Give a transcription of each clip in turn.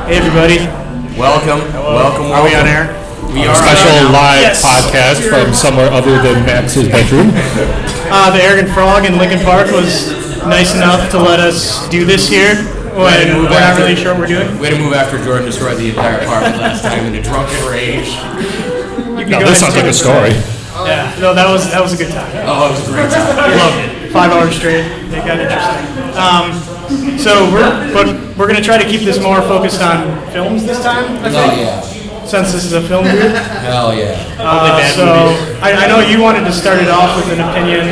Hey everybody. Welcome. Welcome. Are we on air? We are special live podcast from somewhere other than Max's bedroom. The Arrogant Frog in Lincoln Park was nice enough to let us do this here when we're not really sure what we're doing. We had to move after Jordan destroyed the entire apartment last time in a drunken rage. No, this sounds like a story. Yeah, no, that was a good time. Oh, it was a great time. Loved it. 5 hours straight. It got interesting. So we're gonna try to keep this more focused on films this time. I think. Oh yeah. Since this is a film group. Hell yeah. So I know you wanted to start it off with an opinion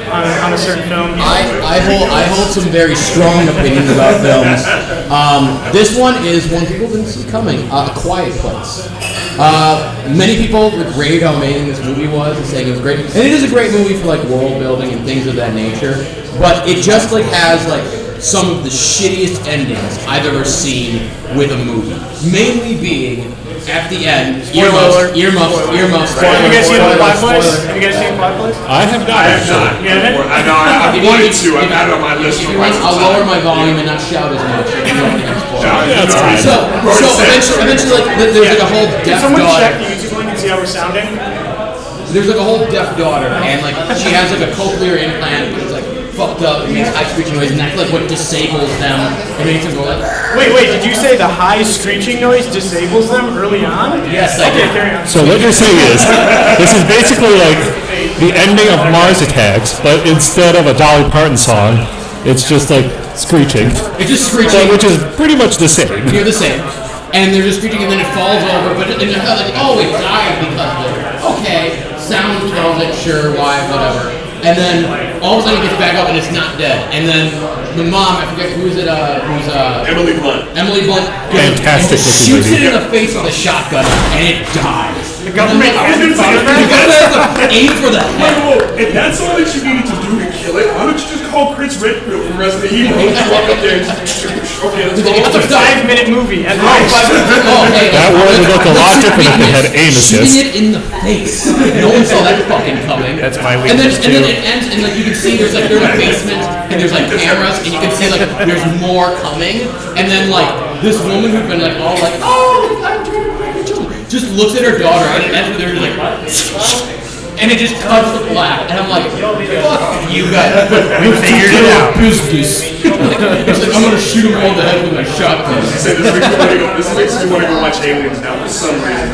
on a certain film. I hold some very strong opinions about films. This one is one people didn't see coming. A Quiet Place. Many people raved how amazing this movie was and saying it was great. And it is a great movie for like world building and things of that nature. But it just like has like some of the shittiest endings I've ever seen with a movie. Mainly being at the end, earmuffs. Have you guys seen Quiet Place? I have not actually. You haven't? I wanted to. I've had it on my list for quite some I'll time. lower my volume and not shout as much. That's fine. So eventually, like, there's like a whole deaf Someone daughter. check the YouTube link and see how we're sounding. There's like a whole deaf daughter, and like she has like a cochlear implant, but it's like fucked up. It makes high screeching noise, and that's like what disables them. It makes them go like. Wait, did you say the high screeching noise disables them early on? Yes, I Okay, did. carry on. So what you're saying is, this is basically like the ending of Mars Attacks, but instead of a Dolly Parton song, it's just like screeching. It's just screeching. Which is pretty much the same. You're the same. And they're just screeching, and then it falls over, but and they're not like, oh, it died because of it. Okay, sound tells it, sure, why, whatever. And then all of a sudden it gets back up and it's not dead. And then the mom, I forget who's Emily Blunt. Emily Blunt Fantastic shoots looking it in the face with a shotgun and it dies. The government hasn't thought of The that? government has to aim for the head. Whoa, if that's all that you needed to do to kill it, why don't you just call Chris Redfield from Resident Evil? Just walk up there and just, okay, let's go. It's a 5-minute movie at most. Oh, hey, That would look a lot different if they had aim shooting assist. it in the face. No one saw that fucking coming. That's my And then weakness, and then too. it ends, and like you can see there's like they're in a basement, and there's like cameras, and you can see like there's more coming, and then like this woman who's been like all like, oh, I'm trying to protect the children, just looks at her daughter, and it ends with her just like, and it just cuts to black, and I'm like, fuck you guys, we figured it out. Business. It's like I'm gonna shoot him all in the head with my shotgun. This makes me want to go watch Aliens now for some reason.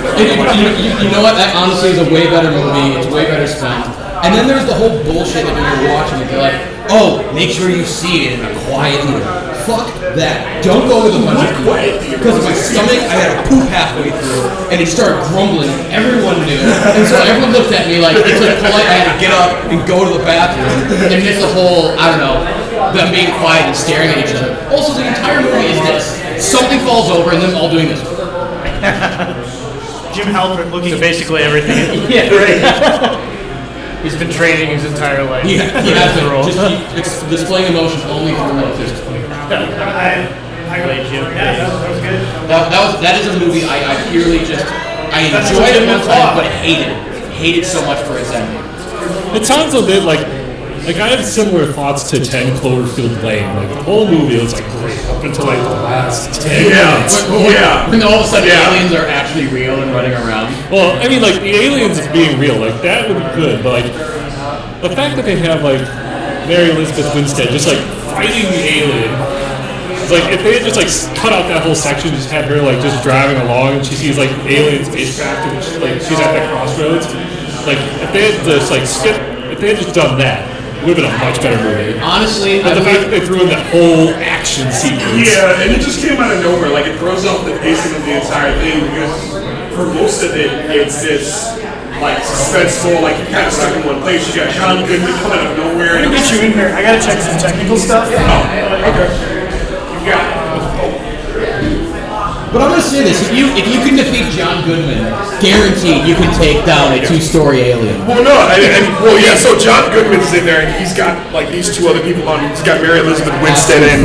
You know what? That honestly is a way better movie. It's way better spent. And then there's the whole bullshit that when you're watching it, they're like, oh, make sure you see it in a quiet theater. Fuck that. Don't go with a bunch of people. Because my stomach, I had a poop halfway through, and it started grumbling. Everyone knew. And so everyone looked at me like, it's like polite. I had to get up and go to the bathroom and miss the whole, I don't know, them being quiet and staring at each other. Also, the entire movie is this. Something falls over and them all doing this. Jim Halpert looking. So basically everything. Yeah, right. He's been training his entire life. He has been just displaying emotions only through what is. I relate, Jim. Yeah, that was good. That is a movie I purely just I enjoyed it one time but hated so much for its ending. It sounds a bit like I have similar thoughts to 10 Cloverfield Lane. Like the whole movie was like great up until like the last 10 minutes. When all of a sudden aliens are actually real and running around. Well, I mean, like the aliens being real, like that would be good. But like the fact that they have like Mary Elizabeth Winstead just like fighting the alien. It's like if they had just like cut out that whole section, just had her like just driving along and she sees like alien spacecraft and she's at that crossroads. Like if they had just like if they had just done that. It would have been a much better movie. Honestly, but the fact that they threw in that whole action sequence. Yeah, and it just came out of nowhere. Like it throws off the pacing of the entire thing because for most of it, it's this like suspenseful, like you kind of stuck in one place. You got John Goodman coming out of nowhere. I'm gonna get you in here. I gotta check some technical stuff. Oh, okay. You got it. But I'm gonna say this: if you can defeat John Goodman, guaranteed you can take down a 2-story alien. Well, no, yeah. So John Goodman's in there, and he's got like these 2 other people on. He's got Mary Elizabeth Winstead and 2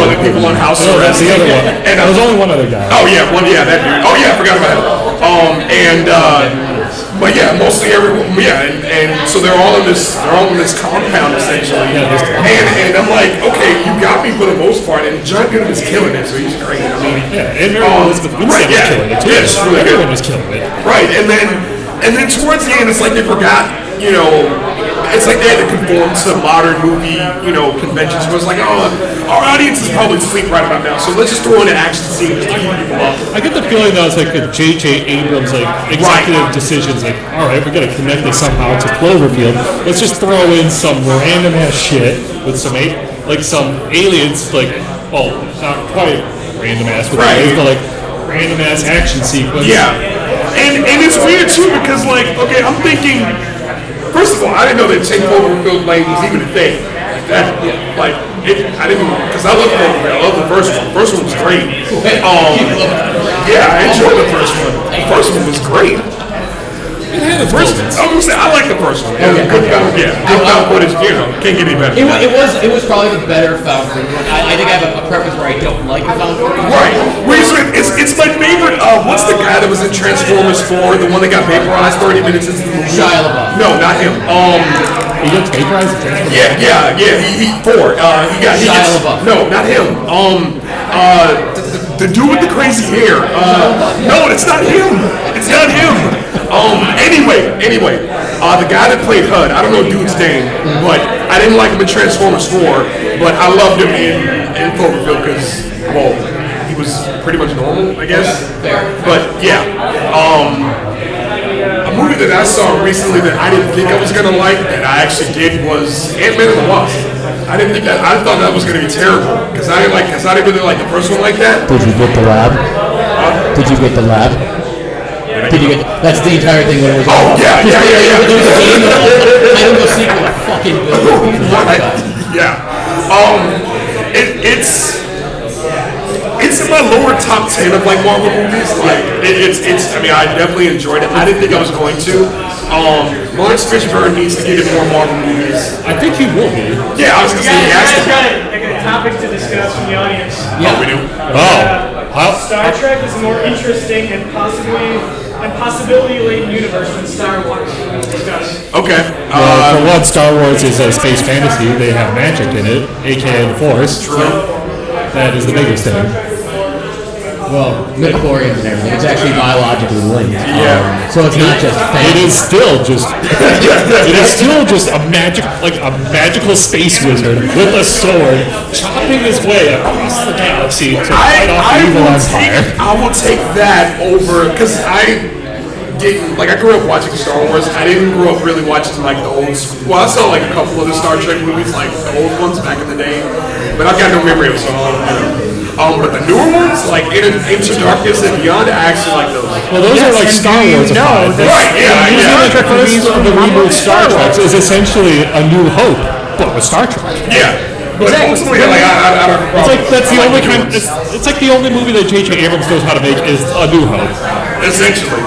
other people on house arrest. The other one. And there was only one other guy. Oh yeah, that dude. Oh yeah, I forgot about him. But yeah, mostly everyone. Yeah, and so they're all in this compound essentially. And I'm like, okay, you got me for the most part. And John Goodman is killing it, so he's great. I mean, and Mary Elizabeth Winstead was killing it too. Yeah, she's really Everyone good. was killing it. Right, and then towards the end, it's like they forgot, you know, it's like they had to conform to modern movie, you know, conventions. Where it's like, oh, our audience is probably asleep right about now, so let's just throw in an action scene just to keep people up. I get the feeling that was like a J.J. Abrams like executive decisions, like, all right, we're gonna connect this somehow to Cloverfield. Let's just throw in some random ass shit with some aliens, like, well, not quite random ass, but Right. but like random ass action sequence. Yeah, and it's weird too because like, okay, I'm thinking. First of all, I didn't know that Take Cloverfield Lane was even a thing. That, like, I didn't, because I love Cloverfield. I love the first one. The first one was great. Yeah, I enjoyed the first one. The first one was great. It had its moments. I was gonna say I like the first one. Good found footage. You know, can't get any better. It was probably the better found footage. I think I have a preference where I don't like the found footage. Right. It's my favorite. What's the guy that was in Transformers 4? The one that got vaporized 30 minutes into the movie? Shia LaBeouf. No, not him. He gets vaporized in Transformers. Yeah. He 4. He Shia gets, LaBeouf. no, not him. The dude with the crazy hair. No, it's not him. It's not him. Anyway, the guy that played HUD, I don't know dude's name, but I didn't like him in Transformers 4, but I loved him in Cloverfield because, well, he was pretty much normal, I guess. Fair. But yeah, a movie that I saw recently that I didn't think I was gonna like that I actually did was Ant-Man and the Wasp. I thought that was gonna be terrible because I didn't really like the first one like that. Did you get the lab? Did you get the lab? Did you get? That's the entire thing when it was. Oh yeah. There was a game. I don't go sequel to fucking good. Yeah. It's in my lower top 10 of like Marvel movies. Like it's. I mean, I definitely enjoyed it. I didn't think I was going to. Lawrence Fishburne needs to get in more Marvel movies. I think he will be. Yeah, I was gonna say he has to. I got a topic to discuss from the audience. Yeah. We do. Star Trek is a more interesting and possibility-laden universe than Star Wars. Discuss. Okay. For one, Star Wars is a space fantasy. They have magic in it, aka the Force. True. That is the biggest thing. Well, midichlorians and everything. It's actually biologically linked. Yeah. So it's not just It fantasy. is still just a magical space wizard with a sword chopping his way across the galaxy to fight off the evil empire. I will take that over because I didn't like. I grew up watching Star Wars. I didn't grow up really watching like the old. Well, I saw like a couple of the Star Trek movies, like the old ones back in the day, but I've got no memory of some of them. But the newer ones, like Into Darkness and Beyond, I actually like those. Well, those are like Star Wars. Right? Yeah. The first of the reboot Star Trek is essentially A New Hope, but with Star Trek. Yeah. But ultimately, like, I don't have a problem. It's like that's the I only the kind. new ones. It's like the only movie that J.J. Abrams knows how to make is A New Hope. Essentially.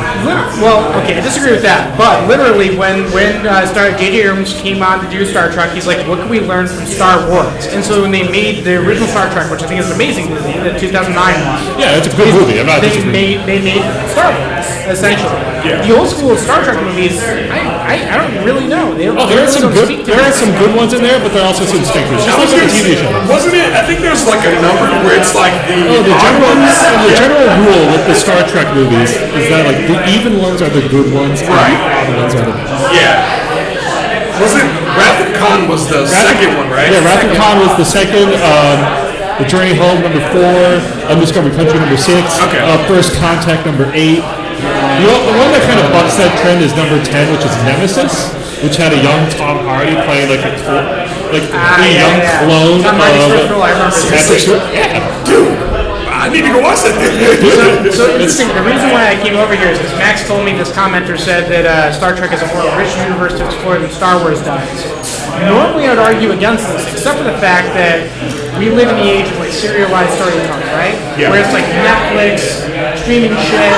Well, okay, I disagree with that. But literally, when J.J. Abrams came on to do Star Trek, he's like, what can we learn from Star Wars? And so when they made the original Star Trek, which I think is an amazing movie, the 2009 one, Yeah, it's a good movie. I'm not disagreeing. they made Star Wars, essentially. Yeah. The old school Star Trek movies, I don't really know. They don't, Oh, there are some good. speak to There me. are some good ones in there, but there are also some stinkers. Just like on the TV show. Wasn't it? I think there's like a number where it's like Oh, the general rule with the Star Trek movies is that like the even ones are the good ones, and Right. the odd ones are the bad. Yeah. Was it Wrath of Khan was the second one, right? Yeah, Wrath of Khan was the second. The Journey Home number 4. Undiscovered Country number 6. Okay. First Contact number 8. You know, the one that kind of bucks that trend is number 10, which is Nemesis, which had a young Tom Hardy playing like a young clone Tom Hardy's of first role, I remember. Patrick Stewart. Yeah. Dude, I need to go watch that thing. So interesting. The reason why I came over here is because Max told me this commenter said that Star Trek is a more rich universe to explore than Star Wars does. Normally, I'd argue against this, except for the fact that we live in the age of like serialized storytelling, right? Yeah. Where it's like Netflix, streaming shit.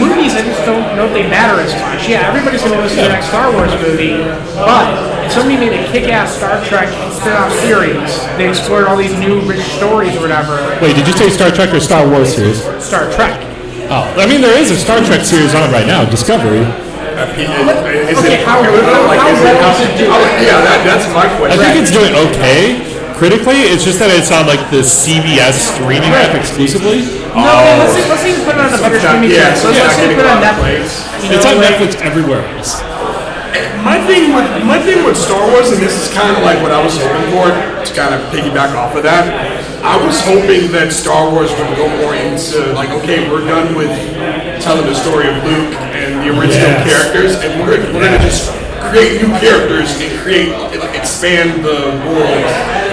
Movies, I just don't know if they matter as much. Yeah, everybody's gonna go see the next Star Wars movie, but if somebody made a kick-ass Star Trek spin-off series, they explored all these new rich stories or whatever. Wait, did you say Star Trek or Star Wars series? Star Trek. Oh, I mean, there is a Star Trek series on right now, Discovery. Is Okay, it how- popular though? Like, how is it? well is it doing? Yeah, that's my I question. think it's doing okay critically. It's just that it's on like the CBS streaming app exclusively. No, let's even put it on a better streaming Yeah, service. so it's Let's not even getting put it on a lot of Netflix. You It's know, on like- Netflix everywhere else. My thing with Star Wars, and this is kind of like what I was hoping for, to kind of piggyback off of that. I was hoping that Star Wars would go more into like, okay, we're done with telling the story of Luke and the original Yes. characters, and we're gonna just create new characters and expand the world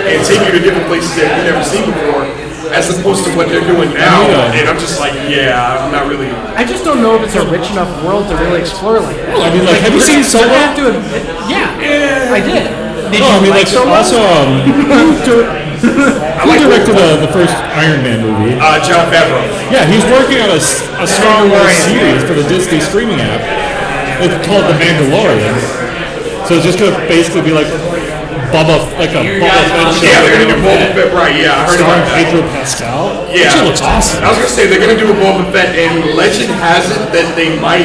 and take you to different places that you've never seen before, as opposed to what they're doing now. Yeah. And I'm just like, yeah, I'm not really. I just don't know if it's a rich enough world to really explore like that. I mean, like, have you seen Solo? I have to admit, yeah, I did. Did No, I mean, like, Solo? also, who directed the first Iron Man movie? John Favreau. Yeah, he's working on a Star Wars series for the Disney streaming app. It's called The Mandalorian. So it's just gonna basically be like Boba Fett show. Yeah, they're gonna do Boba Fett, right? Yeah, I heard Starring about that. Pedro Pascal. Yeah, That shit looks awesome. I was gonna say they're gonna do a Boba Fett, and legend has it that they want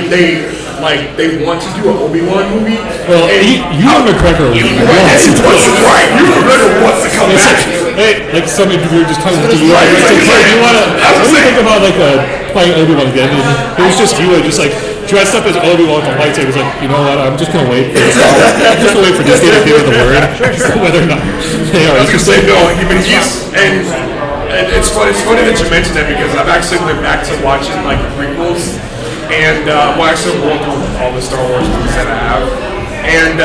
to do an Obi-Wan movie. Well, and Ewan McGregor Right, wants to do it. right. You McGregor wants to come It's back. like, hey, like some interviewer just comes to you. Right, It's like, right, hey, you wanna? I was What do you saying- think about like playing Obi-Wan again? And it was just you, just like dressed up as Obi-Wan with a lightsaber. He's like, you know what? I'm just gonna wait for this. I'm just gonna wait for Disney to give me the word, whether or not they are. I was gonna say no. And it's funny that you mentioned that because I've actually went back to watching like the prequels, and well, actually going through all the Star Wars movies that I have, and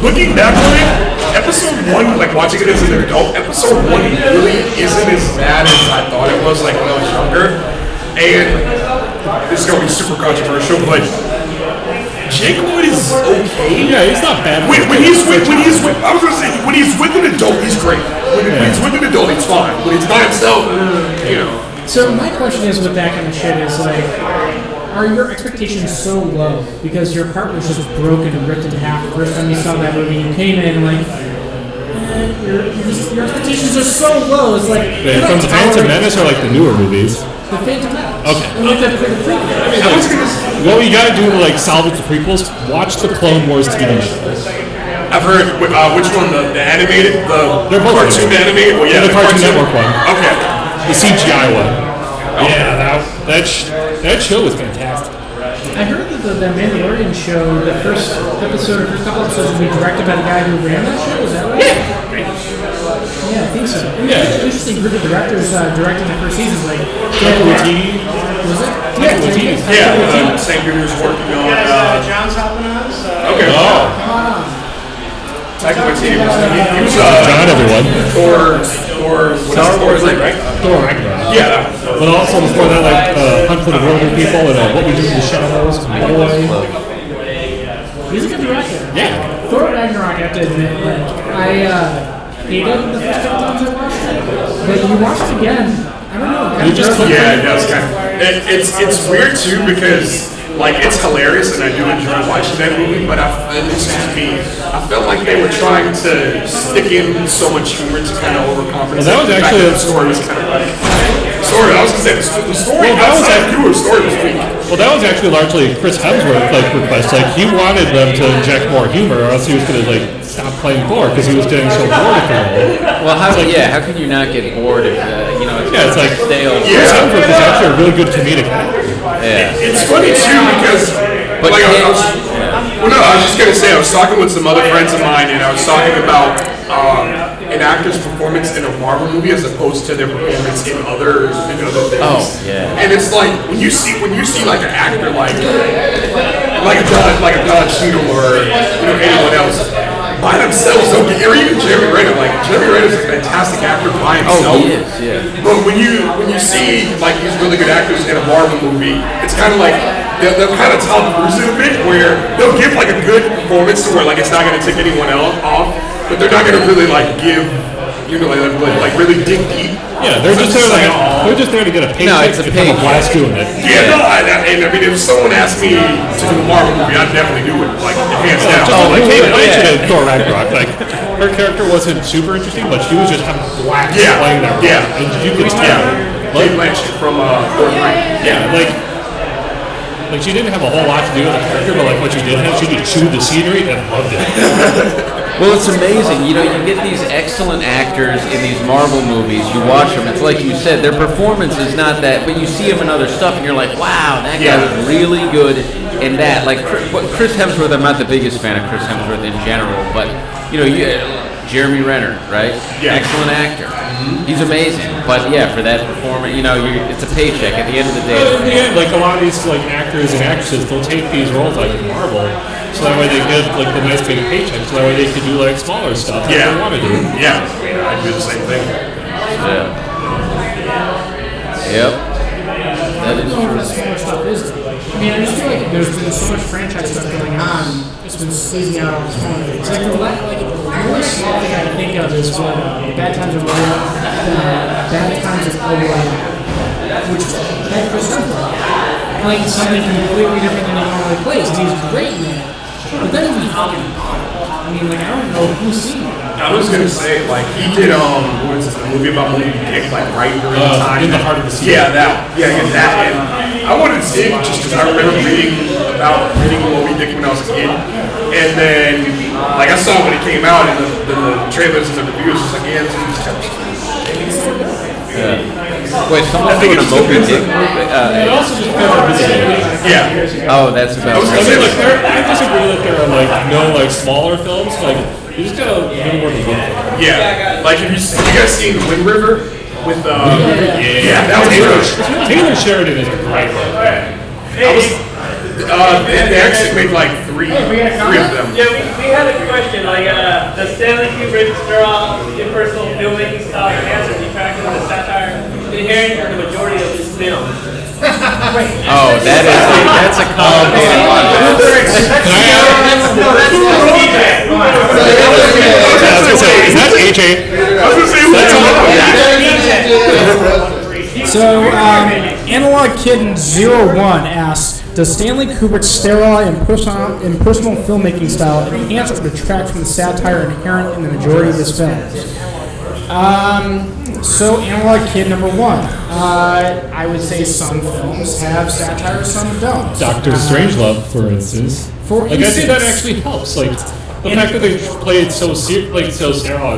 looking back on it, Episode 1, like watching it as an adult, Episode 1 really isn't as bad as I thought it was, like when I was younger. And this is gonna be super controversial, but Jake Lloyd is okay. Yeah, he's not bad. When he's with, I was gonna say, when he's with an adult, he's great. When he's with an adult, he's fine. When he's by himself, you know. So my question is with that kind of shit is like, are your expectations so low because your heart was just broken and ripped in half the first time you saw that movie? You came in like, your expectations are so low. It's like From the Phantom Menace or like the newer movies? The Phantom Menace. Okay. And like the prequel. What you gotta do to like salvage the prequels? Watch the Clone Wars TV show. I've heard which one, the animated, They're both cartoon good. animated. Well, yeah, The Cartoon Network one. Okay. The CGI one. Yeah, that show was fantastic. I heard that the Mandalorian show, the first episode or first couple episodes, will be directed by the guy who ran that show. Is that right? Yeah, I think so. Yeah. Interesting group of directors directing the first season. Like, Taika Waititi. was it? Taika Waititi. Yeah, same dude who's working on. John's helping us. Okay. Oh, Taika Waititi was he was John, everyone. Thor, Star Wars, right? Thor Ragnarok. Yeah. But also before that, like Hunt for the Wilder People and What We Do in the Shadows, Boy. He's a good director. Yeah. Thor Ragnarok, I have to admit, like, I hated the first couple times I watched it, but you watch it again, I don't know. You just click Yeah, it does kind of. It's weird too because like it's hilarious and I do enjoy watching that movie, but it's just me. I felt like they were trying to stick in so much humor to kind of overcompensate. Well, that was the fact actually- that the story was kind of like. I was gonna say the story. Well, that was outside of the story was weak. Well, that was actually largely Chris Hemsworth like request. Like he wanted them to inject more humor, or else he was gonna like stop playing Thor because he was getting so bored of the role. Well, how could you not get bored if Yeah, it's like stale? Chris Hemsworth is actually a really good comedic actor. Yeah. It's funny too because But like can't- I was just gonna say I was talking with some other friends of mine and I was talking about an actor's performance in a Marvel movie as opposed to their performance in other things. Oh, yeah. And it's like when you see like an actor like a Don Cheadle or anyone else by themselves, or even Jeremy Renner. Like Jeremy Renner's a fantastic actor by himself. Oh, he is. Yeah. But when you see like these really good actors in a Marvel movie, it's kind of like they'll kind of Tom Cruise it a bit, where they'll give like a good performance to where like it's not going to take anyone else off, but they're not going to really like give like really dig deep. Yeah, they're just there to get a paycheck No, it's a and have a paycheck. blast doing it. Yeah, no, and I mean, if someone asked me to do a Marvel movie, I'd definitely do it, like hands down. Just like Kate yeah. Blanchett in Thor Ragnarok, like her character wasn't super interesting, but she was just having a blast Yeah, playing that role. yeah. And you could tell. Kate Blanchett from Thor 3. Yeah, like like she didn't have a whole lot to do with the character, but like what she did have, she just chewed the scenery and loved it. Well, it's amazing. You know, you get these excellent actors in these Marvel movies. You watch them. It's like you said, their performance is not that, but you see them in other stuff, and you're like, wow, that guy was really good in that. Like Chris Hemsworth, I'm not the biggest fan of Chris Hemsworth in general, but you know, Jeremy Renner, right? Yeah. Excellent actor. He's amazing. But yeah, for that performance, you know, it's a paycheck at the end of the day. But in the end, like a lot of these like actors and actresses, they'll take these roles like in Marvel, so that way they get like the nice big paycheck, so that way they can do like smaller stuff that they want to do. Yeah, I'd do the same thing. Yeah. Yep. That is All true. that smaller stuff is. I mean, I just feel like there's been so much franchise stuff going on. It's been squeezing out all the small things. Like the only small thing I can think of is what Bad Times at El Royale, which had Chris Hemsworth playing something completely different than he normally plays, and he's great in that. But that doesn't fucking bother. I mean, like I don't know who's seen it. I was gonna say, like he did what was this, a movie about Moby Dick, like right during the time. In the Heart of the Sea. Yeah, that. And I wanted to see it just because I remember reading Moby Dick when I was a kid, and then like I saw when it came out in the trailers and the reviews, just like this is kind of. Wait, someone's doing a Moby Dick movie? It also just depends on the stage. Yeah. Oh, that's about I mean, like, I disagree that there are like no like smaller films. Like you just gotta really work with it. Yeah. Like have you guys seen Wind River with Yeah, that was good. Taylor Sheridan is a great one. They actually made like three of them. Yeah, we had a question, like, does Stanley Kubrick's sterile, impersonal filmmaking style enhance or detract from the satire inherent in the majority of his films? Oh, that's a complicated one. Is that AJ? I was gonna say So, Analog Kid 01 asks, does Stanley Kubrick's sterile and impersonal filmmaking style enhance or detract from the satire inherent in the majority of his films? So, Analog Kid number 1. I would say some films have satire, some don't. Doctor Strangelove, for instance. I think that actually helps. Like the fact that they play it so sterile and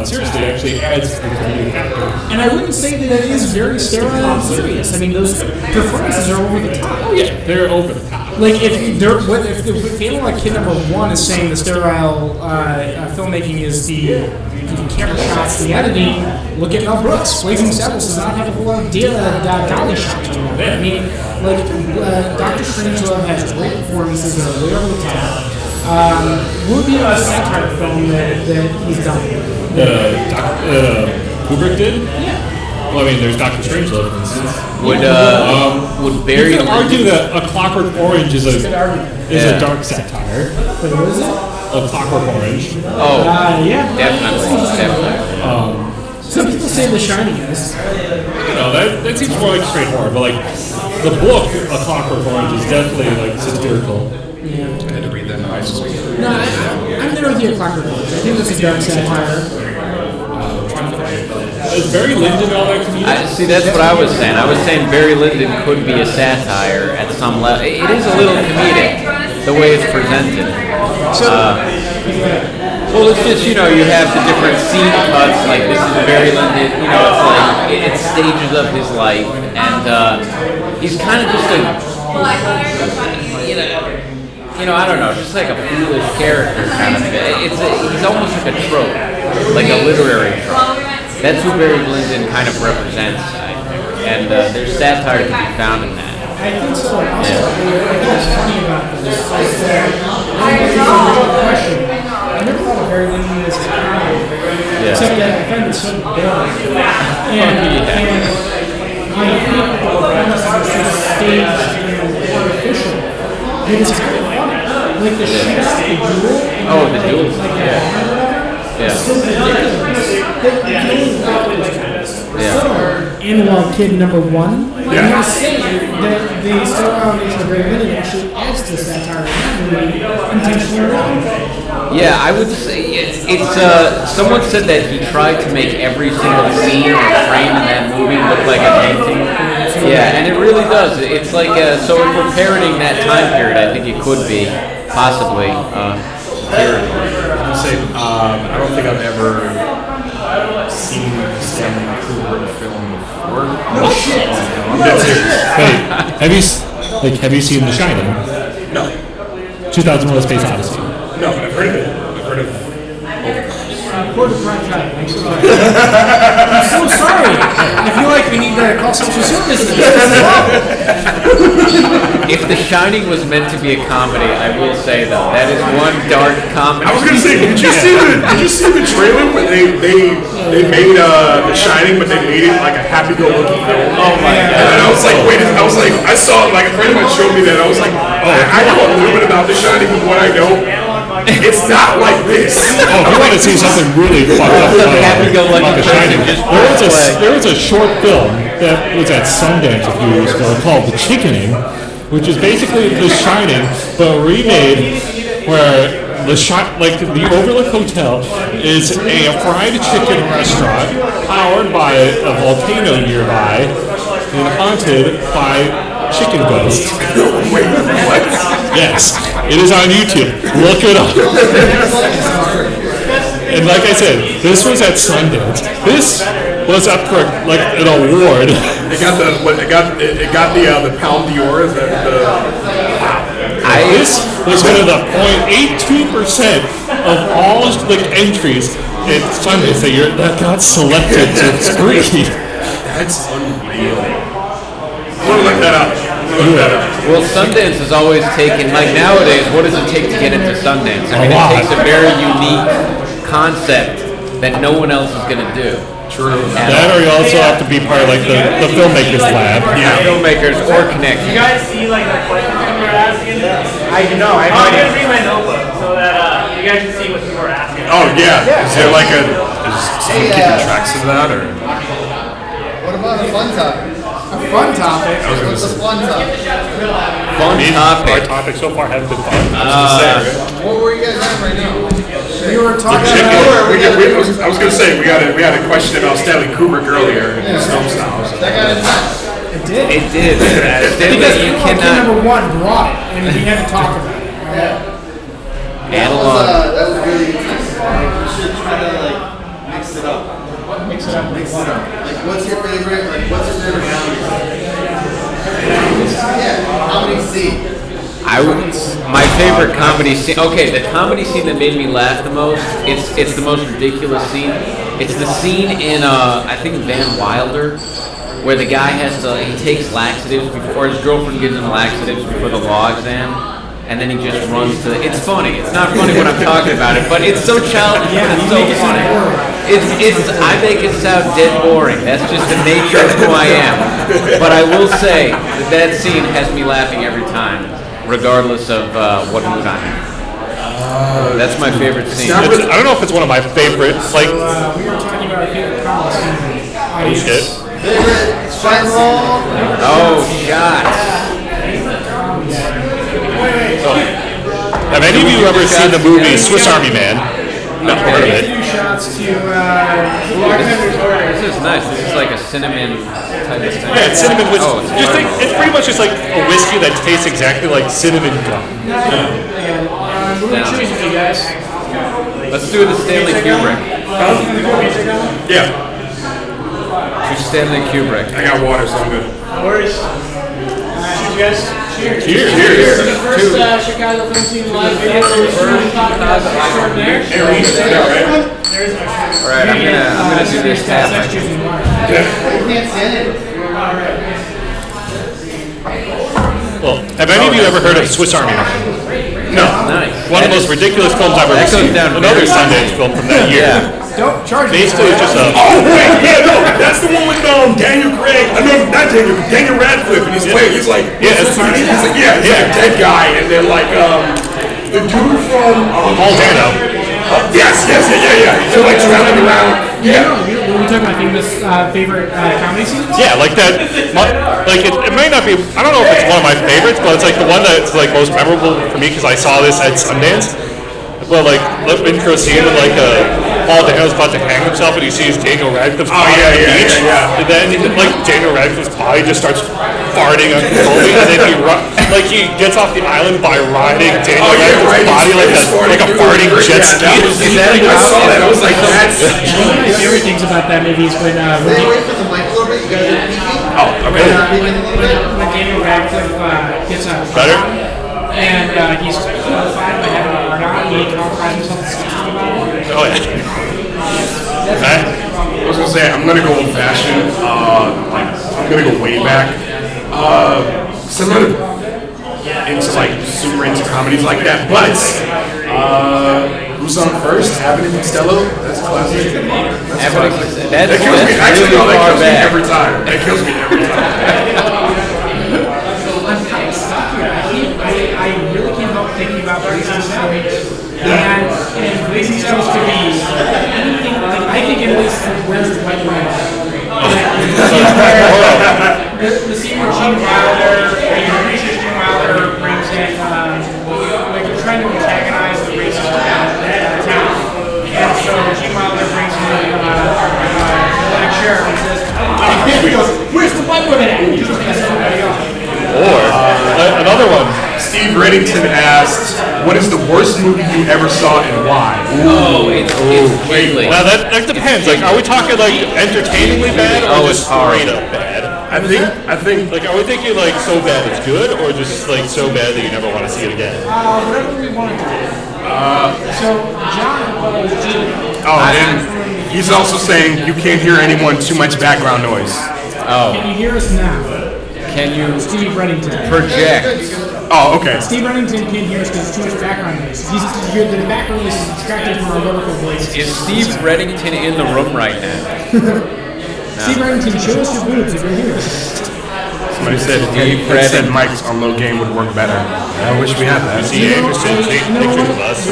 seriously actually adds to the comedic factor. And I wouldn't say that it is very sterile and serious. I mean, those performances are over the top. Oh yeah, they're over the top. Like if Analog Kid number 1 is saying the sterile filmmaking is the camera shots, the editing, look at Mel Brooks. Blazing Saddles does not have a whole lot of dolly shots going on. I mean, like Doctor Strangelove has great performances that are way over the top. Would be a satire film that he's done. Kubrick did? Yeah. Well, I mean, there's Doctor Strangelove, for instance. Would Barry You could argue that A Clockwork Orange is a dark satire. But what is it? A Clockwork Orange. Oh, Yeah. definitely. Some people say The Shining is. You know, that seems more like straightforward, but like the book A Clockwork Orange is definitely like satirical. Yeah. I had to read that in high school. No, I'm there with you at Clockwork Orange. I think that's a dark satire. Is Barry Lyndon all that comedic? See, that's what I was saying. I was saying Barry Lyndon could be a satire at some level. It is a little comedic, the way it's presented. Well, it's just, you know, you have the different scene cuts, like this is Barry Lyndon, you know, it's like, it's stages of his life, and he's kind of just a, you know, I don't know, just like a foolish character kind of thing. He's almost like a trope, like a literary trope. That's who Barry Lyndon kind of represents, I think. And there's satire to be found in that. I think so. Also, I think what's funny about this is that I never thought of Barry Lyndon as a comedy, except that I find it so boring. And I think the premise is so staged and artificial. But it's kind of funny. Like the shootout, the duel. Oh, the duel. It's so ridiculous. Analog Kid number 1. I'm going to say that the sterile nature of Barry Lyndon actually adds to the satire in that movie, intentionally or not. Yeah, I would say it's someone said that he tried to make every single scene or frame in that movie look like a painting. Yeah, and it really does. It's like, so if we're parodying that time period, I think it could be, possibly, satirical. I'll say, I don't think I've ever seen Stanley Kubrick film before. No shit. I'm dead serious. Wait, have you seen The Shining? No. 2001: A Space Odyssey. No, but I've heard of it. I've heard of it. Quarter prime time. I'm so sorry. I'm so sorry. I feel like we need to call social services. If The Shining was meant to be a comedy, I will say though, that is one dark comedy. I was gonna say, did you see the trailer where they made The Shining, but they made it like a happy-go-lucky film? Oh my god! And I was like, I saw like a friend of mine showed me that. I was like, I know a little bit about The Shining, but what I know. It's not like this. Oh, if you want to see something really fucked up about The Shining, there was a short film that was at Sundance a few years ago called The Chickening, which is basically The Shining, but remade where the Overlook Hotel is a fried chicken restaurant powered by a volcano nearby and haunted by chicken ghosts. Wait, what? Yes, it is on YouTube. Look it up. And like I said, this was at Sundance. This was up for like an award. It got the Palme d'Or. Is that This was one of the 0.82% of all like entries at Sundance that got selected to screen. That's unreal. I'm gonna look that up. Well, Sundance is always taken, like nowadays, what does it take to get into Sundance? I mean, it takes a very unique concept that no one else is going to do. True. That or you also have to be part of like the filmmakers lab. Yeah, filmmakers or Connect. You guys see like the questions we were asking? I do know. I'm going to read my notebook so that you guys can see what people are asking. Oh yeah. Is there like is someone keeping tracks of that or? What about a fun topic? A fun topic. What's a fun topic? Fun Our topic. topics so far haven't been fun. What were you guys on right now? We were talking I was gonna say we had a question about Stanley Kubrick earlier in his film styles. That got intense. It did. It did. Because You kid cannot number one brought it, and we had to talk about it. analog. That was really intense. You should try to like mix it up. Mix it up. Like, what's your favorite? Like, what's your favorite comedy? Yeah, comedy scene. My favorite comedy scene. Okay, the comedy scene that made me laugh the most. It's the most ridiculous scene. It's the scene in I think Van Wilder, where the guy he takes laxatives before his girlfriend gives him laxatives before the law exam, and then he just runs to. It's funny. It's not funny when I'm talking about it, but it's so childish. Yeah, It's you so make it sound funny. boring. I make it sound dead boring. That's just the nature of who I am. But I will say that scene has me laughing every time, regardless of what mood I'm in. That's my favorite scene. I don't know if it's one of my favorites. Like, We were talking about our favorite comedy scene. oh shit. Favorite fight roll? Oh, shots. Have any of you ever seen the movie Swiss Army Man? No, heard of it. Two shots to This is nice. This is like a cinnamon type of thing. Yeah, it's cinnamon whiskey. Oh, Just think, it's pretty much just like a whiskey that tastes exactly like cinnamon gum. We're going to choose with you guys. Let's do the Stanley Kubrick. Yeah, To Stanley Kubrick. I got water, so I'm good. No worries. Cheers, you guys. Cheers. Cheers. First Chicago film scene live video. Extraordinaire. There's my All right, I'm gonna do this tap. You can't stand it. Well, have any of you ever heard of Swiss Army Man? No. Nice. One of the most ridiculous films I've ever That goes seen. down Another very Sundance film from that year. Yeah. Don't charge me. Basically, it's just a. Oh wait, yeah, no, that's the one with Daniel Craig. I mean, not Daniel Radcliffe, and he's playing. He's like, Yeah, it's he's like a dead guy, and then like the dude from Paul Dano. yes, yeah. He's like traveling around. Yeah. Were we talking about famous favorite comedy scenes? Yeah, like that. Like it might not be. I don't know if it's one of my favorites, but it's like the one that's like most memorable for me because I saw this at Sundance. But like intro scene with like a Paul Dano's about to hang himself and he sees Daniel Radcliffe's body on the beach. And then like Daniel Radcliffe's body just starts farting uncontrollably, and then he gets off the island by riding Daniel Radcliffe's body like a farting jet ski. I saw that. I was like, that's. One of my favorite things about that movie is when Stay away from the mic a little bit. You guys are peeking. Oh, okay. when Daniel Radcliffe gets a Better? and he's horrified by having a hard on, he cries himself to sleep about it. Oh yeah. I was gonna say I'm gonna go old fashioned. I'm gonna go way back. So I'm not super into comedies like that, but who's on first? Abbott and Costello. That's classic. That kills me. Actually, no, that kills me back. every time. That kills me every time. I'm kind of stuck here. I really can't help thinking about Blazing Saddles. And Blazing Saddles could be anything. Like, I think at least where's the white line? The scene where Gene Wilder, Gene Wilder brings in, like they're trying to antagonize the racist town. And so Gene Wilder brings in like sheriff and says, he goes, where's the white woman at? He just pisses everybody off. Or another one. Steve Reddington asked, "What is the worst movie you ever saw and why?" It's Gately. Now that depends. Like, are we talking like entertainingly bad or just straight up bad? I think Like, are we thinking like so bad it's good, or just like so bad that you never want to see it again? Whatever we want to do. So John was and he's also saying you can't hear anyone, too much background noise. Can you hear us now? Can you Steve Reddington. project? Oh, okay. Steve Reddington can't hear us because it's too much background noise. The background noise is distracted from our wonderful voice. Is Steve Reddington in the room right now? Steve Reddington, show us your boobs if you're here. Somebody said mics on low gain would work better. I wish we had that. See Anderson taking pictures of us.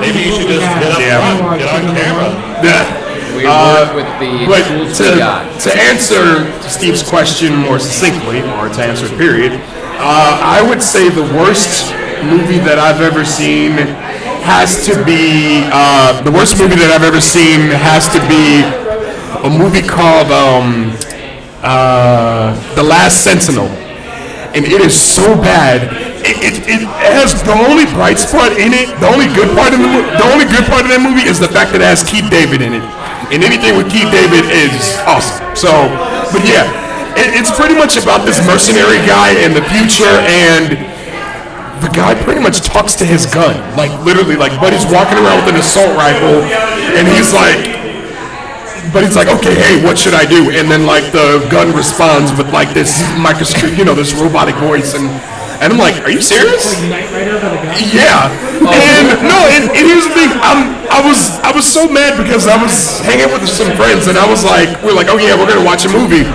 Maybe you should just get up front, get on camera. Yeah. We work with the tools we got. To answer Steve's question more succinctly, or to answer it period, I would say the worst movie that I've ever seen has to be a movie called The Last Sentinel, and it is so bad. It has the only bright spot in it. The only good part of that movie is the fact that it has Keith David in it. And anything with Keith David is awesome. So, but yeah, it's pretty much about this mercenary guy in the future, and the guy pretty much talks to his gun. Like, literally, like, Buddy's walking around with an assault rifle, and he's like, okay, hey, what should I do? And then, like, the gun responds with, like, this this robotic voice, and I'm like, are you serious? Yeah. And here's the thing. I was so mad because I was hanging with some friends, and we're like, oh yeah, we're gonna watch a movie,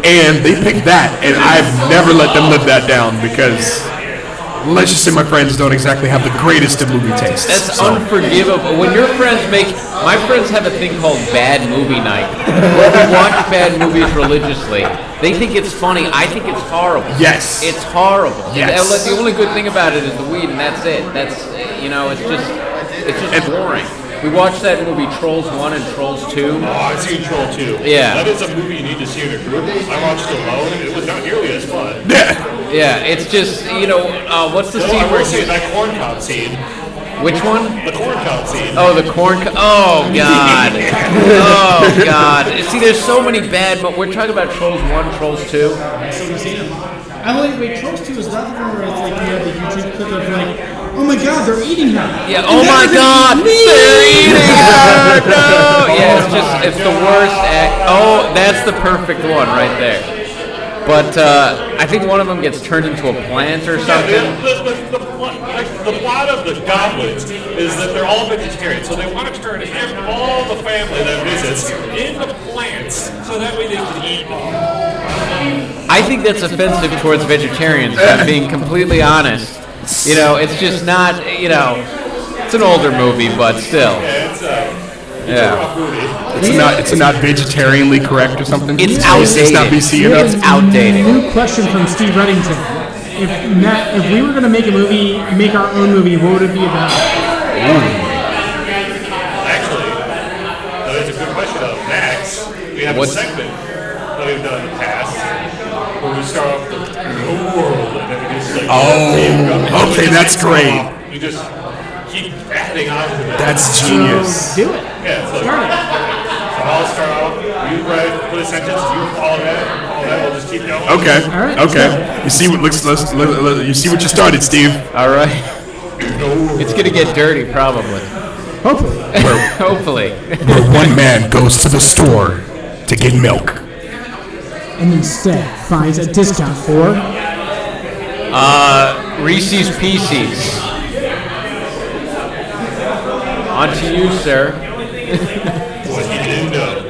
and they picked that, and I've never let them live that down because, let's just say my friends don't exactly have the greatest of movie tastes. That's unforgivable. When your friends my friends have a thing called bad movie night, where we watch bad movies religiously. They think it's funny. I think it's horrible. Yes. It's horrible. Yes. The only good thing about it is the weed, and that's it. It's just boring. We watched that movie Trolls 1 and Trolls 2. Oh, I've seen Troll 2. Yeah. That is a movie you need to see in a group. I watched it alone, and it was not nearly as fun. Yeah, it's just, what's the scene I where will say that corn cob scene. Which one? The corn cob scene. Oh, the corn cob. Oh, God. Oh, God. See, there's so many bad, but we're talking about Trolls 1, Trolls 2. Wait, Trolls 2 is not the one where it's like you have the YouTube clip of like, oh my God, they're eating her. Yeah, oh my God, they're eating her. No. Yeah, it's the worst act. Oh, that's the perfect one right there. But I think one of them gets turned into a plant or something. The plot of the Goblins is that they're all vegetarian, so they want to turn all the family that visits into plants, so that way they can eat them. I think that's offensive towards vegetarians, if I'm being completely honest. It's just not, it's an older movie, but still. It's not vegetarianly correct or something? It's outdated. It's not BC enough? It's outdated. New question from Steve Reddington. If we were going to make our own movie, what would it be about? Actually, What's- segment that we've done in the past where we start off with the world and then we just like okay, that's great. You just keep adding on to it. That's genius. Do it. Yeah, so I'll start off. You write put a sentence. You follow that. We'll just keep going. Okay. Okay. You see what you see what you started, Steve. All right. It's gonna get dirty, probably. Hopefully. Hopefully. Where one man goes to the store to get milk. And instead finds a discount for Reese's Pieces. On to you, sir. What he didn't know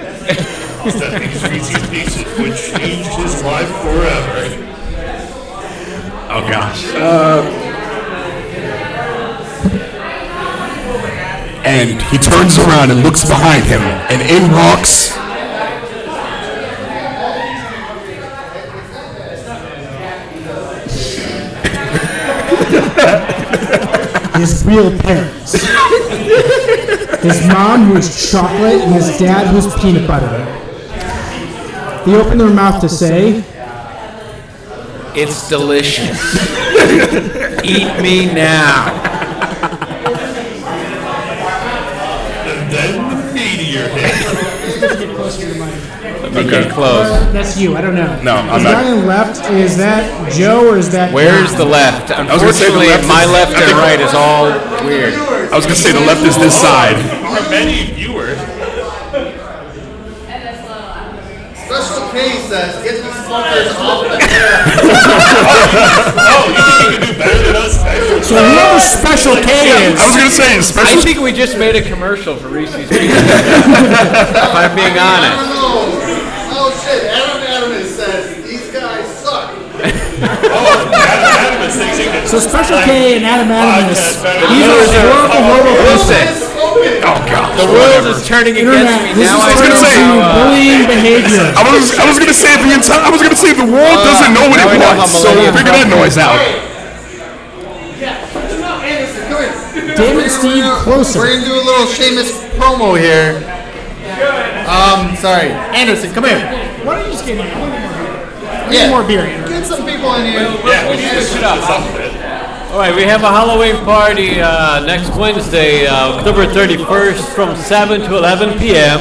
is that these Reese's Pieces would change his life forever. Oh gosh. And he turns around and looks behind him, and in walks his real parents. His mom, who is chocolate, and his dad, who's peanut butter. They open their mouth to say, It's delicious. Eat me now. And then the meteor hit. Let me get close. that's you, I don't know. No, I'm the not. guy on the left, is that Joe or is that Where's John? the left? was gonna say the Unfortunately, left my is- left I and think- right is all weird. I was gonna say the left is this side. Our many viewers. Special K says, get these fuckers off the air. Oh, you think you can do better than us? So whoever Special K is, I was gonna say I special. think we just made a commercial for Reese's Pieces. If I'm being I honest. don't know. Oh shit, Adam says, these guys suck. so Special K and Adam Adamus, Podcast these are horrible, horrible people. Listen, Oh god. the world is turning against Internet, me this now. is I turning gonna say- to bullying behavior. I was gonna say the entire. I was gonna say the world doesn't know what now I it know wants, how so millennials figure that noise out. Anderson, come here. Damn it, Steve, closer. We're gonna do a little Sheamus promo here. Sorry. Anderson, come here. Why don't you just get me? Yeah. More beer, Andrew. Get some people in here. Yeah, we need to shut up. All right, we have a Halloween party next Wednesday, October 31st from 7 to 11 p.m.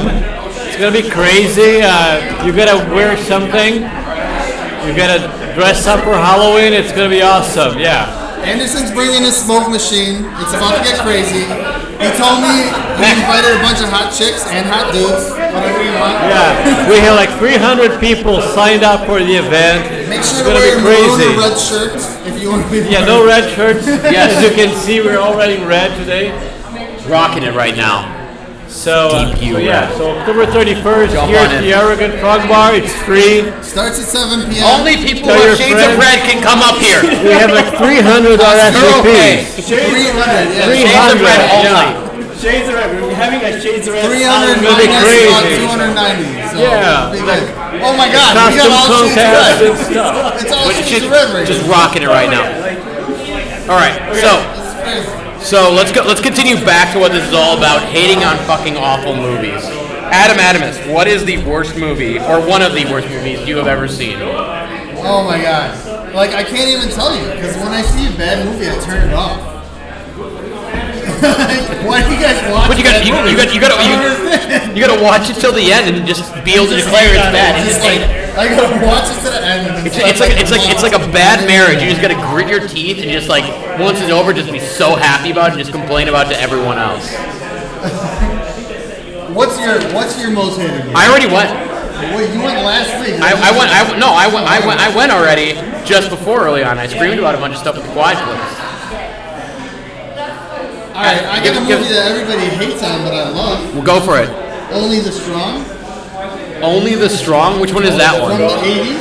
It's going to be crazy. You got to wear something. You got to dress up for Halloween. It's going to be awesome. Yeah. Anderson's bringing his smoke machine. It's about to get crazy. He told me he invited a bunch of hot chicks and hot dudes, whatever you want. Yeah. We have like 300 people signed up for the event. Make It's sure to going wear to your be maroon crazy. or red shirts if you want to be. Yeah, no red shirts. Yes, as you can see, we're all wearing red today. Rocking it right now. So, so October 31st, here at the Arrogant Frog Bar. It's free. Starts at 7 p.m. Only people who have shades of red can come up here. We have like 300 RSVPs. 300, yeah. 300 only. Shades of Red. We're having a Shades of Red. 300 It'll be minus about crazy. 290. So Yeah. it'll be good. Oh my God, we Costume got all shades of contest red. and stuff. It's all shades of red right Just now. rocking it right now. All right, so let's go. Let's continue back to what this is all about: hating on fucking awful movies. Adam Adamus, what is the worst movie or one of the worst movies you have ever seen? Oh my God. Like, I can't even tell you, because when I see a bad movie, I turn it off. Why do you guys watch But you got you got to watch it till the end and just be able to declare it's bad. And just hate it. I gotta watch it to the end. And It's like a bad marriage. You just got to grit your teeth and just like once it's over, just be so happy about it and just complain about it to everyone else. What's your most hated movie? I already went. Wait, you went last week. I went already just before early on. I screamed about a bunch of stuff at the Quiet Place. Alright, I got a movie that everybody hates on, but I love. We'll go for it. Only the Strong. Only the Strong. Which one is that one? From the 80s.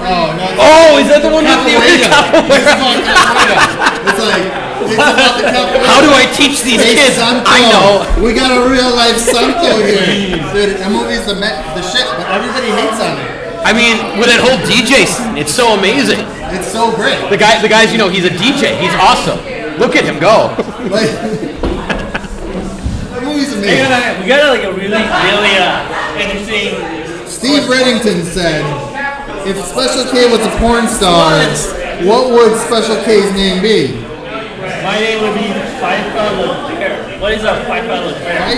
Oh, no. Oh, is that the one with the Capoeira. It's about Capoeira. It's about the Capoeira. How do I teach these Hey, kids? Santo. I know. We got a real life Santo here. Dude, that movie's the shit, but everybody hates on it. I mean, with that whole DJ scene, it's so amazing. It's so great. The guy's, he's a DJ. He's awesome. Look at him go. Like, that movie's amazing. We got like a really, really interesting. Steve Steve Reddington said, if Special K was a porn star, what would Special K's name be? My name would be Five-Pound LeClaire. What is a Five-Pound LeClaire?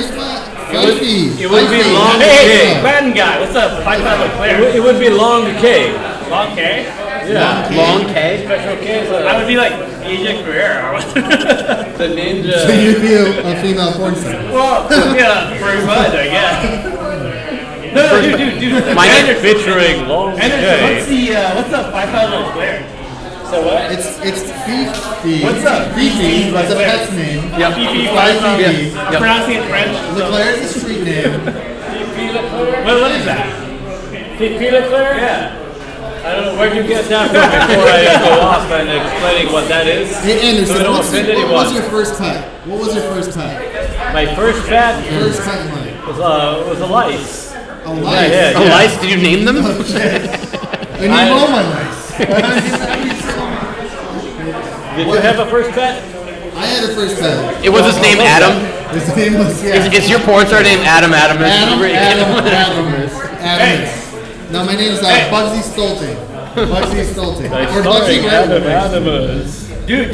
It would be Long Hey, K. Latin guy, what's up? Five-Pound LeClaire. It would be Long K. Long K? Yeah. Long K? Special K? I would be like Asia Carrera or what? The ninja. So you'd be a female porn star. Well, yeah, pretty much, I guess. No, dude. My name featuring Long Anderson, what's the Five-Pound LeClaire? So what? It's Fifi. What's up? Fifi. It's a pet's name. Yep. Fifi, Fifi. I'm pronouncing it French. Leclerc is a street name. What is that? Fifi LeClaire? Yeah. I don't know, where'd you get that from before I go off and explaining what that is? Hey Anderson, So I don't what offend was anyone. your first pet? What was your first pet? My first pet First pet in life. was a lice. A lice. Yeah. Oh, lice? Did you name them? I need all my lice. Did you have a first pet? I had a first pet. It was his name Adam. His name was Is your porn star named Adam Adamus? Adam. No, my name is Bugsy Stolte. Bugsy Stolte. Or Bugsy Adam Red. Adamus. Dude,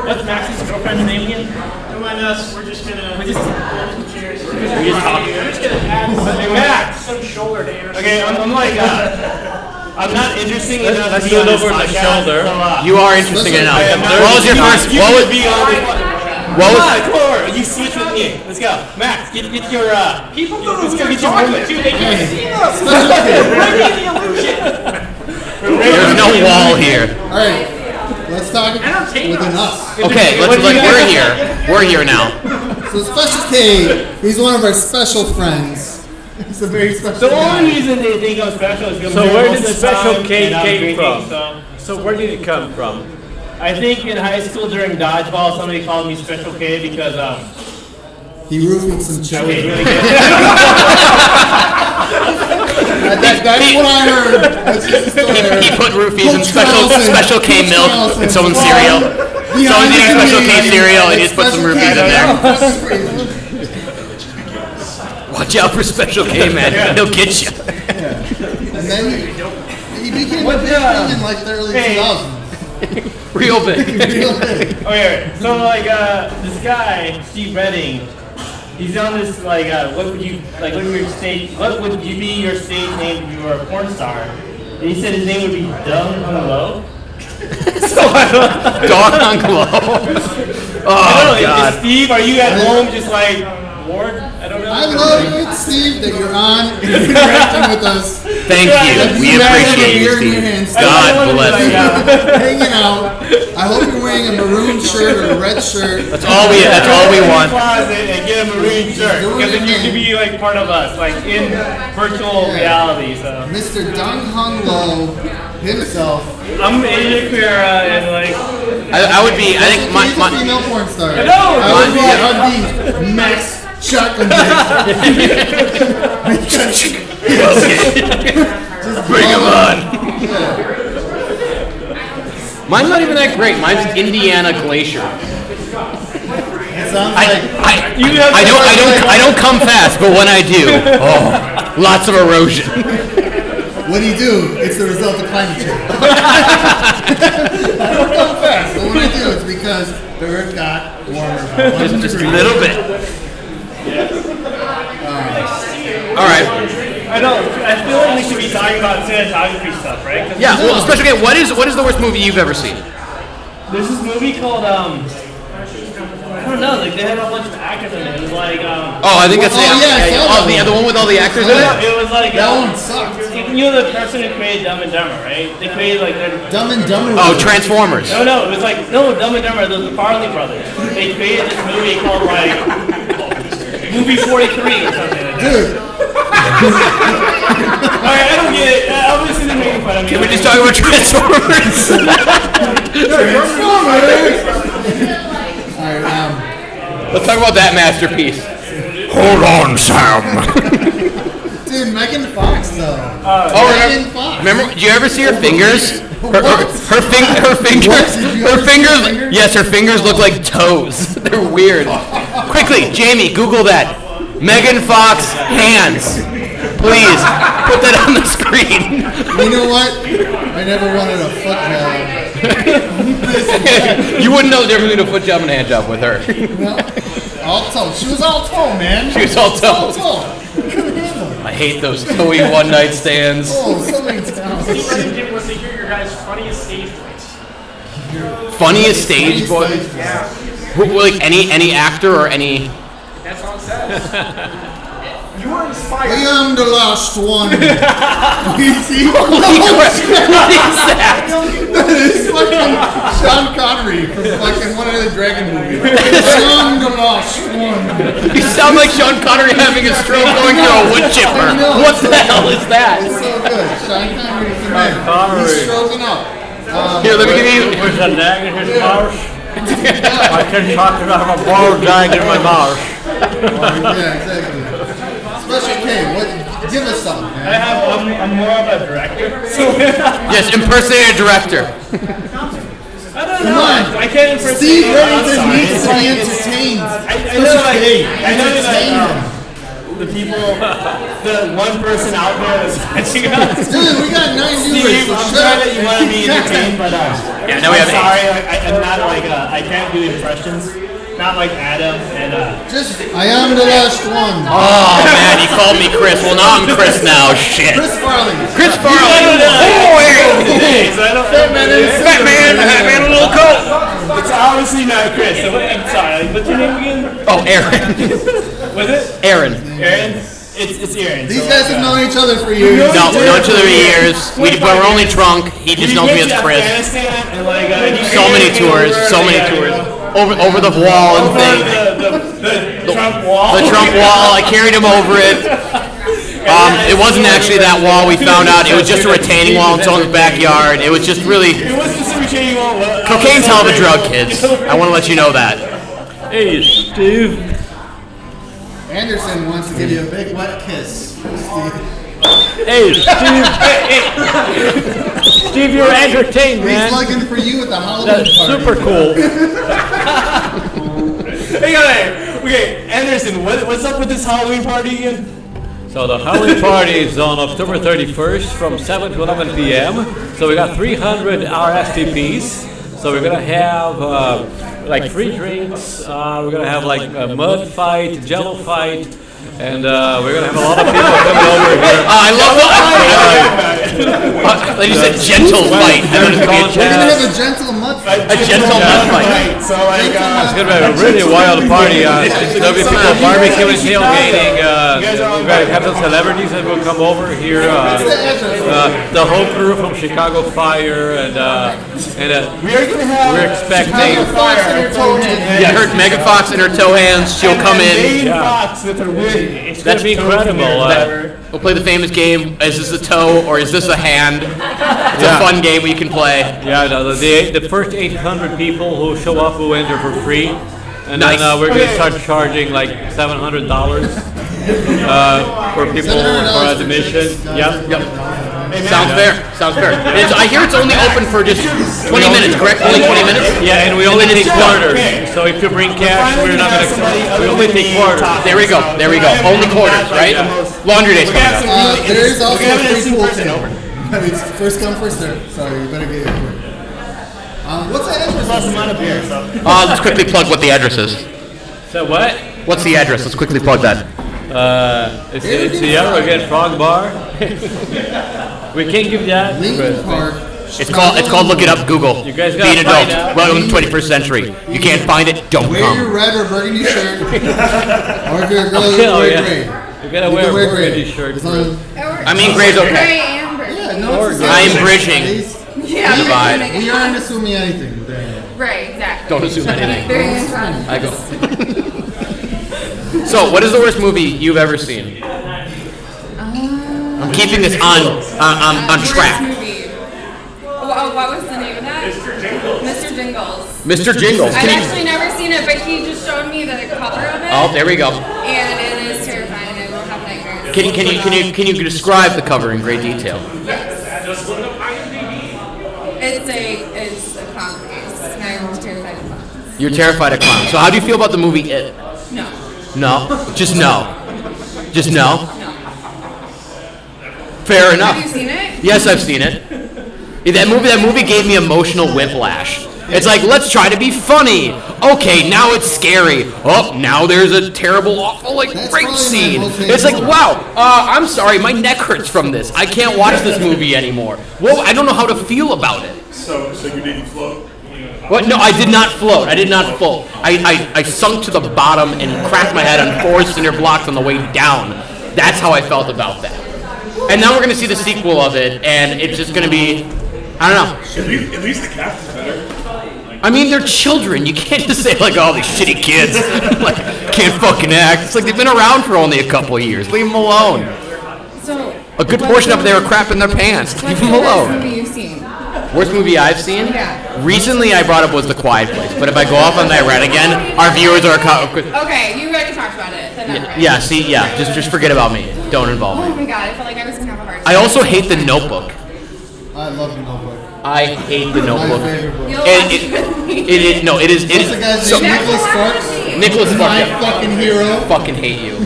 what's Max's girlfriend's name again? Come on, us. We're just gonna. We're just talking. I'm just gonna add hey, Max. Some shoulder to Anderson. Okay, I'm like, I'm not interesting enough Let's to do be it on over this the podcast, shoulder. so, You are interesting enough. What was your first? You What would was? be on this. What Come was? on, come over. You see it with me. Let's go. Max, get your, people don't know get your moment. Dude, they can't see us. Breaking the illusion. There's no wall here. Alright, let's talk within us. Okay, we're here. We're here now. So Special K, he's one of our special friends. He's a very special The guy. only reason they think I'm special is because So I'm here where most did of the Special time K and I'm came drinking, from? So where did it come from? I think in high school during dodgeball, somebody called me Special K because He roofied some I was children. really good. That's what I heard. That's just the story. He put roofies in Coach special Carlson. K Coach milk Carlson. in someone's cereal. Behind Someone's eating the Special K screen. cereal and he just put some Special roofies K. in there. Special Watch out for Special K, man. He'll get you. And then he became a big thing in like the early 2000s. Real big. Real big. Okay, so like this guy, Steve Redding, he's on this like what would you be your stage name if you were a porn star? And he said his name would be Dung Hung Lo. Dog on glow. I Oh, don't know, God. Steve, are you at home just like bored? I don't know. I love it, Steve, that you're on and you're interacting with us. Thank you. We appreciate you, Steve. God bless you. Hanging out. I hope you're wearing a maroon shirt or a red shirt. That's all we want. Closet and get a maroon shirt because then you can be like part of us, like in virtual reality. So Mr. Dung Hung Lo himself. I'm Asia Queera and like I would be, I think He's a my female porn star. No, I'd be Max Shotgun bring him on. Mine's not even that great. Mine's Indiana Glacier. It sounds like I don't come fast, but when I do, oh, lots of erosion. what do you do? It's the result of climate change. I don't come fast, but when I do, it's because the earth got warmer. by 1 Just a degree. little bit. All right. I know. I feel like we should be talking about cinematography stuff, right? 'Cause Yeah. Well, especially again, what is the worst movie you've ever seen? There's this movie called I don't know. Like they had a bunch of actors in it. It was like Oh, I think that's Oh, yeah, I saw that the one with all the actors in it. it was like That one sucked. you know the person who created Dumb and Dumber, right? They created like their Dumb and Dumber. Oh, Transformers. No, it was like Dumb and Dumber. The Farley brothers. They created this movie called like Movie 43 or something like that. Dude, Alright, I don't get it. Obviously they're making fun of me. Can we just talk about Transformers? alright, Let's talk about that masterpiece. Hold on, Sam. dude, Megan Fox though. Oh, Megan Fox. remember? Do you ever see her fingers? Her What? fingers. Did you Her ever see her fingers. fingers? Yes, her fingers look like toes. They're weird. Quickly, Jamie, Google that. Megan Fox hands. Please, put that on the screen. You know what? I never wanted a foot job. You wouldn't know the difference between a foot job and a hand job with her. Well, all toe. She was all toe, man. She was all toe. All toe. Couldn't handle it. I hate those toey one-night stands. Oh, so many times. Was to hear your guys' funniest stage voice. Funniest stage voice? Yeah. Like any actor or any... That's all it says. You were inspired. I am the last one. You see? Holy crap. What is that? That is fucking Sean Connery from fucking one of the Dragon movies. I am the last one. You sound like Sean Connery having a stroke going through a wood chipper. What the hell is that? It's so good. Sean Connery is the man. Connery. He's stroking up. Here, let me give you... With a dag in his mouth. I can talk about a ball dag in my mouth. Yeah, exactly. Special K, what? Give us something, man. I'm more of a director. Yes, impersonate a director. I don't Come know. on. I can't impersonate. Steve Remington I'm needs to sorry. be entertained. I know, like, Entertain him. the people, the one person out there that's watching us. Dude, we got 9 viewers. Steve, So I'm shut sorry up. that you want to be entertained, but Yeah, now we have I'm sorry, I'm not like I can't do impressions. Not like Adam and Just, I am the last one. Oh, man, you called me Chris. Well, now I'm Chris now. Shit. Chris Farley. Chris Farley. Oh, Fat man in a little coat. It's obviously not Chris. So I'm sorry. What's your name again? Oh, Aaron. Was it Aaron. Aaron? It's Aaron. These guys have known each other for years. No, we've known each other for years. We're only drunk. He just knows me as Chris. So many tours. Over the wall and things. The Trump wall. The Trump wall. I carried him over it. It wasn't actually that wall. We found out it was just a retaining wall in someone's backyard. It was just really... It wasn't just a retaining wall. Cocaine's hell of a drug, kids. I want to let you know that. Hey, Steve. Anderson wants to give you a big wet kiss. Steve. Hey, Steve. Steve, you're entertained, He's man. looking for you at the Halloween That's party. super cool. Okay, Anderson, what's up with this Halloween party again? So the Halloween party is on October 31st from 7 to 11 p.m. So we got 300 RSVPs. So we're gonna have like free drinks. We're gonna have like a mud fight, jello fight, and we're gonna have a lot of people coming over here. I love that. Like you said, gentle fight. There's We're gonna contest. have a gentle mud fight. A gentle mud fight. So like, It's gonna be a really wild party. There'll be people barbecuing, tailgating. We're gonna have some celebrities that will come over here. The whole crew from Chicago Fire, and we're expecting. Yeah, I heard Megan Fox in her toe hands. She'll come in. It's gonna be incredible. We'll play the famous game. Is this a toe or is this a hand? It's a fun game we can play. Yeah, the first 800 people who show up will enter for free, and Nice. then we're gonna start charging like $700 for people for admission. Yep. Sounds fair. Sounds fair. I hear it's only open for just 20 minutes, correct? Only 20 minutes? Yeah, and we only take quarters. So if you bring cash, we're not gonna. We only take quarters. There we go. There we go. Only quarters, right? Laundry day's coming up. There is also a free pool table. I mean, it's first come, first serve. Sorry, you better get it quick. What's that address? Let's quickly plug what the address is. So what? What's the address? Let's quickly plug that. It's the Arrogant Frog Bar. We can't give that. Lincoln Park. It's called Look It Up, Google. You guys Be gotta an find adult. out. Welcome to the 21st century. You can't find it, don't Wear your come. red or burgundy shirt. Or if you're a girl, you Hell wear yeah. gray. You gotta You wear a can wear burgundy gray. shirt. As long as- I mean, gray's okay. Gray and burgundy. Yeah, no, it's the I same. am bridging. Yeah, Divide. We aren't assuming anything. right, exactly. Don't assume anything. Very interesting. I go. So, what is the worst movie you've ever seen? I'm keeping this on track. Movie. What was the name of that? Mr. Jingles. Mr. Jingles. I've Can you- actually never seen it, but he just showed me the cover of it. Oh, there we go. And it is terrifying. I will have nightmares. Can you describe the cover in great detail? It's a clown face. And I'm terrified of clowns. You're terrified of clowns. So how do you feel about the movie It? No. No? Just no. Just no? No. Fair enough. Have you seen it? Yes, I've seen it. That movie gave me emotional whiplash. It's like, let's try to be funny. Okay, now it's scary. Oh, now there's a terrible, awful, like, rape scene. It's like, wow, I'm sorry, my neck hurts from this. I can't watch this movie anymore. Well, I don't know how to feel about it. So you didn't float? What? No, I did not float. I did not float. I sunk to the bottom and cracked my head on 4 cinder blocks on the way down. That's how I felt about that. And now we're going to see the sequel of it, and it's just going to be, I don't know. At least the cast is better. I mean, they're children. You can't just say, like, oh, these shitty kids like, can't fucking act. It's like they've been around for only a couple of years. Leave them alone. So, A good portion of it, they were crapping their pants. Leave them What's alone. the movie you've seen? Worst movie I've seen? Yeah. Recently, I brought up was The Quiet Place. But if I go off on that rant again, our viewers are... Okay, you already talked about it. Then never mind. Yeah, see, yeah, just forget about me. Don't involve Oh me. my god, I felt like I was gonna have a hard time. I also hate The Notebook. I love the Notebook. I hate The Notebook. My favorite book. You'll It watch it with me. is no, it is. What's the guy's So, name? Nicholas Sparks? Nicholas My Sparks. Yeah. fucking hero. Fucking hate you.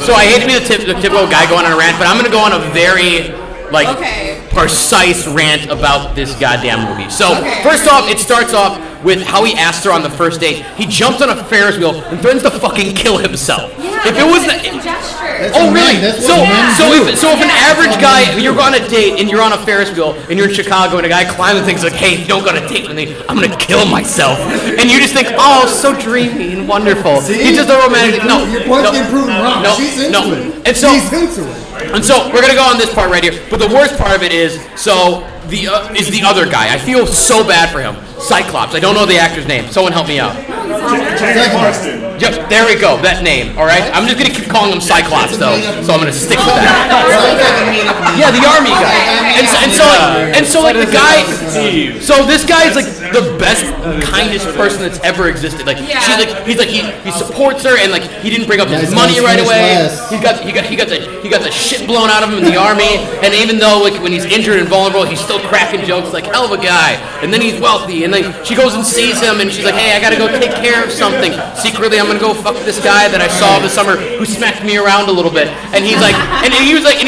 So I hate to be the typical guy going on a rant, but I'm gonna go on a very precise rant about this goddamn movie. So first off, it starts off with how he asked her on the first date. He jumps on a Ferris wheel and threatens to fucking kill himself. Yeah, if it was a gesture. Oh really? So if an average guy, you're on a date and you're on a Ferris wheel and you're in Chicago and a guy climbs and thinks like, hey, if you don't go on a date with me, I'm gonna kill myself. And you just think, oh, so dreamy and wonderful. He's just a romantic. No, your point's getting proven wrong. No, She's into no. it. And so, She's into it. And so we're gonna go on this part right here. But the worst part of it is the other guy. I feel so bad for him. Cyclops. I don't know the actor's name. Someone help me out. Yep, there we go. That name. All right. I'm just gonna keep calling him Cyclops though, so I'm gonna stick with that. Yeah, the army guy. And so like the guy. So this guy is like the best, kindest person that's ever existed. Like he supports her and like he didn't bring up his money right away. He got the shit blown out of him in the army. And even though like when he's injured and vulnerable, he's still cracking jokes like hell of a guy. And then he's wealthy. And then she goes and sees him and she's like, hey, I gotta go take care of something. Secretly, I'm gonna go fuck this guy that I saw this summer who smacked me around a little bit. And he's like, and he was like,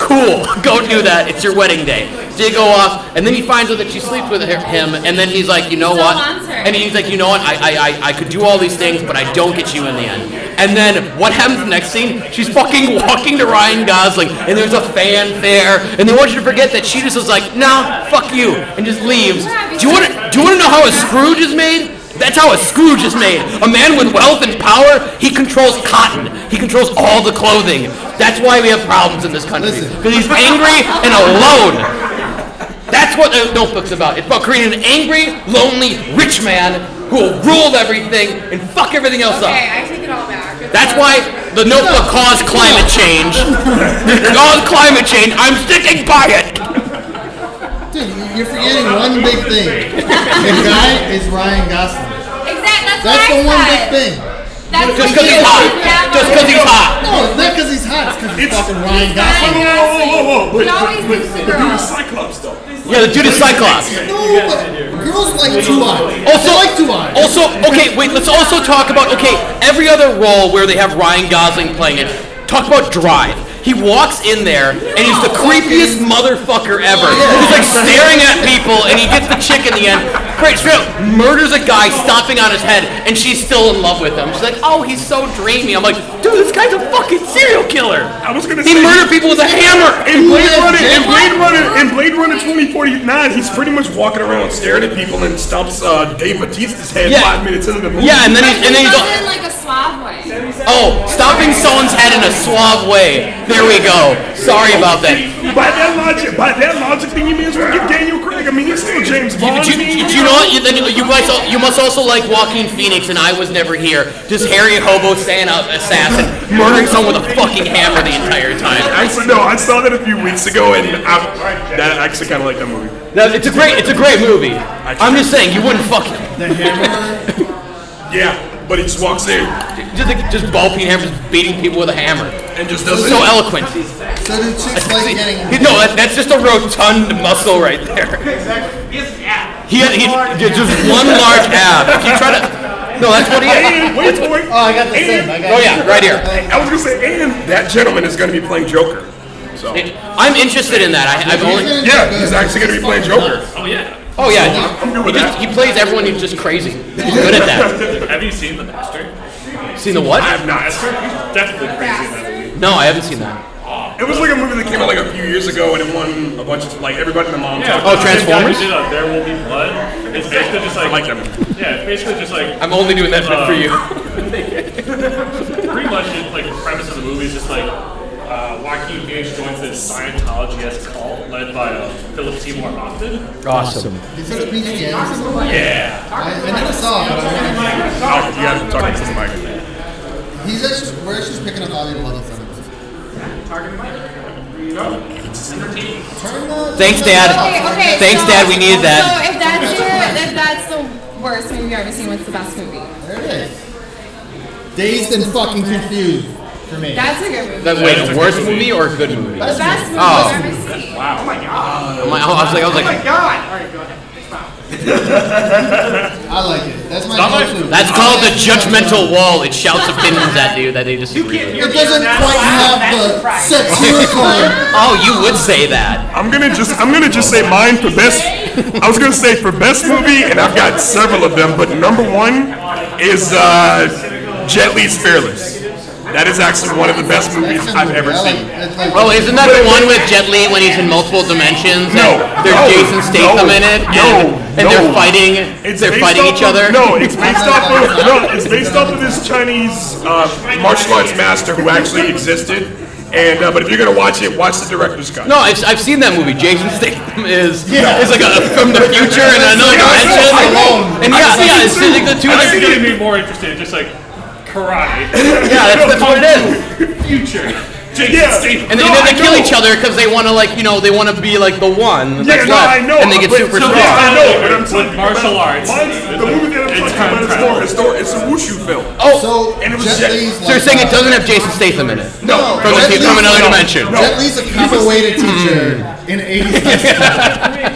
cool, go do that. It's your wedding day. So they go off, and then he finds out that she sleeps with him, and then he's like, you know what? And he's like, you know what? I could do all these things, but I don't get you in the end. And then what happens next scene? She's fucking walking to Ryan Gosling, and there's a fanfare, and they want you to forget that she just is like, nah, fuck you, and just leaves. Do you want to know how a Scrooge is made? That's how a Scrooge is made. A man with wealth and power, he controls cotton. He controls all the clothing. That's why we have problems in this country. Because he's angry and alone. That's what the Notebook's about. It's about creating an angry, lonely, rich man who will rule everything and fuck everything else up. Okay, I take it all back. That's why the Notebook caused climate change. It caused climate change. I'm sticking by it. Dude, you're forgetting one big thing. The guy is Ryan Gosling. Exactly. That's the one big thing. Just because he's hot. Just because he's hot. No, it's not because he's hot. It's because he's fucking Ryan Gosling. The dude is Cyclops though. Yeah, the dude is Cyclops. No, but girls like too hot. Also, like too hot. Also, okay, wait. Let's also talk about every other role where they have Ryan Gosling playing it. Talk about Drive. He walks in there and he's the creepiest motherfucker ever. He's like staring at people and he gets the chick in the end. Great, straight up murders a guy stomping on his head and she's still in love with him. She's like, oh, he's so dreamy. I'm like, dude, this guy's a fucking serial killer. I was gonna say he murdered people with a hammer. In Blade Runner 2049, he's pretty much walking around staring at people and stomps Dave Bautista's head 5 minutes into the movie. Yeah, and then he's in like a suave way. Oh, stomping someone's head in a suave way. There we go. Sorry about that. By that logic, then you may as well get Daniel Craig. I mean, he's still James Bond. Do you know what? You must also like Joaquin Phoenix and I Was Never Here. Just hairy hobo Santa assassin murdering someone with a fucking hammer the entire time. Actually, no, I saw that a few weeks ago, and that actually kind of like that movie. It's a great movie. I'm just saying, you wouldn't fuck him. The hammer. Yeah, but he just walks in. Just ball peen hammer, just beating people with a hammer. And just does so eloquent. So do chicks like getting... No, that's just a rotund muscle right there. He just one large ab. If you try to... No, that's what he had. Wait for it. Oh, I got the same. Oh yeah, right here. I was going to say, and that gentleman is going to be playing Joker. So I'm interested in that. I've only. yeah, he's actually going to be playing Joker. Oh yeah. Oh yeah, I'm good with that. he plays everyone who's just crazy. He's good at that. Have you seen The Master? Seen the what? I have not. Master? He's definitely crazy in that movie. No, I haven't seen that. It was like a movie that came out like a few years ago, and it won a bunch of like everybody in the mom. Yeah. Oh, Transformers? Did, There Will Be Blood. It's basically just like. I like that movie. Yeah, it's basically just like. I'm only doing that for you. Pretty much, like the premise of the movie is just like Joaquin Phoenix joins this Scientology-esque cult led by Philip Seymour Hoffman. Awesome. He said it's Christianity. Yeah. I never saw it, but I want Oh, you guys are talking to the mic. to. He's actually, we're actually picking up audio level from it. Thanks, Dad. Okay, Thanks, so, Dad. We needed that. So if that's the worst movie you've ever seen, what's the best movie? There it is. Dazed and fucking confused for me. That's a good movie. Wait, a worst movie or a good movie? The best movie Oh. I've ever seen. Oh my god. I was like, Oh my god. All right, go ahead. I like it. That's my go-to. that's called the judgmental wall. It shouts opinions at you that they disagree with. It doesn't quite have the satirical. Oh, you would say that. I'm gonna just say mine for best. I was gonna say for best movie, and I've got several of them, but number one is Jet Li's Fearless. That is actually one of the best movies I've ever seen. Oh, isn't that the one with Jet Li when he's in multiple dimensions? No, and there's no, Jason Statham in it. And they're fighting. They're based fighting off each of- other. No, it's based off of this Chinese martial arts master who actually existed. And but if you're gonna watch it, watch the director's cut. No, I've seen that movie. Jason Statham is like from the future in another dimension. And yeah, it's like the two. That's getting me more interested. Just like karate. Yeah, that's what it is. Future. And then they kill each other because they want to, like, they want to be like the one. Yeah, no, I know. And they get super strong. I know, but I'm With martial arts. The movie that I'm talking about is more it's a wushu film. Oh, and it was Jet Li's so you're saying it doesn't have Jason Statham in it? No, From another dimension. Jet Li's a capoeira teacher in 80s.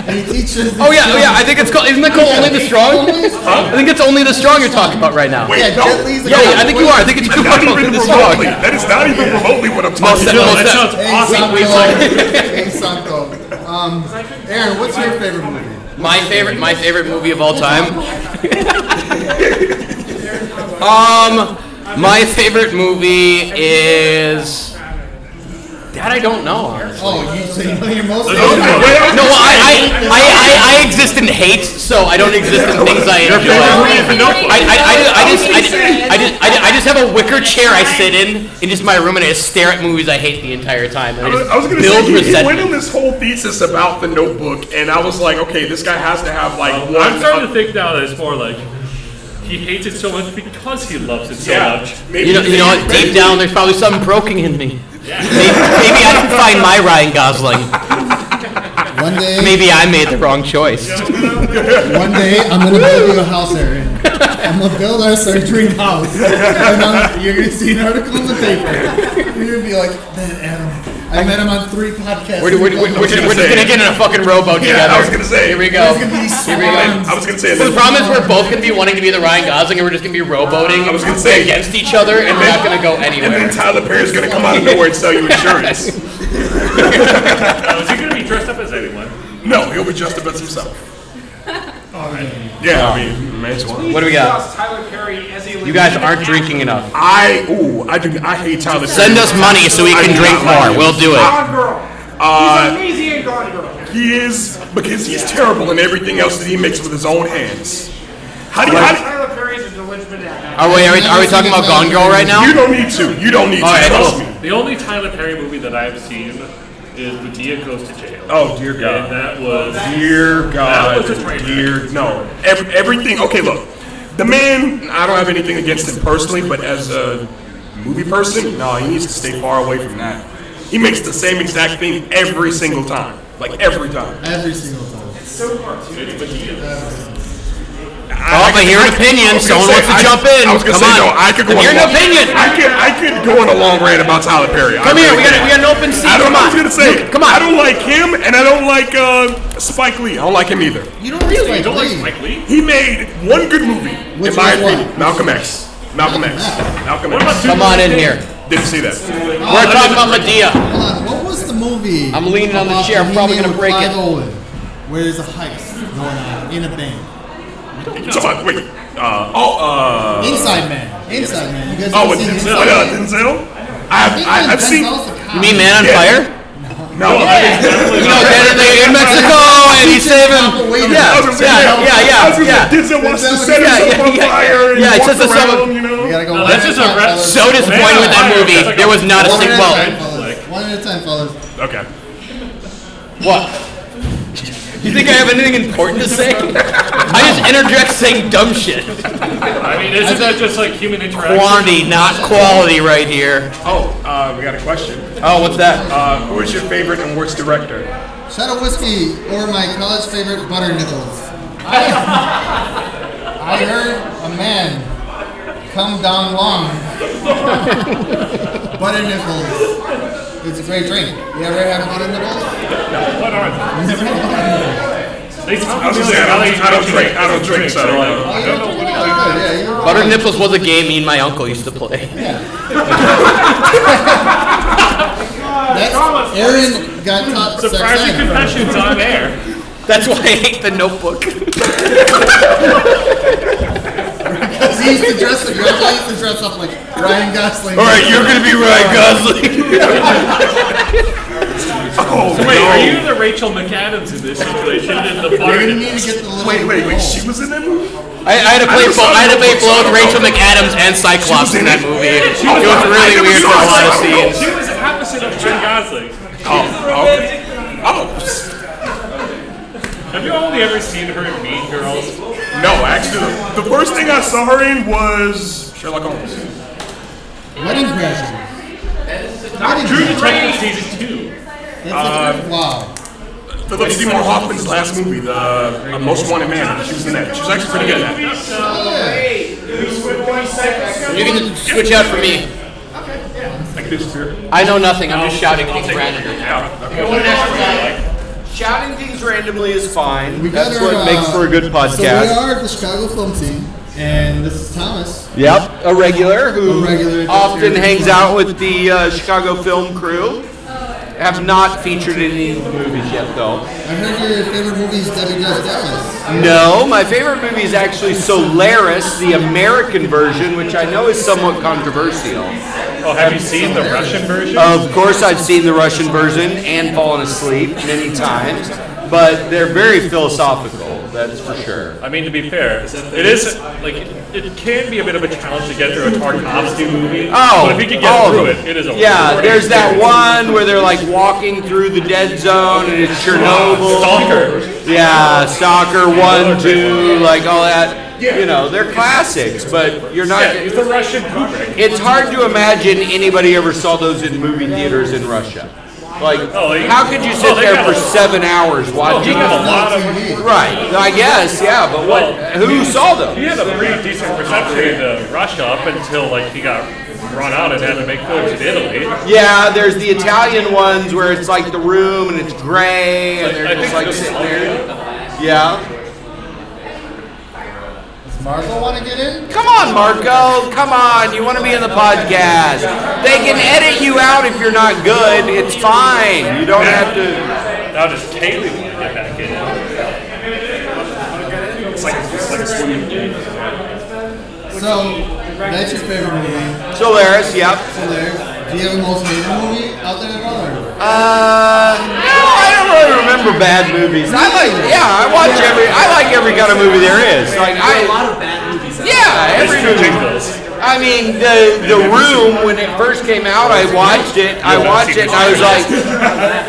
And he teaches. Oh yeah. I think it's called. Isn't it called Only the Strong? I think it's Only the Strong you're talking about right now. Wait, Yeah, no. Jet Li's a Yeah, I think you are. I think it's Not called Only even the Strong. remotely. That is not even remotely what I'm talking Most about. That sounds awesome. Hey, Santo. Aaron, what's your favorite movie? My favorite movie of all time. My favorite movie is. That I don't know. Oh, so you know your most No, I exist in hate, so I don't exist in things I enjoy. I just have a wicker chair I sit in just my room, and I just stare at movies I hate the entire time. And I was just gonna build say, he went resentment. on this whole thesis about the Notebook, and I was like, okay, this guy has to have like one. I'm starting to think now that it's more like he hates it so much because he loves it so much. Maybe You know what? Deep down, there's probably something broken in me. Maybe I didn't find my Ryan Gosling. One day, Maybe I made the wrong choice. one day, I'm gonna build you a house, Aaron. I'm gonna build us our dream house, and you're gonna see an article in the paper. You're gonna be like, man, Adam, I met him on 3 podcasts. We're just gonna get in a fucking rowboat together. I was gonna say. Here we go. There's gonna be Here we go. swans. I was gonna say. So the problem is we're both going to be wanting to be the Ryan Gosling, and we're just going to be rowboating I was gonna say. against each other, and we're not going to go And anywhere. then Tyler Perry's gonna come out of nowhere and sell you insurance. Is he going to be dressed up as anyone? No, he'll be just about himself. Yeah, I mean, man, it's one. What do we got? Tyler Perry as a You guys aren't drinking enough. I hate Tyler Perry. Send us money so we I can do drink not like more. him. We'll do it. Gone Girl. He's amazing in Gone Girl. He is because he's terrible in everything else that he makes with his own hands. How do you? Tyler Perry is a delinquent actor. Are we talking about Gone Girl right now? You don't need to. You don't need to. All right, Trust cool. me. The only Tyler Perry movie that I have seen is Medea Goes to Jail. Oh dear And God. that was Dear God. That was a train wreck. Dear no. Everything. Okay, look. The man. I don't have anything against him personally, but as a movie person, no, he needs to stay far away from that. He makes the same exact thing every single time. Like every time. Every single time. Oh, I hear an opinion. Someone wants to jump in. I was gonna Come say on. no. I could go. I'm on hearing a an long- opinion. I could go on a long rant about Tyler Perry. Come here. We got an open seat. I Come was on. gonna say. Come on. I don't like him, and I don't like Spike Lee. I don't like him either. You don't really You don't like Spike Lee? He made one good movie, Which in my was what? opinion. Malcolm X. Malcolm X. Malcolm X. Come on in here. Didn't see that. We're talking about Medea. Hold on, what was the movie. I'm leaning on the about chair. I'm probably Bohemian gonna break with it. Clive Owen, where there's a heist going on in a bank. Wait. Inside Man. Inside Man. You guys Oh, ever with seen Denzel? Inside Man? Denzel? I I've seen. You mean Man on Yeah. Fire? No. You know, in Mexico, and he's saving. Yeah. Denzel wants to set Yeah, himself on yeah, fire and yeah, walk it's just a around, you know? We gotta go No, one that's at just a a time, re- fellas. So disappointed with that movie. There was not a One single. at a Well, time, fellas. One at a time, fellas. Okay. what? You think I have anything important to say? I just interject saying dumb shit. I mean, isn't that just like human interaction? Quantity, not quality, right here. Oh, we got a question. Oh, what's that? Who is your favorite and worst director? Shadow Whiskey or my college favorite Butter Nickels. I heard a man come down long. Butter Nickels. It's a great drink. You ever had Butter Nickels? What are they? Never had Butter Nickels. They sound I was just really saying, like I don't drink, so I don't know. Oh, you don't drink? Oh, good. Yeah, you Butter Nipples was a game me and my uncle used to play. That's Aaron got caught Surprising sex confessions on air. That's why I hate The Notebook. Because he used to dress like Grandpa used to dress up like Ryan Gosling. All right, you're gonna be Ryan Gosling. Oh, Wait, are you the Rachel McAdams in this situation? In the You're bar? gonna need to get the little. Wait, she was in that movie? I had to play both Rachel McAdams and Cyclops in that movie. It was really weird for a lot of scenes. She was opposite of Ryan Gosling. Have you only ever seen her in Mean Girls? No, actually, the first thing I saw her in was Sherlock Holmes. Wedding Crashers. True Detective Season 2. Wow. Philip Seymour Hoffman's last movie, The Most Wanted Man. She was in that. She was actually pretty good at that. You can switch out for me. I can do this here. I know nothing. I'm just shouting things randomly. Shouting things randomly is fine. That's what makes for a good podcast. So we are the Chicago Film Team, and this is Thomas. Yep, a regular who A regular often hangs out with the Chicago film crew. Have not featured in any movies yet, though. I heard your favorite movie is Debbie Does Dallas. No, my favorite movie is actually Solaris, the American version, which I know is somewhat controversial. Oh, have you seen the Russian version? Of course, I've seen the Russian version and fallen asleep many times, but they're very philosophical. That's for sure. I mean, to be fair, it is like it can be a bit of a challenge to get through a Tarkovsky movie. Oh, but if you can get through it, it is a yeah. There's that one where they're like walking through the dead zone and it's Chernobyl. Stalker. Yeah, Stalker 1, 2, like all that. You know, they're classics, but you're not. Yeah, it's the Russian Kubrick. It's hard to imagine anybody ever saw those in movie theaters in Russia. Like, how could you sit there for 7 hours watching? He got a lot of. Right, I guess, yeah, but who saw them? He had a pretty decent reception in Russia up until like he got run out and had to make films in Italy. Yeah, there's the Italian ones where it's like the room and it's gray and they're just like sitting there. Yeah. Marco want to get in? Come on, Marco. Come on. You want to be in the podcast. They can edit you out if you're not good. It's fine. You don't have to. Now does Kaylee want to get back in? It's like a swimming pool. So, that's your favorite movie. Solaris, yep. Solaris. Do you have a most favorite movie out there at all? No, I don't really remember bad movies. I like every kind of movie there is. Like a lot of bad movies. Yeah, every movie. I mean, the Room, when it first came out, I watched it. And I was like,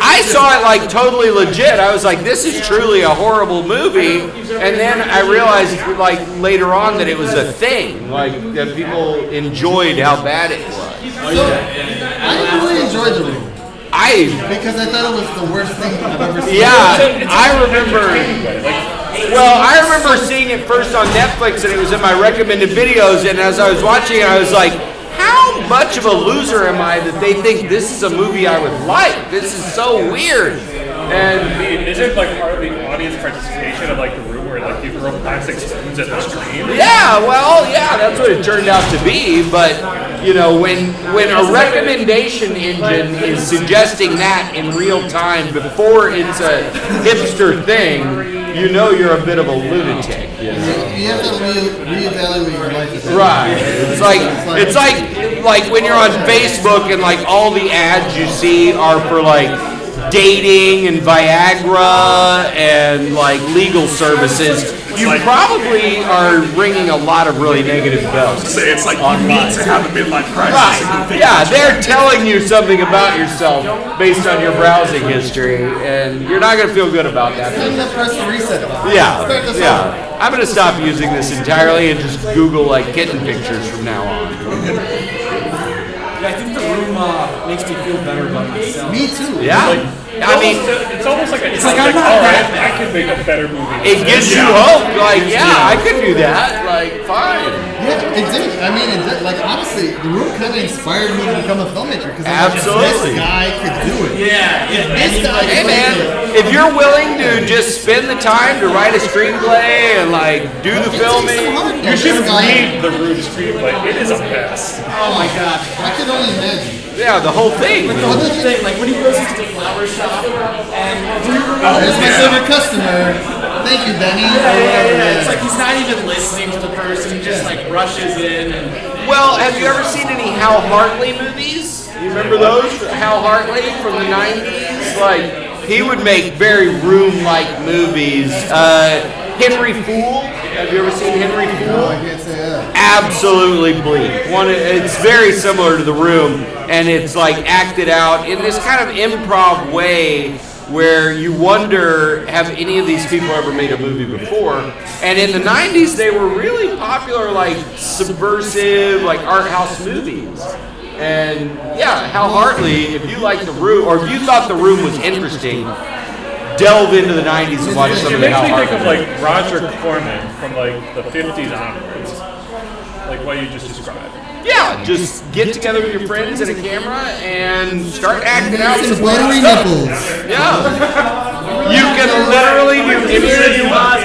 I saw it like totally legit. I was like, this is truly a horrible movie. And then I realized like later on that it was a thing, like that people enjoyed how bad it was. I really enjoyed The Room. Because I thought it was the worst thing I've ever seen. Yeah, I remember. Well, I remember seeing it first on Netflix, and it was in my recommended videos. And as I was watching it, I was like, "How much of a loser am I that they think this is a movie I would like? This is so weird." And is it like part of the audience participation of like The Room, where Like you throw plastic spoons at the stream. Yeah, well, yeah, that's what it turned out to be. But you know, when a recommendation engine is suggesting that in real time before it's a hipster thing, you know you're a bit of a lunatic. You know? You have to reevaluate your life. Right. It's like when you're on Facebook and like all the ads you see are for like dating and Viagra and like legal services. You probably are ringing a lot of really negative bells. It's like you need to have a midlife crisis. Right. Yeah, they're telling you something about yourself based on your browsing history, and you're not going to feel good about that. Press the reset button. Yeah. I'm going to stop using this entirely and just Google like kitten pictures from now on. I think the room makes me feel better about myself. Me too. Yeah. I mean, it's almost like it's like I'm not all that right, I can make a better movie. It gives you hope. Like, yeah, I could do that. Like, fine. Yeah, it did. I mean, it did. Like, honestly, The Room kind of inspired me to become a filmmaker because Absolutely. This guy could do it. Yeah. This guy. Hey, man, if you're willing to just spend the time to write a screenplay and like do the filming, You should read the Room screenplay. It is a mess. Oh my god. I can only imagine. yeah, the whole thing. The whole thing, like when he goes into the flower shop and There's my favorite customer. Thank you, Benny. It's like he's not even listening to the person, he just like rushes in and Well, have you ever seen any Hal Hartley movies? You remember those? Hal Hartley from the 90s? Like, he would make very room-like movies. Henry Fool. Have you ever seen Henry Fool? I can't say that. Absolutely bleak. It's very similar to The Room, and it's like acted out in this kind of improv way where you wonder, have any of these people ever made a movie before? And in the 90s, they were really popular, like subversive, like art house movies. And yeah, Hal Hartley, if you like The Room, or if you thought The Room was interesting, delve into the 90s and watch some It of the makes Hal me think Hartley. of like Roger Corman from like the 50s onwards. Like what you just described. Yeah, just get together with your friends and a camera and start acting out Some some buttery stuff. nipples. Yeah. You can literally do anything you want.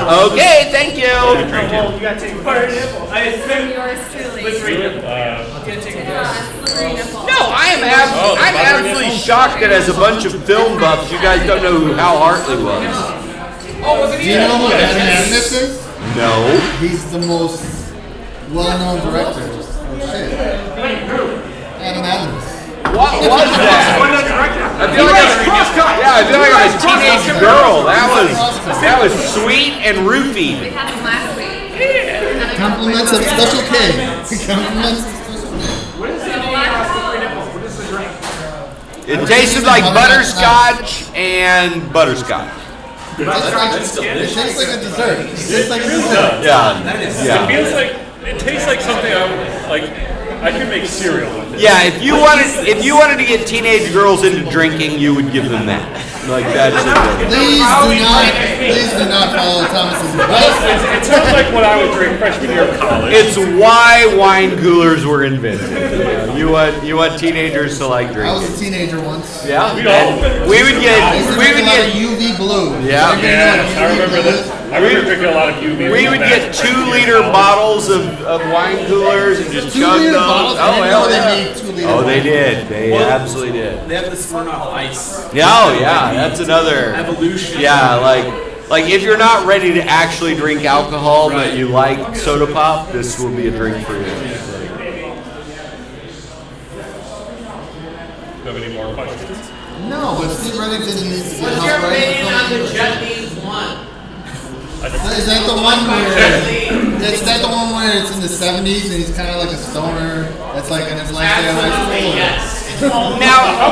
Okay, thank you. you gotta take part. Yours truly. No, I'm absolutely shocked that as a bunch of film buffs, you guys don't know who Hal Hartley was. Do you know who Adam Adams is? No. He's the most well-known director. Oh shit. Adam Adams. What was that? I feel like I was a teenage girl. That was sweet and roofied. We had them last week. Compliments of Special K. Compliments of It tasted like butterscotch and butterscotch. It tastes like a dessert. It tastes like a dessert. Yeah. It feels like it tastes like something I could make cereal with it. Yeah, if you wanted to get teenage girls into drinking, you would give them that. Like that's it. Please do not follow Thomas's advice. It sounds like what I would drink freshman year of college. It's why wine coolers were invented. You want teenagers to like I drinking. was a teenager once. Yeah. We would get UV blue. Yeah. I remember this. I remember drinking a lot of UV. We would get 2-liter bottles of wine coolers and just chug 2-liter those. bottles? I Oh didn't hell know they yeah. made 2-liter Oh, they bottles. did. They absolutely did. They have the Smirnoff Ice. Yeah, oh yeah, that's another Evolution. Yeah, like if you're not ready to actually drink alcohol, but you like soda pop, this will be a drink for you. Do you have any more questions? No, but Steve Reddington needs to get What's help your writing opinion on the something. Japanese one? Is that the one where it's in the 70s and he's kind of like a stoner that's like in his last day of high school? Yes. How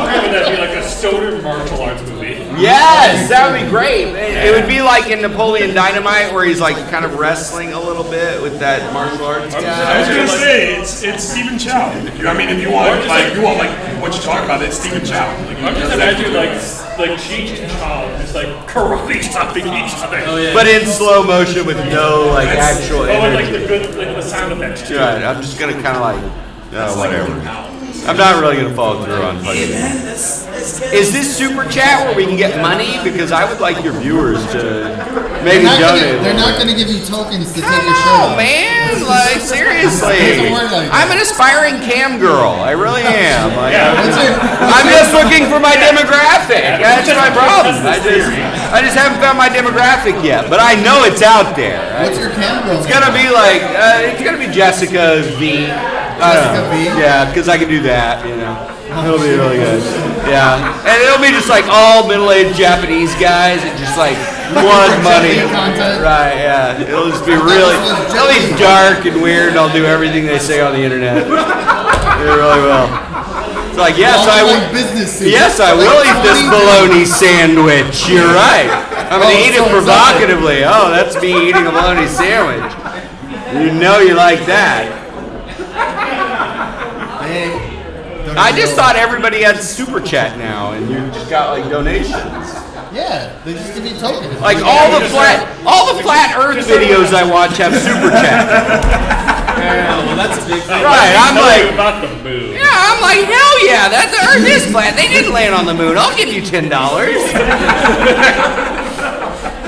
cool would that be, like a stoner martial arts movie? Yes, that would be great. It would be like in Napoleon Dynamite where he's like kind of wrestling a little bit with that martial arts I guy. was gonna say it's Stephen Chow. If you want what you talk about, it's Stephen Chow. I'm just imagining like Cheech and Chong just like karate chopping each other. Oh yeah. But in slow motion with no like actual Oh, and like energy. the good, like the sound effects too. Right, I'm just gonna kind of like, whatever. I'm not really going to follow through on fucking. Is this super chat where we can get money? Because I would like your viewers to maybe donate. They're not going to give you tokens to take your show. Oh man, like seriously, I'm an aspiring cam girl. I really am. Like, I'm just looking for my demographic. That's my problem. I just haven't found my demographic yet, but I know it's out there. What's your cam girl? It's gonna be like it's gonna be Jessica V. Jessica V? Yeah, because I can do that. You know, it'll be really good. Yeah, and it'll be just like all middle-aged Japanese guys and just like blood money. Right? Yeah, it'll just be really. It'll be dark and weird, and I'll do everything they say on the internet. It really will. It's like yes, I will. Yes, I will eat this bologna sandwich. You're right. I'm gonna eat it provocatively. Oh, that's me eating a bologna sandwich. You know you like that. I just thought everybody had super chat now, and you just got like donations. Yeah, they just give you tokens. Like all the flat Earth videos I watch have super chat. Well, that's a big thing. Right, I'm like, about the moon. yeah, I'm like, hell yeah, that the Earth is flat. They didn't land on the moon. I'll give you $10.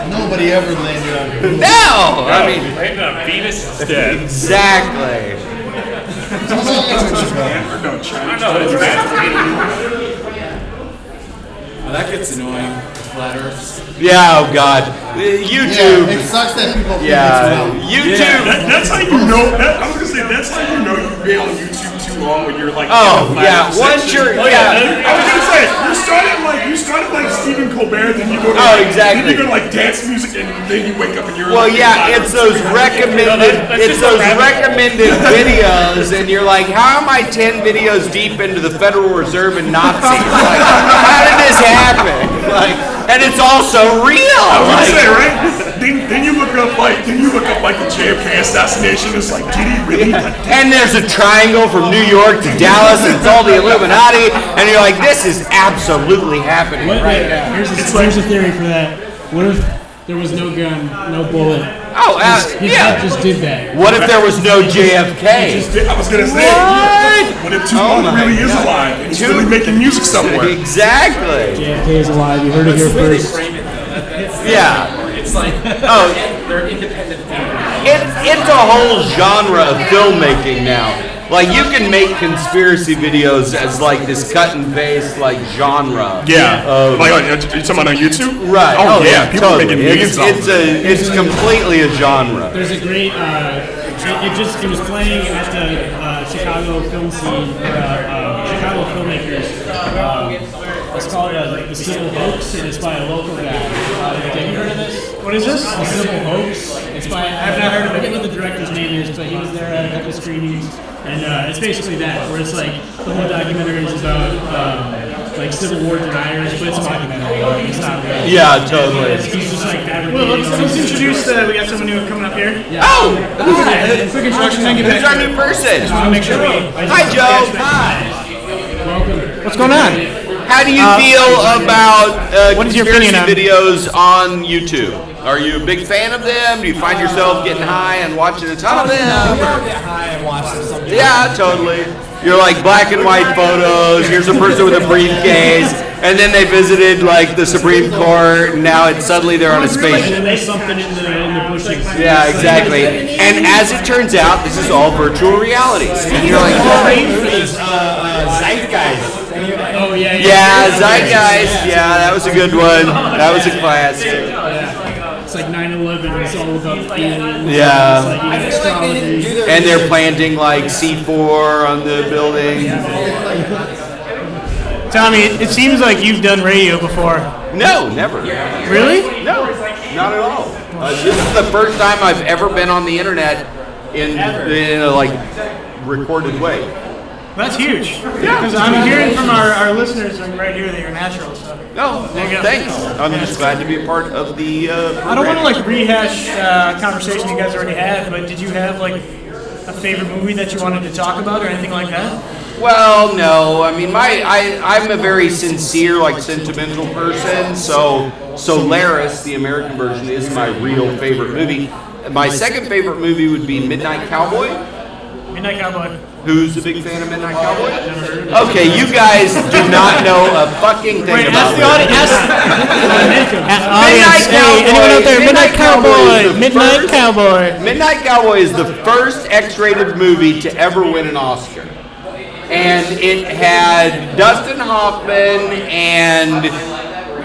Nobody ever landed on the moon. No, I mean, landed on Venus instead. Exactly. Well, that gets annoying. Flat Earths. Yeah, oh God. YouTube. Yeah, it sucks that people think Yeah, it's YouTube. That's how you know. I was gonna say that's how you know you've been on YouTube too long when you're like. Oh yeah, once you're yeah. I was gonna say you started like Stephen Colbert, then you go to exactly. Then you go to like dance music, and then you wake up and you're. Well, like, yeah, it's those recommended videos, and you're like, how am I 10 videos deep into the Federal Reserve and Nazis? Like, how did this happen? Like, and it's also real. I was Like, gonna say, right? Then you look up like the JFK assassination. It's like, did he really? and there's a triangle from New York to Dallas, and it's all the Illuminati, and you're like, this is absolutely happening right now. Here's a theory for that. What if there was no gun, no bullet? Oh, His yeah. head just did that. What if there was no JFK? I was gonna say, what if Tupac really is alive and he's really making music somewhere? Exactly. JFK is alive. You heard it here first. Yeah. It's like they're independent people. It's a whole genre of filmmaking now. Like you can make conspiracy videos as like this cut and paste like genre. Yeah. Like you're talking about on YouTube? Right. Oh yeah. People totally. are making millions It's completely a genre. There's a great. It was playing at the Chicago film scene. Chicago filmmakers. It's called The Civil Hoax, and it's by a local guy. Have you heard of this? What is this? The Civil Hoax. It's by. I've not heard of it. I forget what the director's name is, but he was there at a couple of screenings, and it's basically that, where it's like the whole documentary is about like Civil War deniers, but it's a documentary. It's not real. Yeah, totally. He's just like fabricating. Well, let's introduce. We got someone new coming up here. Yeah. Oh! Quick introduction. Then get back. Who's our new person? Just want to make sure we. Hi, Joe. Welcome. What's going on? How do you feel about what is your conspiracy opinion on videos on YouTube? Are you a big fan of them? Do you find yourself getting high and watching a ton of them? I'll get high and watch them sometimes. Yeah, totally. You're like black and white photos. Here's a person with a briefcase, and then they visited like the Supreme Court, and now it's suddenly they're on a spaceship. And there's something in the bushes. Yeah, exactly. And as it turns out, this is all virtual reality. And you're like, Zeitgeist. Oh yeah. yeah, Zeitgeist. Yeah, that was a good one. That was a classic. It's like 9/11. It's all about aliens. Yeah. It's like, astrology. And they're planting like C4 on the building. Tommy, it seems like you've done radio before. No, never. Really? No, not at all. This is the first time I've ever been on the internet in a like recorded way. That's huge. Yeah. Because I'm hearing from our listeners right here that you're natural. So. Oh, well, thanks. I'm just glad to be a part of the program. I don't want to like rehash conversation you guys already had, but did you have like a favorite movie that you wanted to talk about or anything like that? Well, no. I mean, I'm a very sincere, like sentimental person. So Solaris, the American version, is my real favorite movie. My second favorite movie would be Midnight Cowboy. Midnight Cowboy. Who's a big fan of Midnight Cowboy? Okay, you guys do not know a fucking thing about Ask the audience. Midnight Cowboy. Anyone out there? Midnight Cowboy. is the Midnight first- Cowboy. Midnight Cowboy is the first X-rated movie to ever win an Oscar. And it had Dustin Hoffman and,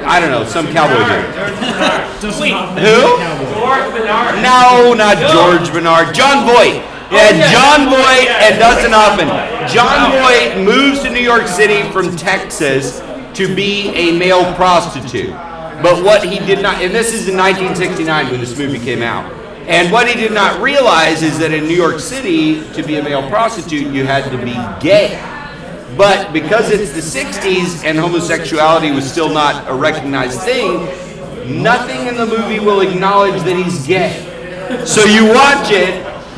I don't know, some cowboy dude. Who? George Bernard. No, not George Bernard. John Voight. Yeah, John Voight and Dustin Hoffman. John Voight moves to New York City from Texas to be a male prostitute. But what he did not, and this is in 1969 when this movie came out, and what he did not realize is that in New York City, to be a male prostitute, you had to be gay. But because it's the 60s and homosexuality was still not a recognized thing, nothing in the movie will acknowledge that he's gay. So you watch it,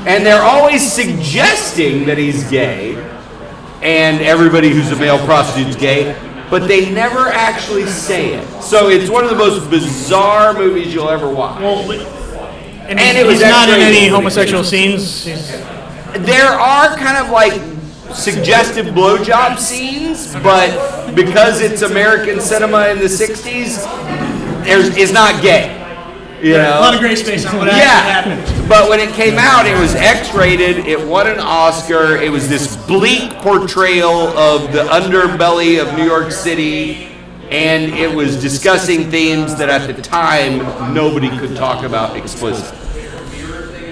and they're always suggesting that he's gay, and everybody who's a male prostitute is gay, but they never actually say it. So it's one of the most bizarre movies you'll ever watch. And it was not in any homosexual scenes. There are kind of like suggestive blowjob scenes, but because it's American cinema in the 60s, it's not gay. You know? A lot of gray space on what actually happened. But when it came out, it was X-rated. It won an Oscar. It was this bleak portrayal of the underbelly of New York City, and it was discussing themes that at the time nobody could talk about explicitly.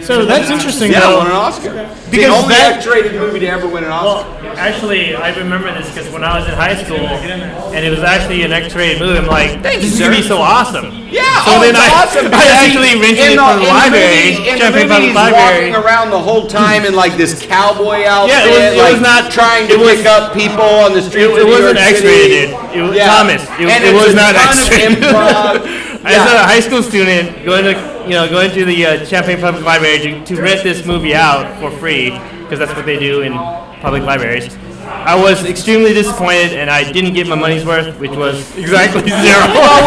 So that's interesting, Yeah, though. won an Oscar. The Because only that- X-rated movie to ever win an Oscar. Well, actually, I remember this because when I was in high school, and it was actually an X-rated movie, I'm like, this is going to be so awesome. Yeah, So then it's awesome. I because actually rented it from the library. In the Champaign movie, Public he's Library. walking around the whole time in like this cowboy outfit, Yeah, it was like not- trying to it was- pick up people on the streets. It of New wasn't York City. X-rated. It was Thomas. And It it's was a not ton of X-rated. improv. As a high school student, going to the Champaign Public Library to rent this movie out for free, because that's what they do in public libraries. I was extremely disappointed, and I didn't get my money's worth, which was exactly zero. Well,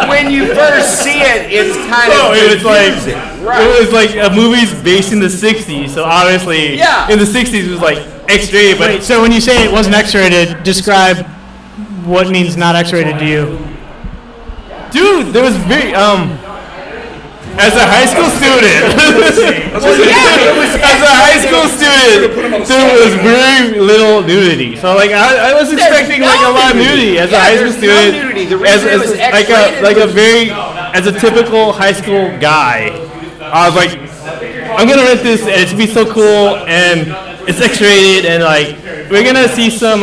when you first see it, it's kind of it was like confusing. Right. it was like a movie's based in the '60s, so obviously Yeah. in the '60s it was like X-rated. But Wait, so when you say it wasn't X-rated, describe what means not X-rated to you. dude, there was very as a high school student, as a high school student, there was very little nudity. So like I was expecting like a lot of nudity as a high school there's no student, nudity. The reason it was X-rated as a typical high school guy. I was like, I'm gonna rent this, and it's gonna be so cool, and it's X-rated, and like we're gonna see some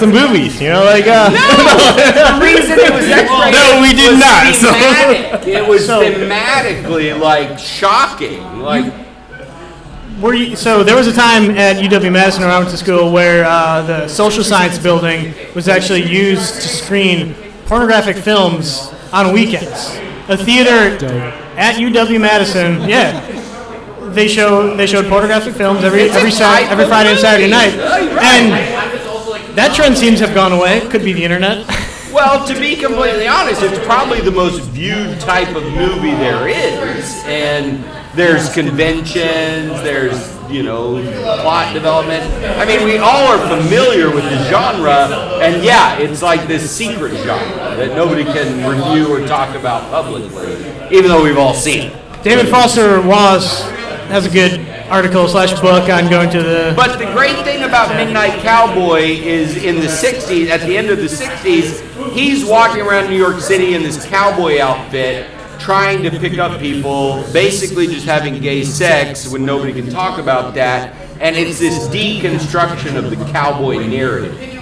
boobies, you know, like the reason it was X-rated No, we did was not, so- thematic. It was thematically like shocking, like. So there was a time at UW-Madison where I went to school where the social science building was actually used to screen pornographic films on weekends. A theater at UW-Madison, yeah, they showed pornographic films every Friday and Saturday night, and that trend seems to have gone away. Could be the internet. Well, to be completely honest, it's probably the most viewed type of movie there is, and there's conventions, there's, plot development. I mean, we all are familiar with the genre, and yeah, it's like this secret genre that nobody can review or talk about publicly, even though we've all seen it. David Foster Wallace has a good article/book on going to the... But the great thing about Midnight Cowboy is in the 60s, at the end of the 60s, he's walking around New York City in this cowboy outfit, trying to pick up people, basically just having gay sex when nobody can talk about that, and it's this deconstruction of the cowboy narrative.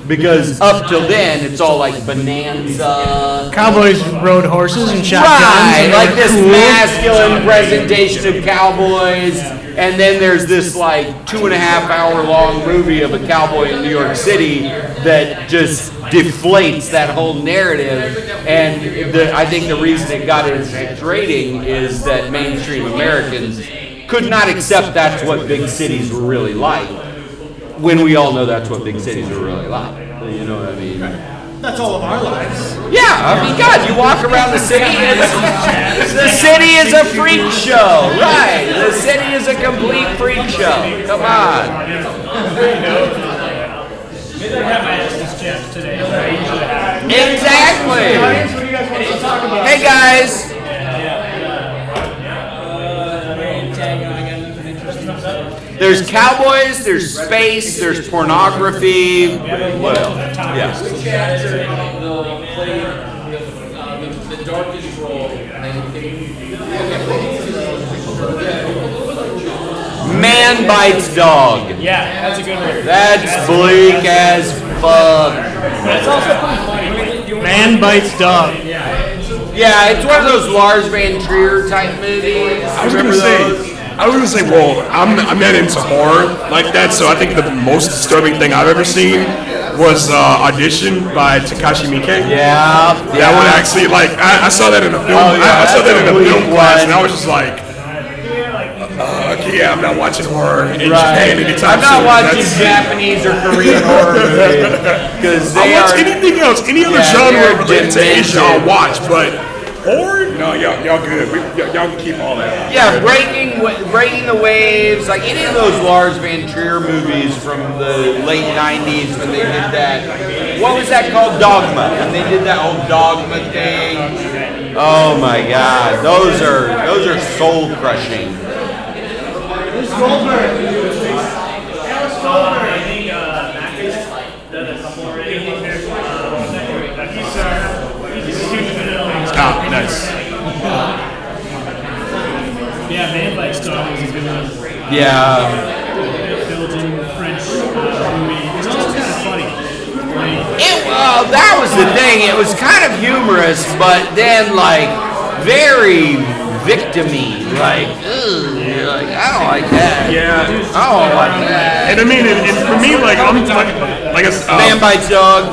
Because up till then, it's all like Bonanza. Cowboys rode horses and shot guns. Right, and like they were this cool. masculine presentation of cowboys, and then there's this like 2.5-hour long movie of a cowboy in New York City that just deflates that whole narrative. And I think the reason it got its rating is that mainstream Americans could not accept that's what big cities were really like, when we all know that's what big cities are really like. You know what I mean? That's all of our lives. Yeah, I mean, God, you walk around the city, and the city is a freak show, right? The city is a complete freak show. Come on. Maybe I have my Estes Jeff today. I usually have. Exactly. Hey guys. There's cowboys, there's space, there's pornography. What else? Yeah. The darkest role. Man bites dog. Yeah, that's a good one. That's bleak as fuck. That's also pretty funny. Man bites dog. Yeah, it's one of those Lars Van Trier type movies. I was gonna say, well, I'm not into horror like that, so I think the most disturbing thing I've ever seen was Audition by Takashi Miike. Yeah, that one actually, like, I saw that in a film. I saw that in a film class, and I was just like, okay, yeah, I'm not watching horror in Japan anytime I'm not soon. watching Japanese or Korean horror movies because they I'll watch are anything else, any other genre related to Asia, I'll watch, but horror? No, y'all good. Y'all can keep all that. Yeah, breaking the waves, like any of those Lars Van Trier movies from the late '90s when they did that. What was that called? Dogma. And they did that whole Dogma thing. Oh my God, those are soul crushing. Alice Goldberg. I think Mac has done a couple already. He's a huge fan. Ah, nice. Yeah, Man Bites Dog was a good one. Yeah. Belgian, French movie. It's also kind of funny. That was the thing. It was kind of humorous, but then like very victim-y. Like, ugh, you're like, I don't like that. Yeah. I don't like that. And I mean, and for me, like, I'm like Man Bites Dog.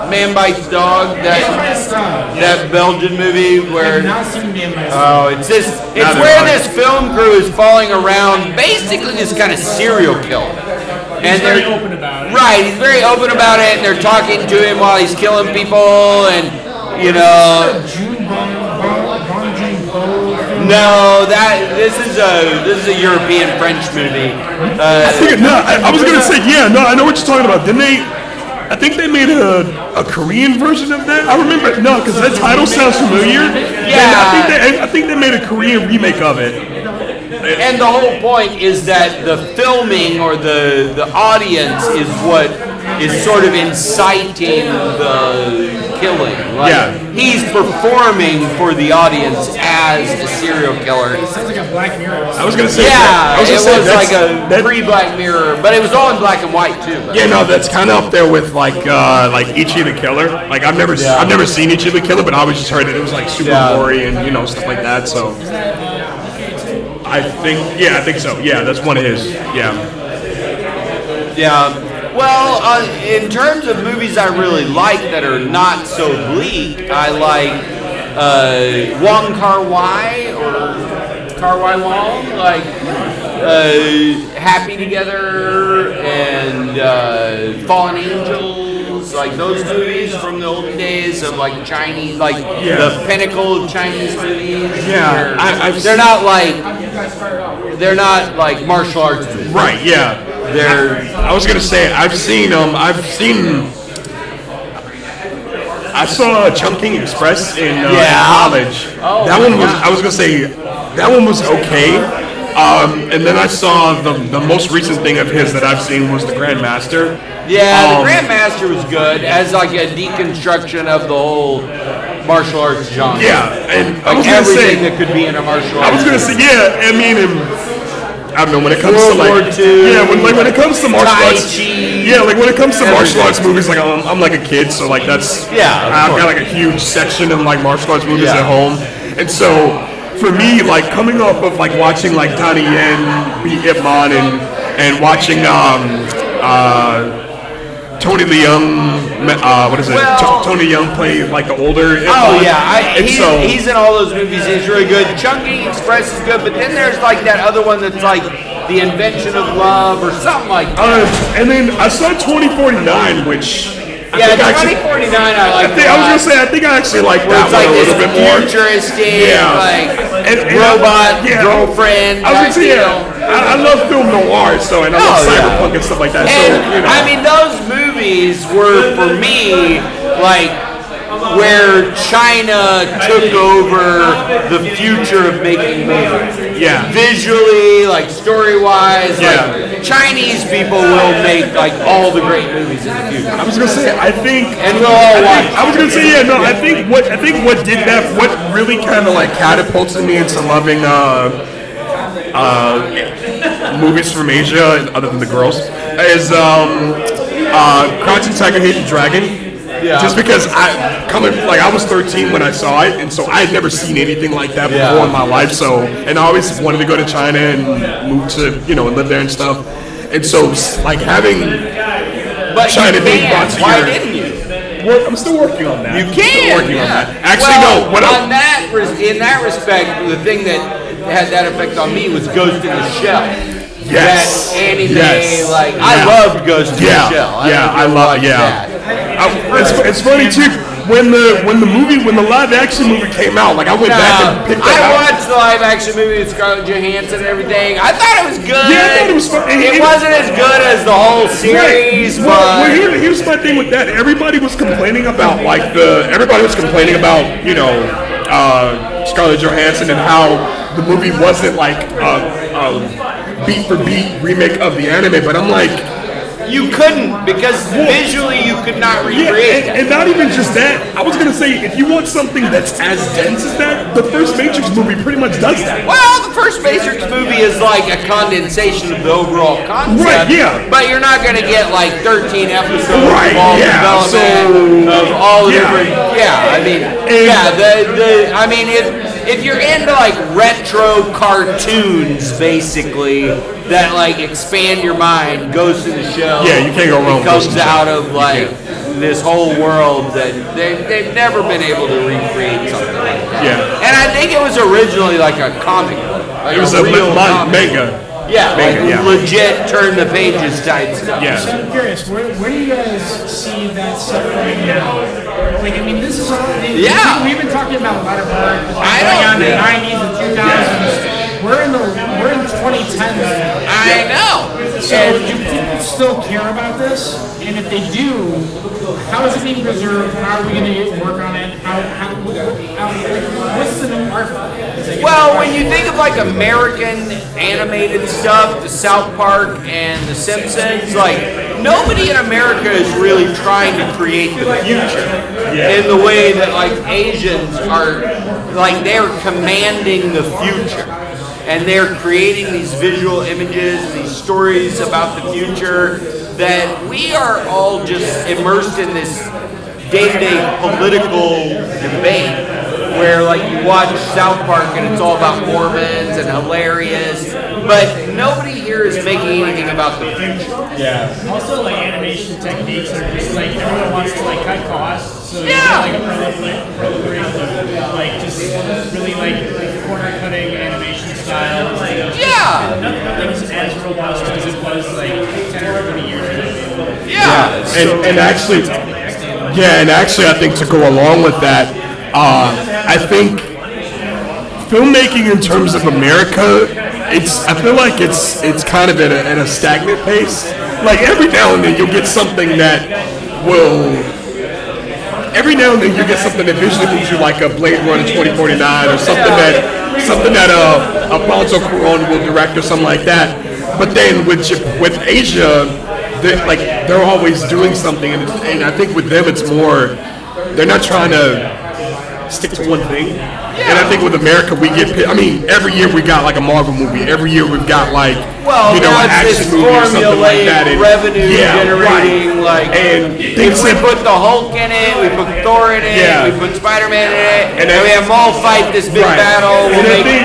Man Bites Dog. That Belgian movie where it's where this film crew is following around basically this kind of serial killer. And they're open about it. Right, he's very open about it, and they're talking to him while he's killing people, and you know. No, this is a European French movie. I was gonna say, yeah, no, I know what you're talking about. Didn't they? I think they made a Korean version of that. I remember, no, because that title sounds familiar. Yeah. I think they made a Korean remake of it. And the whole point is that the filming or the audience is what is sort of inciting the killing. Like, he's performing for the audience as a serial killer. It sounds like a Black Mirror. I was gonna say, it was like a pre-Black Mirror, but it was all in black and white too. Yeah, no, that's kind of up there with like Ichi the Killer. Like I've never seen Ichi the Killer, but I always just heard it was like super gory and stuff like that. So I think so. Yeah, that's one of his. Yeah. Well, in terms of movies I really like that are not so bleak, I like Wong Kar-wai or Kar-wai Wong, like Happy Together and Fallen Angels, like those movies from the olden days of like Chinese, like the pinnacle of Chinese movies. Yeah, they're not like martial arts movies. Right. Yeah. I was gonna say I saw Chungking Express in college. That one was. I was gonna say that one was okay. And then I saw the most recent thing of his that I've seen was The Grandmaster. Yeah, The Grandmaster was good as like a deconstruction of the whole martial arts genre. Yeah, and like everything that could be in a martial arts. I was gonna say I mean. I don't know when it comes to like when it comes to martial arts. Yeah, like when it comes to martial arts movies, like I'm like a kid, so like that's I've got like a huge section of like martial arts movies at home, and so for me, like coming off of like watching like Donnie Yen beat Ip Man and watching Tony Leung, what is it? Tony Leung play like the older. He's in all those movies. He's really good. Chungking Express is good, but then there's like that other one that's like The Invention of Love or something like that. And then I saw 2049, which Yeah, 2049 I like. I was gonna say I think I actually like that it's one like a little this bit more. futuristic, like and robot girlfriend. I was gonna say, I love film noir, so and I love cyberpunk and stuff like that. So And I mean, those movies were for me like where China took over the future of making movies. Yeah. Visually, like story-wise, like Chinese people will make like all the great movies in the future. I was gonna say, I think, and we'll all watch. I was gonna say, I think what did that, what really kind of like catapulted me into loving movies from Asia, other than the girls, is Crouching Tiger, Hidden Dragon. Yeah. Just because I was 13 when I saw it, and so I had never seen anything like that before in my life. So, and I always wanted to go to China and move to, and live there and stuff. And so, like having China being brought to Why didn't you? Well, I'm still working on that. You can. On that. Actually, no. In that respect, the thing that had that effect on me was Ghost in the Shell. Yes. That anime, Yes. I loved Ghost in the Shell. I love that. It's funny too. When the live action movie came out, like I went back and picked that I up. watched the live action movie with Scarlett Johansson and everything. I thought it was good. Yeah, I thought it was fun. It wasn't as good as the whole series, Right. but Here's my thing with that. Everybody was complaining about Scarlett Johansson and how the movie wasn't like beat for beat remake of the anime, but I'm like, you couldn't, because visually you could not recreate that. And not even just that. I was gonna say, if you want something that's as dense as that, the first Matrix movie pretty much does that. Well, the first Matrix movie is like a condensation of the overall concept. Right, yeah. But you're not gonna get like 13 episodes Right, of all the yeah, development of all the yeah. different. Yeah, I mean, if you're into like retro cartoons, basically that like expand your mind, Ghost in the Shell. Yeah, you can't go wrong with It comes Ghost in the Shell. out of like this whole world that they've never been able to recreate something like that. Yeah. And I think it was originally like a comic book. Like It was a real comic. manga. Yeah, Manga, like yeah. legit turn the pages type stuff. Yeah. So I'm curious, where do you guys see that stuff going now? Like, I mean, this is all. Yeah. We've been talking about Letterboxd I going know. on the 90s and 2000s. We're in 2010s. I know. So do people still care about this? And if they do, how is it being preserved? How are we going to work on it? What's the new art form? Well, when you think of like American animated stuff, the South Park and the Simpsons, like nobody in America is really trying to create the future in the way that like Asians are, like they're commanding the future. And they're creating these visual images, these stories about the future that we are all just immersed in this day-to-day political debate where like you watch South Park and it's all about Mormons and hilarious, but nobody here is making anything about the future. Yeah. Also, like animation techniques are just like everyone wants to like cut costs, so Yeah. you get like a proliferation of like just really like corner cutting animation styles. Yeah. Nothing's as robust as it was like 10 or 20 years ago. Yeah. And actually, I think to go along with that, I think filmmaking in terms of America, I feel like it's kind of at a stagnant pace. Like every now and then you'll get something that visually moves you, like a Blade Runner 2049 or something that Alfonso Cuarón will direct or something like that. But then with Asia, they're always doing something, and I think with them it's more, they're not trying to stick to one thing. And I think with America every year we got like a Marvel movie. Every year we've got like Well, an now action it's this movie or something like that. formulaic And, revenue generating, right. like, and if things we like, put the Hulk in it, we put Thor in it, Yeah. we put Spider-Man in it, And and we have them all fight this big Right. battle. We'll And I make think-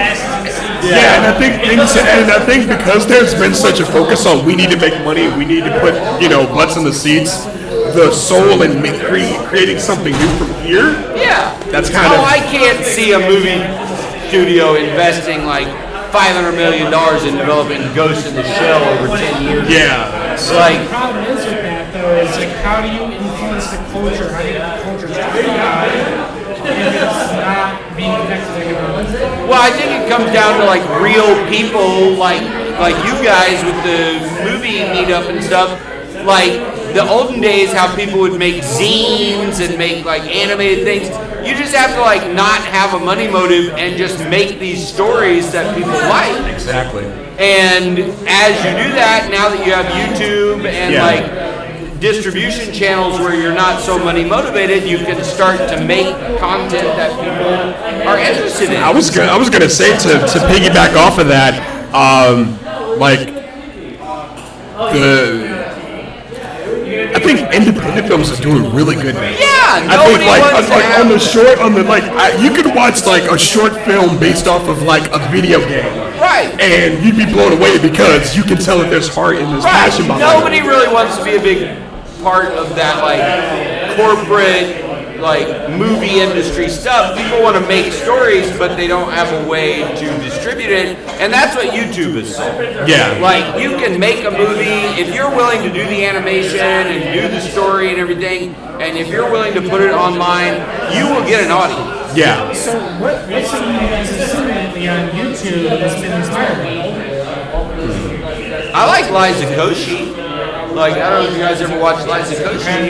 and I think because there's been such a focus on we need to make money, we need to put butts in the seats, the soul in creating something new from here. Yeah. That's kind of. I can't see a movie studio investing like $500 million in developing Ghost in the Shell over 10 years. Yeah. So Like- the problem is with that though is like how do you influence the culture, how do you get the culture talking about it if it's not being connected to everyone? Well, I think it comes down to like real people, like you guys with the movie meetup and stuff. Like the olden days, how people would make zines and make like animated things. You just have to like not have a money motive and just make these stories that people like. Exactly. And as you do that, now that you have YouTube and like distribution channels where you're not so money motivated, you can start to make content that people are interested in. I was gonna say to piggyback off of that, I think independent films are doing really good now. Yeah, I think you could watch like a short film based off of like a video game, right? And you'd be blown away because you can tell that there's heart and there's passion behind it. Nobody really wants to be a big part of that like corporate like movie industry stuff. People want to make stories, but they don't have a way to distribute it, and that's what YouTube is solved. Yeah. Like you can make a movie if you're willing to do the animation and do the story and everything, and if you're willing to put it online, you will get an audience. Yeah. So what's something that's specifically on YouTube that's been inspiring? I like Liza Koshy. Like, I don't know if you guys ever watched Liza Koshy.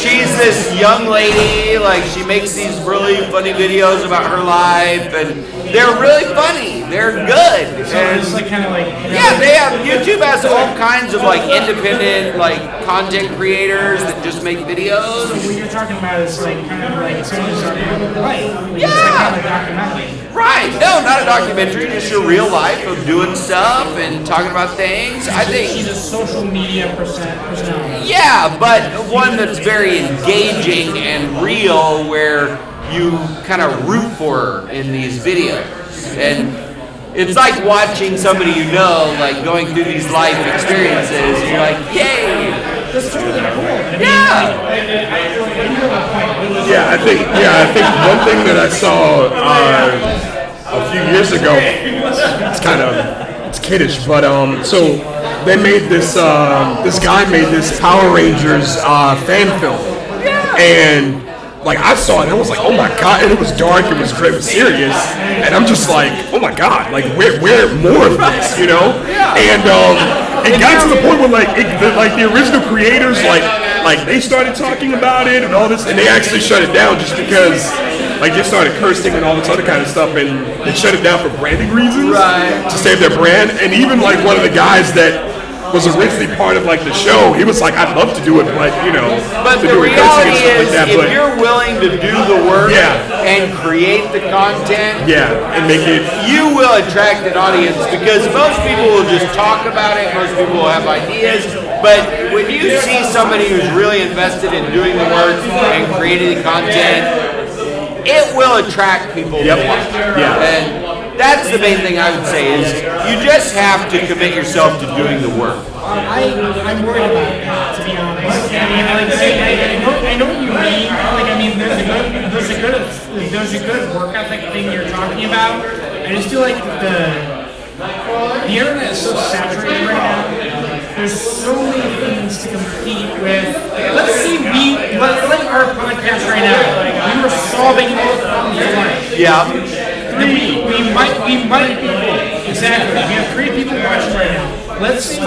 She's this young lady, like, she makes these really funny videos about her life, and they're really funny. They're good. So it's like kind of like... Yeah, they have, YouTube has all kinds of, like, independent, like, content creators that just make videos. So what you're talking about is, like, kind of like someone's life. Yeah! It's like kind of a documentary. Right, no, not a documentary, just your real life of doing stuff and talking about things. I think she's a social media personality. Yeah, but one that's very engaging and real, where you kind of root for her in these videos. And it's like watching somebody you know, like going through these life experiences. You're like, yay! That's totally cool. Yeah, I think one thing that I saw a few years ago, it's kiddish, but so they made this guy made this Power Rangers fan film, and like I saw it and I was like, oh my god, and it was dark, it was great, it was serious, and I'm just like, oh my god, like where more of this, you know? And it got to the point where like the original creators like they started talking about it and all this, and they actually shut it down just because like they started cursing and all this other kind of stuff, and they shut it down for branding reasons, to save their brand. And even like one of the guys that was originally part of like the show, he was like, I'd love to do it, but you know, but the reality is, if you're willing to do the work and create the content, and make it, you will attract an audience, because most people will just talk about it, most people will have ideas, but when you see somebody who's really invested in doing the work and creating the content, it will attract people to watch. And that's the main thing I would say, is you just have to commit yourself to doing the work. I'm worried about that, to be honest. I know what you mean. Like, I mean, there's a good work ethic thing you're talking about. I just feel like the internet is so saturated right now. There's so many things to compete with. Let's say let's like our podcast right now. We were solving all the problems of life. Yeah. We might exactly. We have 3 people watching right now. Let's say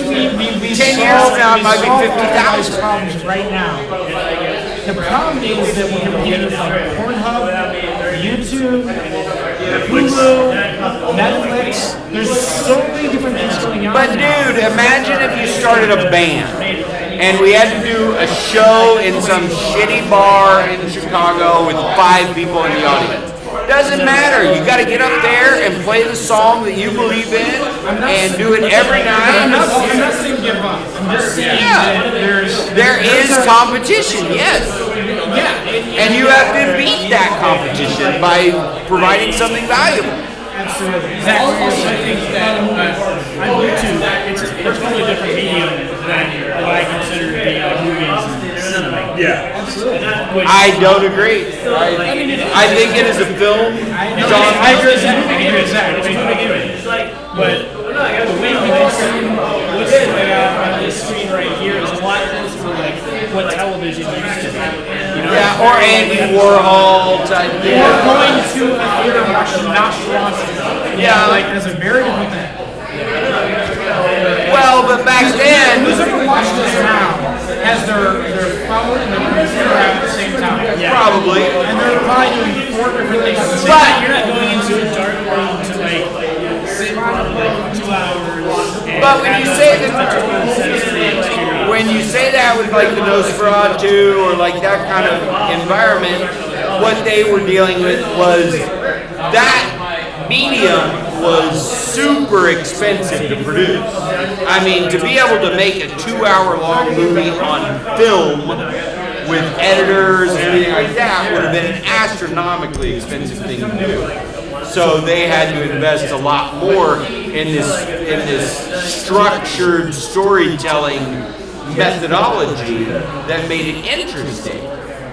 we 10 years from now, it might be 50,000 problems right now. The problem is that we're competing with like Pornhub, YouTube, Hulu, Netflix. There's so many different things going on. But dude, imagine if you started a band and we had to do a show in some shitty bar in Chicago with 5 people in the audience. Doesn't matter. You got to get up there and play the song that you believe in and do it every night. I'm not saying give up. I'm just saying that there is competition, yes. And you have to beat that competition by providing something valuable. Absolutely. Exactly. Also, I think that on YouTube, it's a totally different medium than what I consider to be movies and cinema. Yeah. Absolutely. I don't agree. I think it is a film. I agree with that. It's a movie. But the way we can see what's going on this screen right here is a lot closer to like what Or Andy Warhol type thing. Or going to a theater and watching not watching. Yeah. Like, there's a very different thing. Well, but back then, Who's ever watched this now has their phone and their computer out at the same time? probably. And they're probably doing 4 different things at the same But time. You're not going into a dark room to like sit for like 2 hours. But when you say that with like the Nosferatu or like that kind of environment, what they were dealing with was that medium was super expensive to produce. I mean, to be able to make a 2-hour-long movie on film with editors and everything like that would have been an astronomically expensive thing to do. So they had to invest a lot more in this structured storytelling methodology that made it interesting.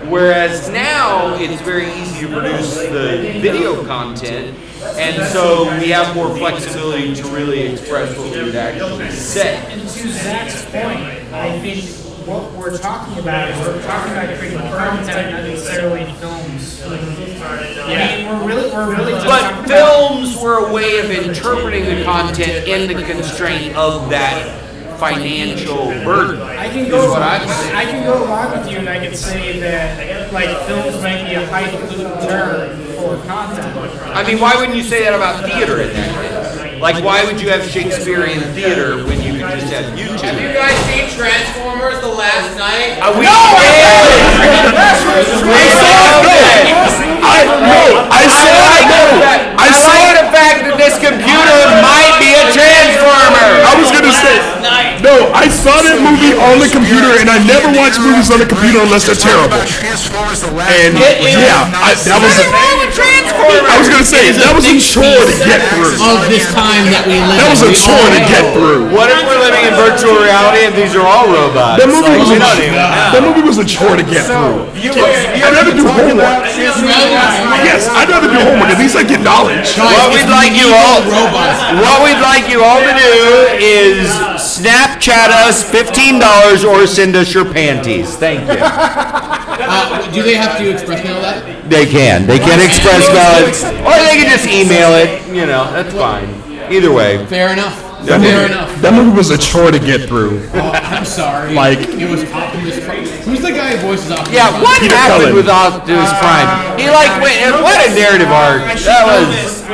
Whereas now it's very easy to produce the video content, and so we have more flexibility to really express what we would actually say. And to Zach's point, I think what we're talking about is we're talking about creating content, not necessarily films. I mean, we're really just But films were a way of interpreting the content in the constraint of that financial burden. I can go along with you, and I can say that like films might be a highfalutin term for content. I mean, why wouldn't you say that about theater in that case? Like, why would you have Shakespearean theater when you could just have YouTube? Have you guys seen Transformers the last night? We did! I like the fact that this computer might be a transformer. I was gonna say, no, I saw that movie on the computer, and I never watch movies on the computer unless they're terrible. And yeah, that was. I was gonna say that was a chore to get through. Of this time that we live. That was a chore to get through. What if we're living in virtual reality and these are all robots? That movie was a chore to get through. I'd rather do homework. Yes, I'd rather do homework. At least I get knowledge. What we'd like you all to do is Snapchat us $15 or send us your panties. Thank you. Do they have to express mail that? They can. They can express it, or they can just email it. You know, that's fine. Either way. Fair enough. Fair enough. That movie was a chore to get through. Oh, I'm sorry. Like it was Optimus Prime. Who's the guy who voices Optimus? Yeah, what Peter happened Cullen. with Optimus Prime? He what a narrative arc. That was.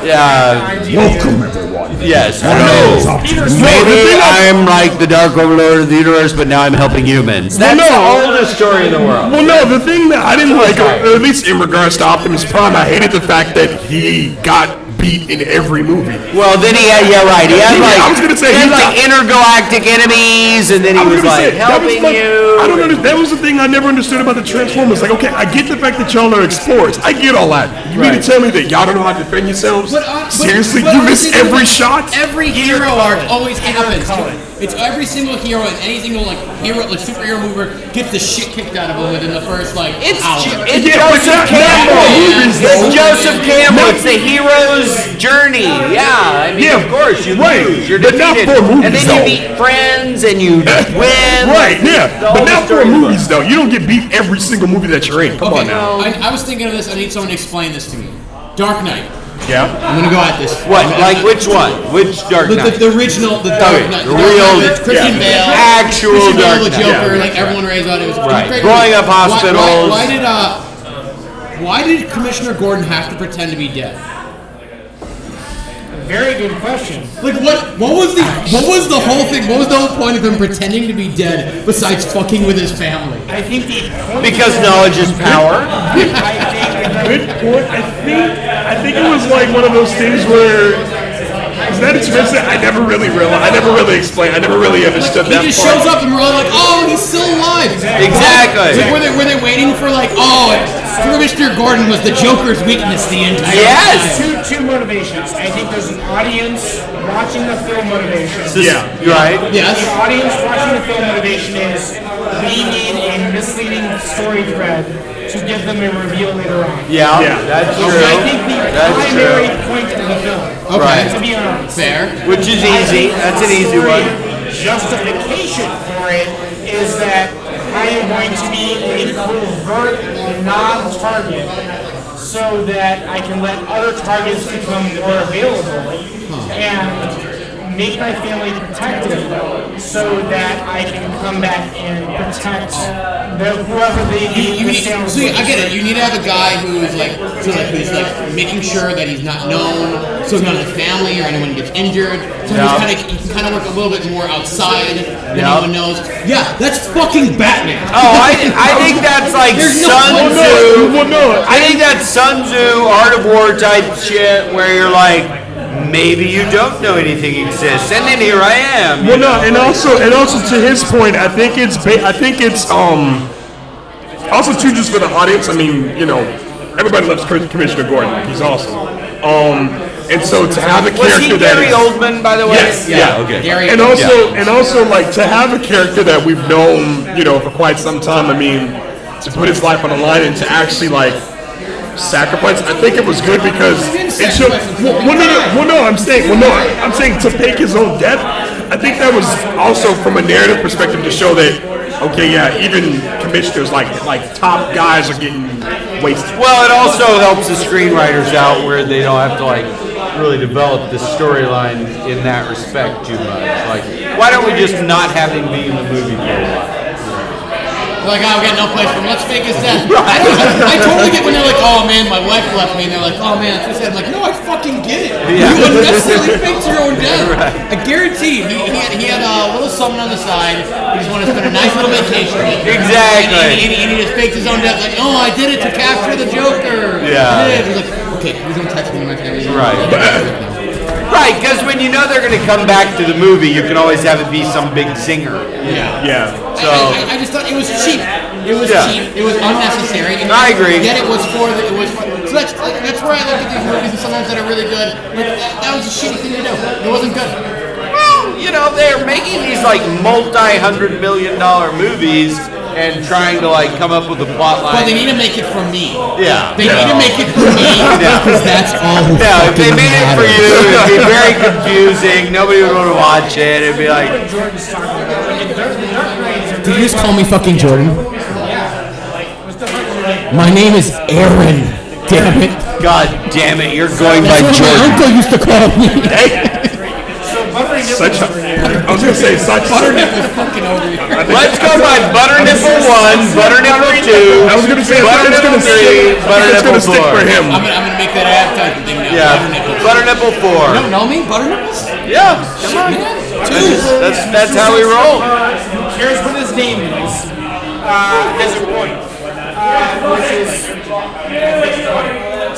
Yeah. Welcome everyone. Yes. Maybe I'm like the Dark Overlord of the universe, but now I'm helping humans. That's the oldest story in the world. Well, no, the thing that I didn't like, or at least in regards to Optimus Prime, I hated the fact that he got beat in every movie. Well, then he had, right. He had like, I was gonna say, he had like intergalactic enemies, and then he was like helping you. I don't understand. That was the thing I never understood about the Transformers. Like, okay, I get the fact that y'all are explorers. I get all that. You mean to tell me that y'all don't know how to defend yourselves? Seriously, you miss every shot? Every hero arc always happens. It's every single hero in any single like superhero movie gets the shit kicked out of them within the first like hour. It's Joseph Campbell. It's Joseph Campbell. It's the hero's journey. Yeah, I mean, of course you lose. You're defeated, and then you beat friends and you win. Right? Yeah, but not for movies though. You don't get beat every single movie that you're in. Come on now. I was thinking of this. I need someone to explain this to me. Dark Knight. Yeah. I'm gonna go at this. What? Like which one? Which Dark Knight? The original, the Dark Knight. The real, Christian Bale. Actual Dark Knight. The Joker, like everyone raves about it. It was right. Blowing up hospitals. Why did Commissioner Gordon have to pretend to be dead? Very good question. Like what was the whole thing? What was the whole point of him pretending to be dead besides fucking with his family? I think because knowledge is power. Good point. I think it was like one of those things where is that expensive? I never really explained. I never really understood that. He just shows up and we're all like, oh, he's still alive. Exactly. Like, were they waiting for like, oh, Commissioner Gordon was the Joker's weakness the entire Two time? motivations. I think there's an audience watching the film motivation. Yeah, you're right. Yes. The audience watching the film motivation is we need a misleading story thread to give them a reveal later on. Yeah. That's true. I think the primary point of the film. Okay. To be honest. Fair. Which is easy. That's an easy one. Justification for it is that I am going to be a covert non-target so that I can let other targets become more available and make my family protected so that I can come back and protect whoever they need. So I get it. You need to have a guy who's like making sure that he's not known, so none of the family or anyone gets injured. So he can kind of work a little bit more outside than anyone knows. Yeah, that's fucking Batman. Oh, I think that's like Sun Tzu. I think that's Sun Tzu, Art of War type shit, where you're like, maybe you don't know anything exists, and then here I am. Well, no, and also to his point, I think it's also too just for the audience. I mean, you know, everybody loves Commissioner Gordon. He's awesome. And so to have a character was he Gary Oldman, by the way? Yes, yeah, okay. Gary and also like to have a character that we've known, you know, for quite some time. I mean, to put his life on the line and to actually like sacrifice. I think it was good because it showed. I'm saying to fake his own death. I think that was also from a narrative perspective to show that okay, yeah, even commissioners like top guys are getting wasted. Well, it also helps the screenwriters out where they don't have to like really develop the storyline in that respect too much. Like, why don't we just not have him be in the movie for a while? Like, oh, we got no place for him. Let's fake his death. I totally get when they're like, oh man, my wife left me, and they're like, oh man, that's sad. I'm like, no, I fucking get it. Yeah. You unnecessarily faked your own death. Right. I guarantee he had a little something on the side. He just wanted to spend a nice little vacation. Exactly. And he just faked his own death. Like, oh, I did it to capture the Joker. Yeah. He's like, okay, please don't text me to my family. Right. Right, because when you know they're going to come back to the movie, you can always have it be some big zinger. Yeah. So I just thought it was cheap. It was cheap. It was unnecessary. And I agree. Yet it was for the. So that's where I look at these movies, and sometimes that are really good. But that was a shitty thing to do. It wasn't good. Well, you know, they're making these like multi-$100 million movies and trying to like come up with a plot line. But they need to make it for me. Yeah. They need to make it for me because that's all who if they made it for you, it'd be very confusing. Nobody would want to watch it. It'd be like. Did you just call me fucking Jordan? My name is Aaron. Damn it. God damn it, you're going by Jordan. My uncle used to call me. I was gonna say such butter nipple fucking over here. Let's go by butter nipple 1, butter nipple 2. I was gonna say butter nipple 3, butter nipple 4. Stick for him. I'm gonna make that advertising thing now. Yeah, butter nipple 4. You don't know me, butter nipples? Yeah, come on. That's how we roll. Here's what his name is. As a point, which is.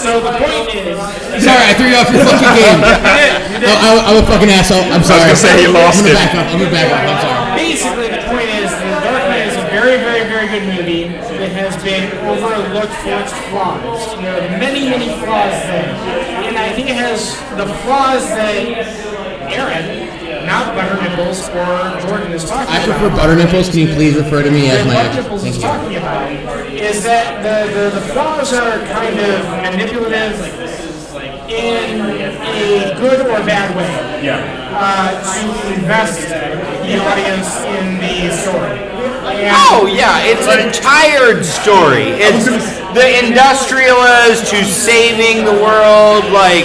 So the point is. Sorry, I threw you off your fucking game. I'm a fucking asshole. I'm sorry. I was gonna say he lost it. I'm gonna back up. I'm sorry. Basically, the point is that Dark Knight is a very, very, very good movie that has been overlooked for its flaws. There are many, many flaws there, and I think it has the flaws that Aaron, not Butter Nipples or Jordan, is talking about. I prefer Butter Nipples. Can you please refer to me as my Butter Nipples is talking about is that the flaws are kind of manipulative in a good or bad way. To invest the audience in the story. It's a tired story. It's the industrialist who's saving the world, like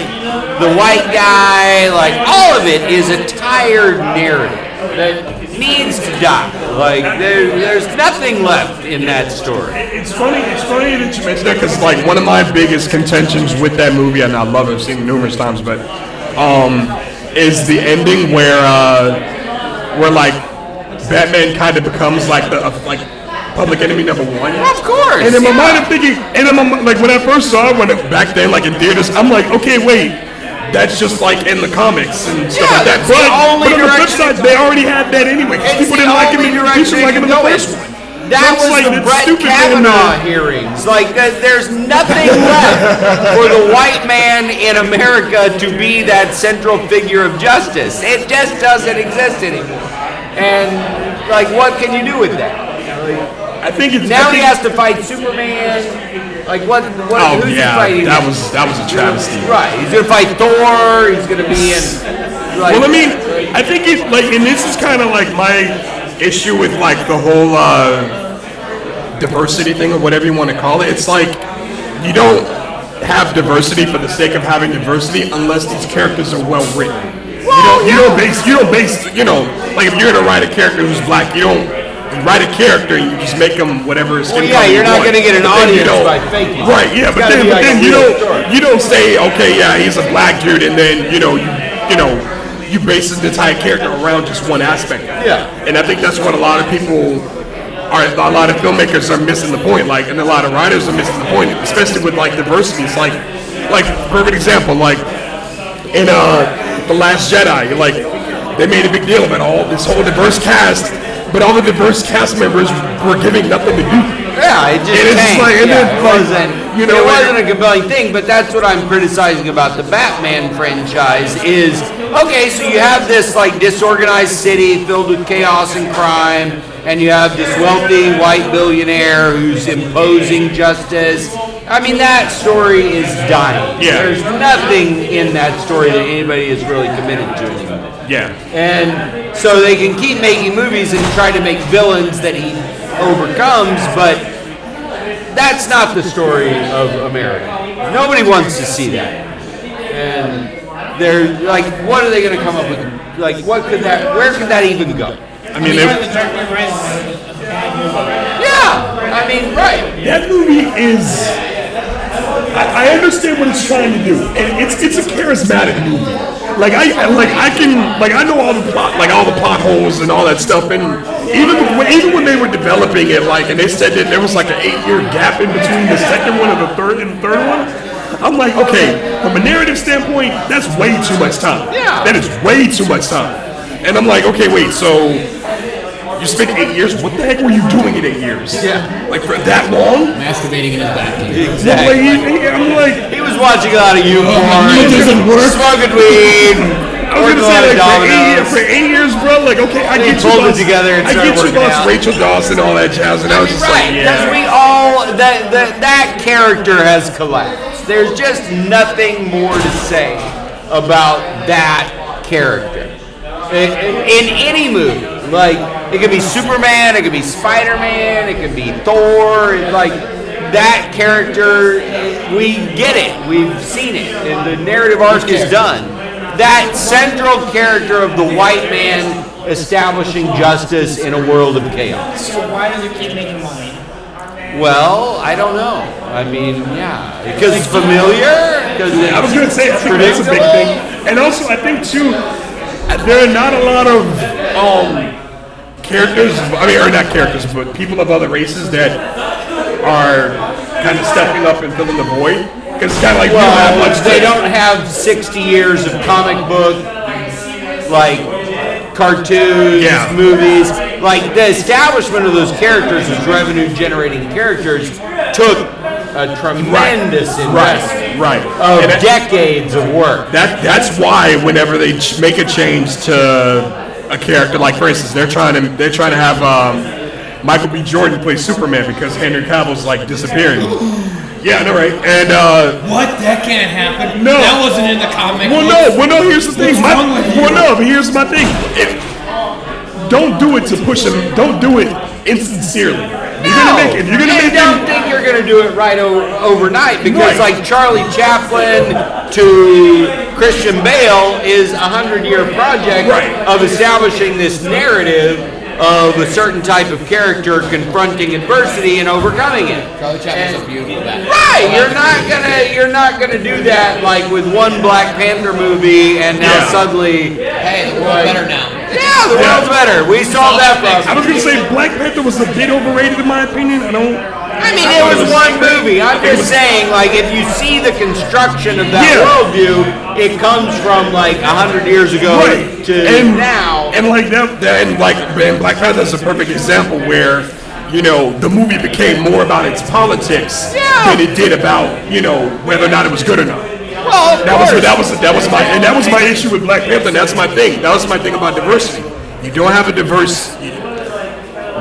the white guy, like all of it is a tired narrative that needs to die. Like there's nothing left in that story. It's funny that you mentioned that because like one of my biggest contentions with that movie, and I love it, I've seen it numerous times, but is the ending where like Batman kind of becomes like the public enemy number 1. Of course. And in my mind, I'm thinking, like when I first saw it, back then, like in theaters, I'm like, okay, wait, that's just like in the comics and stuff like that. But on the flip side, they already had that anyway. People didn't like him in the first one. That was like the Brett Kavanaugh hearings. Like, there's nothing left for the white man in America to be that central figure of justice. It just doesn't exist anymore. And like, what can you do with that? I think it's now he has to fight Superman. Like what? Who's he fighting? That was a travesty. Right. He's gonna fight Thor. He's gonna be in. Well, I mean, I think it's like, and this is kind of like my issue with like the whole diversity thing or whatever you want to call it. It's like you don't have diversity for the sake of having diversity unless these characters are well written. You don't base like if you're gonna write a character who's black, you write a character and you just make them whatever skin color you're not going to get an audience by faking. Right, yeah, but then you don't say, okay, yeah, he's a black dude, and then you base the entire character around just one aspect. Yeah. And I think that's what a lot of filmmakers are missing the point, like, and a lot of writers are missing the point, especially with like diversity. It's like perfect example, like in The Last Jedi, like they made a big deal about all this whole diverse cast, but all the diverse cast members were giving nothing to do. Yeah, it wasn't a compelling thing, but that's what I'm criticizing about the Batman franchise is, okay, so you have this like disorganized city filled with chaos and crime, and you have this wealthy white billionaire who's imposing justice. I mean, that story is dying. Yeah. There's nothing in that story that anybody is really committed to anymore. Yeah. And so they can keep making movies and try to make villains that he overcomes, but that's not the story of America. Nobody wants to see that. And they're like, what are they going to come up with? Like, where could that even go? I mean, The Dark Knight Rises is a bad movie. Yeah, I mean, right. That movie is. I understand what it's trying to do, and it's a charismatic movie. Like I know all the plot holes and all that stuff, and even when they were developing it, like, and they said that there was like an 8-year gap in between the second one and the third one. I'm like, okay, from a narrative standpoint, that's way too much time. Yeah. That is way too much time. And I'm like, okay, wait, so you spent 8 years? What the heck were you doing in 8 years? Yeah. Like for that long? Masturbating in his bathtub. Exactly. I'm like, he was watching a lot of YouPorn. It doesn't work. Smoking weed. I was gonna say, like, for 8 years, bro, like, okay, I get you lost Rachel Dawson, all that jazz, and I was just like, yeah. Because we all, that character has collapsed. There's just nothing more to say about that character. In any movie. Like, it could be Superman, it could be Spider-Man, it could be Thor, like, that character, we get it, we've seen it, and the narrative arc is done. That central character of the white man establishing justice in a world of chaos. So why does it keep making money? Well, I don't know. I mean, yeah, because it's familiar. I was going to say, I think that's a big thing. And also, I think, too, there are not a lot of characters, or not characters, but people of other races that are kind of stepping up and filling the void. Because it's kind of like, they don't have 60 years of comic book, like, cartoons, movies. Like, the establishment of those characters as revenue-generating characters took a tremendous investment of decades of work. That's why whenever they make a change to a character, like for instance, they're trying to have Michael B. Jordan play Superman because Henry Cavill's like disappearing. Yeah, I know, right? And what? That can't happen. No, that wasn't in the comic. Well, no. Here's the thing. But here's my thing. Don't do it to push them. Don't do it insincerely. If you're gonna make don't think you're gonna do it right overnight because, like, Charlie Chaplin to Christian Bale is a 100-year project of establishing this narrative of a certain type of character confronting adversity and overcoming it. Charlie Chaplin's a beautiful Batman. Right, you're not gonna do that like with one Black Panther movie and now suddenly, hey, the world's better now. Yeah, the world's better. We solved that problem. I was gonna say Black Panther was a bit overrated in my opinion. I mean, it was one movie. I'm just saying, like, if you see the construction of that worldview, it comes from like 100 years ago to now. And like that, and Black Panther is a perfect example where, you know, the movie became more about its politics than it did about, you know, whether or not it was good or not. Well, that was my issue with Black Panther. And that's my thing. That was my thing about diversity. You don't have a diverse.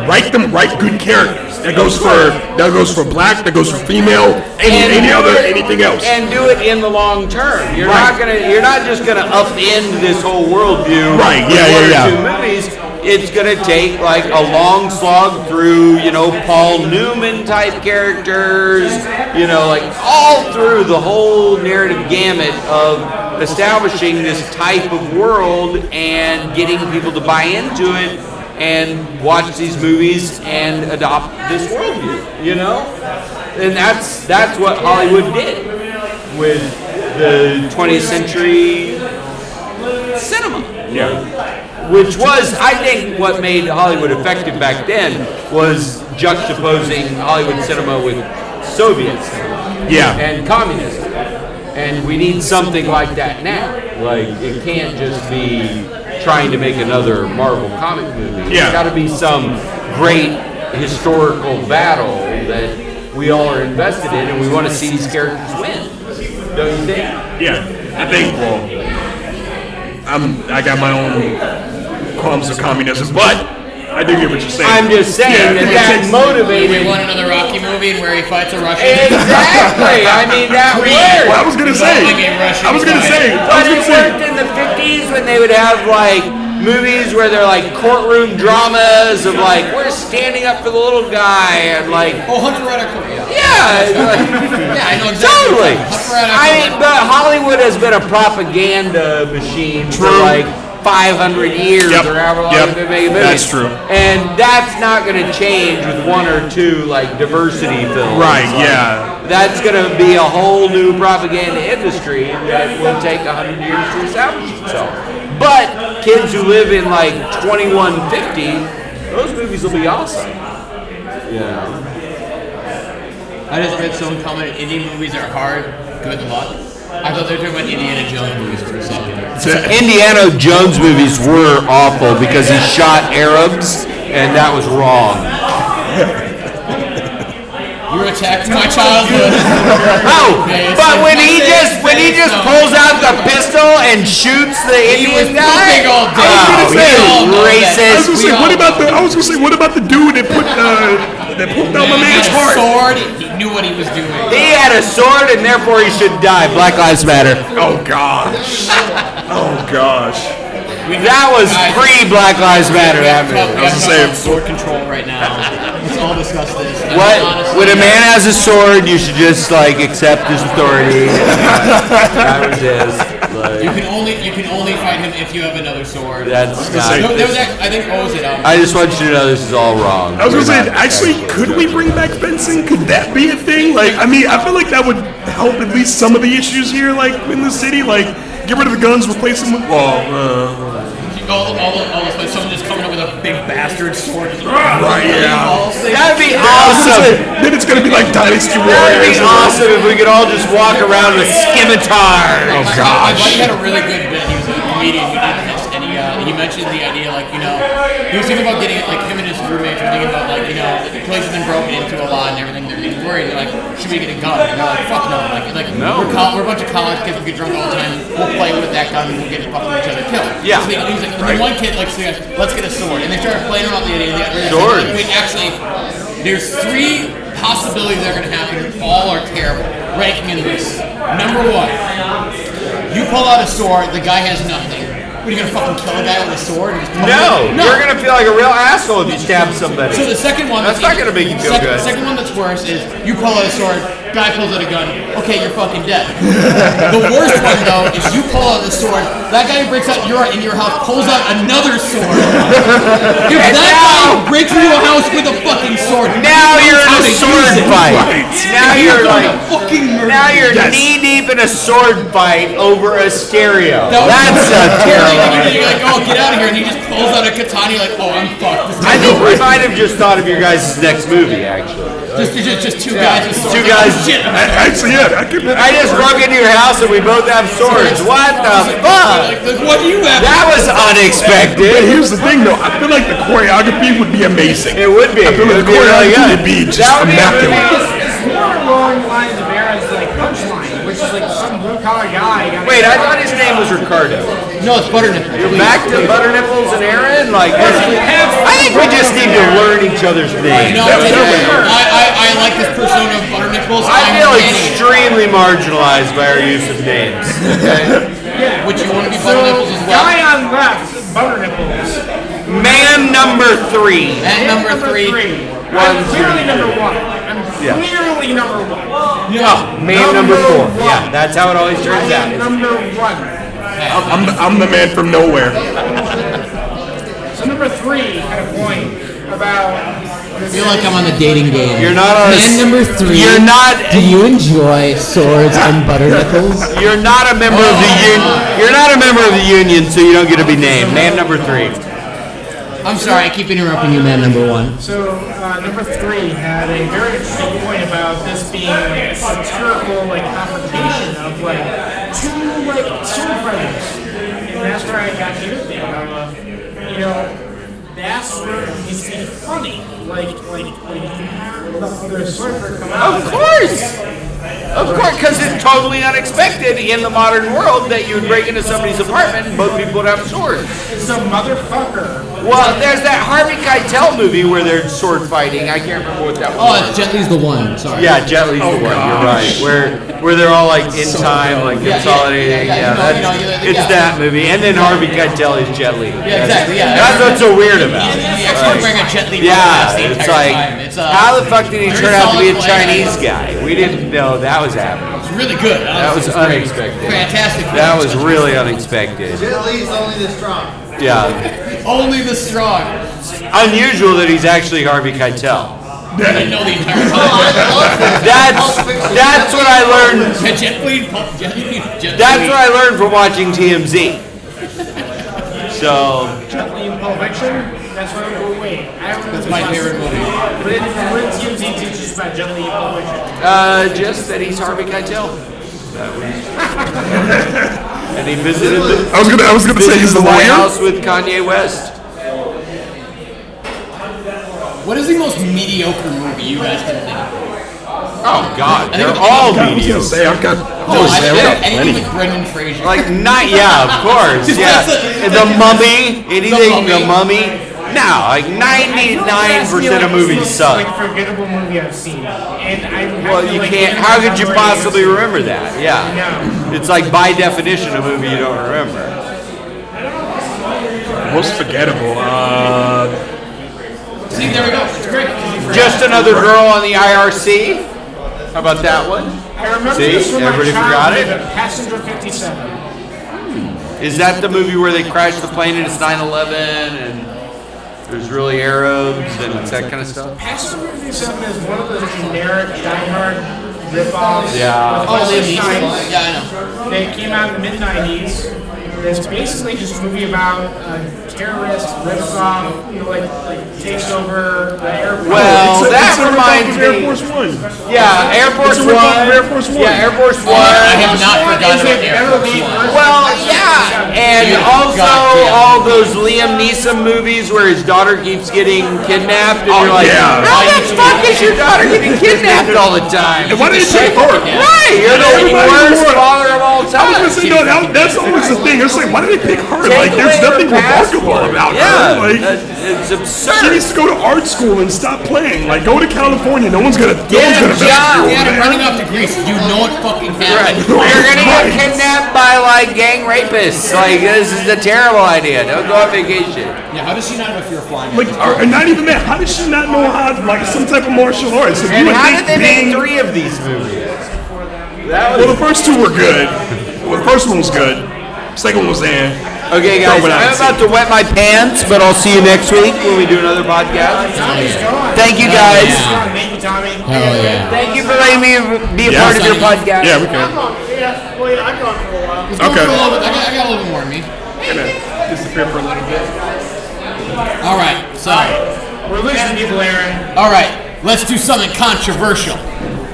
Write good characters. That goes for black. That goes for female. Anything else. And do it in the long term. You're not just gonna upend this whole worldview. Right. With one or two movies. it's going to take like a long slog through, Paul Newman type characters, like all through the whole narrative gamut of establishing this type of world and getting people to buy into it and watch these movies and adopt this worldview, And that's what Hollywood did with the 20th century cinema. Yeah. Which was, I think, what made Hollywood effective back then was juxtaposing Hollywood cinema with Soviet cinema. Yeah. And communism. And we need something like that now. Like, it can't just be trying to make another Marvel comic movie. Yeah. It's got to be some great historical battle that we all are invested in, and we want to see these characters win. Don't you think? Yeah. I think, I got my own qualms of communism, but I do get what you're saying. I'm just saying that motivated. We want another Rocky movie and where he fights a Russian. Exactly. I mean, that worked. Well, I was gonna say. But it worked in the 50s when they would have like movies where they're like courtroom dramas of like we're standing up for the little guy and like. Oh, Hunter Rider. Yeah. Yeah, I know exactly. Totally. I mean, but Hollywood has been a propaganda machine for like 500 years or however long they've been making movies. That's true. And that's not going to change with one or two like diversity films. Right, like, that's going to be a whole new propaganda industry that will take 100 years to establish itself. But kids who live in like 2150, those movies will be awesome. Yeah. I just read someone comment, indie movies are hard, good luck. I thought they were talking about Indiana Jones movies for a second. Indiana Jones movies were awful because he shot Arabs, and that was wrong. You were attacked my childhood. Oh, but when he just pulls out the pistol and shoots the Indian guy, racist. I was gonna say, what about the dude that put down my man's heart? Sword. He knew what he was doing. He had a sword, and therefore he should die. Black Lives Matter. Oh gosh. Oh gosh. That was pre-Black Lives Matter. I was saying sword control right now. Let's all discuss this. When a man has a sword, you should just like accept his authority. That was his. You can only fight him if you have another sword. That's not. I think what was it? I just want you to know this is all wrong. I was gonna say, actually, could we bring back fencing? Could that be a thing? Like, I mean, I feel like that would help at least some of the issues here, like in the city. Like, get rid of the guns, replace them with all this, someone just coming up with a big bastard sword. Right, yeah. That'd be awesome. Then it's gonna be like Dynasty Warriors. That'd be awesome if we could all just walk around with scimitars. Oh My gosh. buddy had a really good bit. He was a comedian who did this, and he mentioned the idea, like, he was thinking about getting it, like, him and his roommates were thinking about, like, the place has been broken into a lot and everything. They're getting worried. They're like, should we get a gun? And they're like, fuck no. No. We're a bunch of college kids. We get drunk all the time. We'll play with that gun and we'll get fucking each other killed. Yeah. So he was like, and then one kid like said, let's get a sword, and they started playing around the idea. Sword. Wait, actually, there's 3 possibilities that are going to happen, and all are terrible. Ranking in this. Number 1, you pull out a sword, the guy has nothing. What, are you gonna fucking kill a guy with a sword? And just No, you're gonna feel like a real asshole if you stab somebody. So the second one, that's not gonna make you feel good. The second one that's worse is you pull out a sword, guy pulls out a gun. Okay, you're fucking dead. The worst one though is you pull out the sword, that guy who breaks out in your house pulls out another sword. If that guy breaks into a house with a fucking sword, now you're in a sword fight. Now you're like knee deep in a sword fight over a stereo. That's a terrible. You're like, oh, get out of here, and he just pulls out a katana. You're like, oh, I'm fucked. I think we might have just thought of your guys' next movie, actually. Just 2 guys with swords. 2 guys. Shit. Actually, yeah. I just broke into your house and we both have swords. What the fuck? What do you have? That was unexpected. But here's the thing, though. I feel like the choreography would be amazing. It would be. I feel like the choreography would be just immaculate. It's more along the lines of Aaron's like punchline, which is like some blue collar guy. Wait, I thought his name was Ricardo. No, it's Butternipples. You're back to Butternipples and Aaron? Like, I think we just need to learn each other's names. No, I like this persona of Butternipples. I feel extremely marginalized by our use of names. Would you want to be Butternipples as well? Guy on left, Butternipples. Man Man number 3. Man number 3. I'm clearly number 1. I'm clearly number 1. Oh, man number 4. Yeah, that's how it always turns I am out. number 1. I'm the man from nowhere. So number 3 had a point about. I feel like I'm on the dating game. You're not on Man number 3. You're not. Do you enjoy swords and butterknickels? You're not a member of the union. You're not a member of the union, so you don't get to be named. Man number 3. I'm sorry, I keep interrupting you, man number 1. So number 3 had a very interesting point about this being like a satirical like confrontation of like two like sword fighters, and that's where I got you thinking of, you know, that's where it needs to be funny, like the other sword fighter come out. Of course, because it's totally unexpected in the modern world that you would break into somebody's apartment and both people would have swords. It's a motherfucker. Well, there's that Harvey Keitel movie where they're sword fighting. I can't remember what that was. Oh, Jet Li's the one. Sorry. Yeah, Jet Li's the one. You're right. Where they're all like in time, like consolidating. It's that movie. And then Harvey Keitel is Jet Li. Yeah, exactly. Yeah. That's what's so weird about it. The expert bring a Jet Li. Yeah, it's like, how the fuck did he turn out to be a Chinese guy? We didn't know that was happening. It's really good. That was unexpected. Fantastic. That was really unexpected. Jet Li's only the strong. Yeah. Only the strong. Unusual that he's actually Harvey Keitel. I didn't know the entire time. That's what I learned. That's what I learned from watching TMZ. So. Jet Li and Pulp Fiction. That's what I'm wait. That's my favorite movie. What did TMZ teach us about Jet Li and Pulp Fiction? Just that he's Harvey Keitel. And he visited the. I was gonna say he's the White lawyer. House with Kanye West. What is the most mediocre movie you guys can think of? Oh God, they're all I was mediocre. gonna say I've got Anything with Brendan Fraser. Like not, yeah, of course, yeah. The Mummy, anything, the Mummy. No, like 99% of movies suck. Like forgettable movie I've seen, and Well, you can't. How could you possibly remember that? Yeah, it's like by definition a movie you don't remember. most forgettable. See, there we go. It's great. Just Another Girl on the IRC. How about that one? I remember See, this from everybody my forgot it. childhood, Passenger 57. Is that the movie where they crash the plane and it's 9/11 and there's really Arabs and it's that kind of stuff? Passenger 57 is one of those generic Die Hard rip-offs. Yeah. Oh, Yeah, I know. They came out in the mid-90s. It's basically just a movie about a terrorist rips off, like takes over the airport. Well, that it's a reminds rip-off of me. Air Force One. Yeah, Air Force It's a rip-off One. of Air Force One. Yeah, Air Force One. I have not forgotten Is about it Air Beverly Force One. versus Well, Passenger yeah, 57? and You also goddamn. all those Liam Neeson movies where his daughter keeps getting kidnapped, and Oh, you're like, yeah. how the fuck is your daughter getting kidnapped all the time? And why did they take her? Right, you're the Everybody worst wore- father of all I was time. gonna say no. That's always the thing. It's like, why did they pick her? Like, there's nothing remarkable about Yeah, her. Like, it's she absurd. needs to go to art school and stop playing. Like, go to California. No one's gonna. Get a mess with job. you, Yeah, man. running off to Greece. You know what fucking Right. happened. You're gonna Right. get kidnapped by like gang rapists. Like this is a terrible idea. Don't go on vacation. Yeah, how does she not know if you're flying? Like, and not even that. How did she not know how, like, some type of martial arts? If And you would how think did they make being- 3 of these movies? That Well, was the first 2 were good. Well, the first one was good. Second one was there. okay, guys. Throw it out I'm and about to wet my pants, but I'll see you next week when we do another podcast. Tommy's gone. Thank you, guys. Thank you, Tommy. Hell yeah. Thank you for letting me be a Yeah. part of your podcast. Yeah, we can. Well, yeah, I've gone for a while. Let's go Okay. for a little bit. I got a little bit more in me. Disappear for a little bit. All right, so. We're losing people, Aaron. All right, let's do something controversial.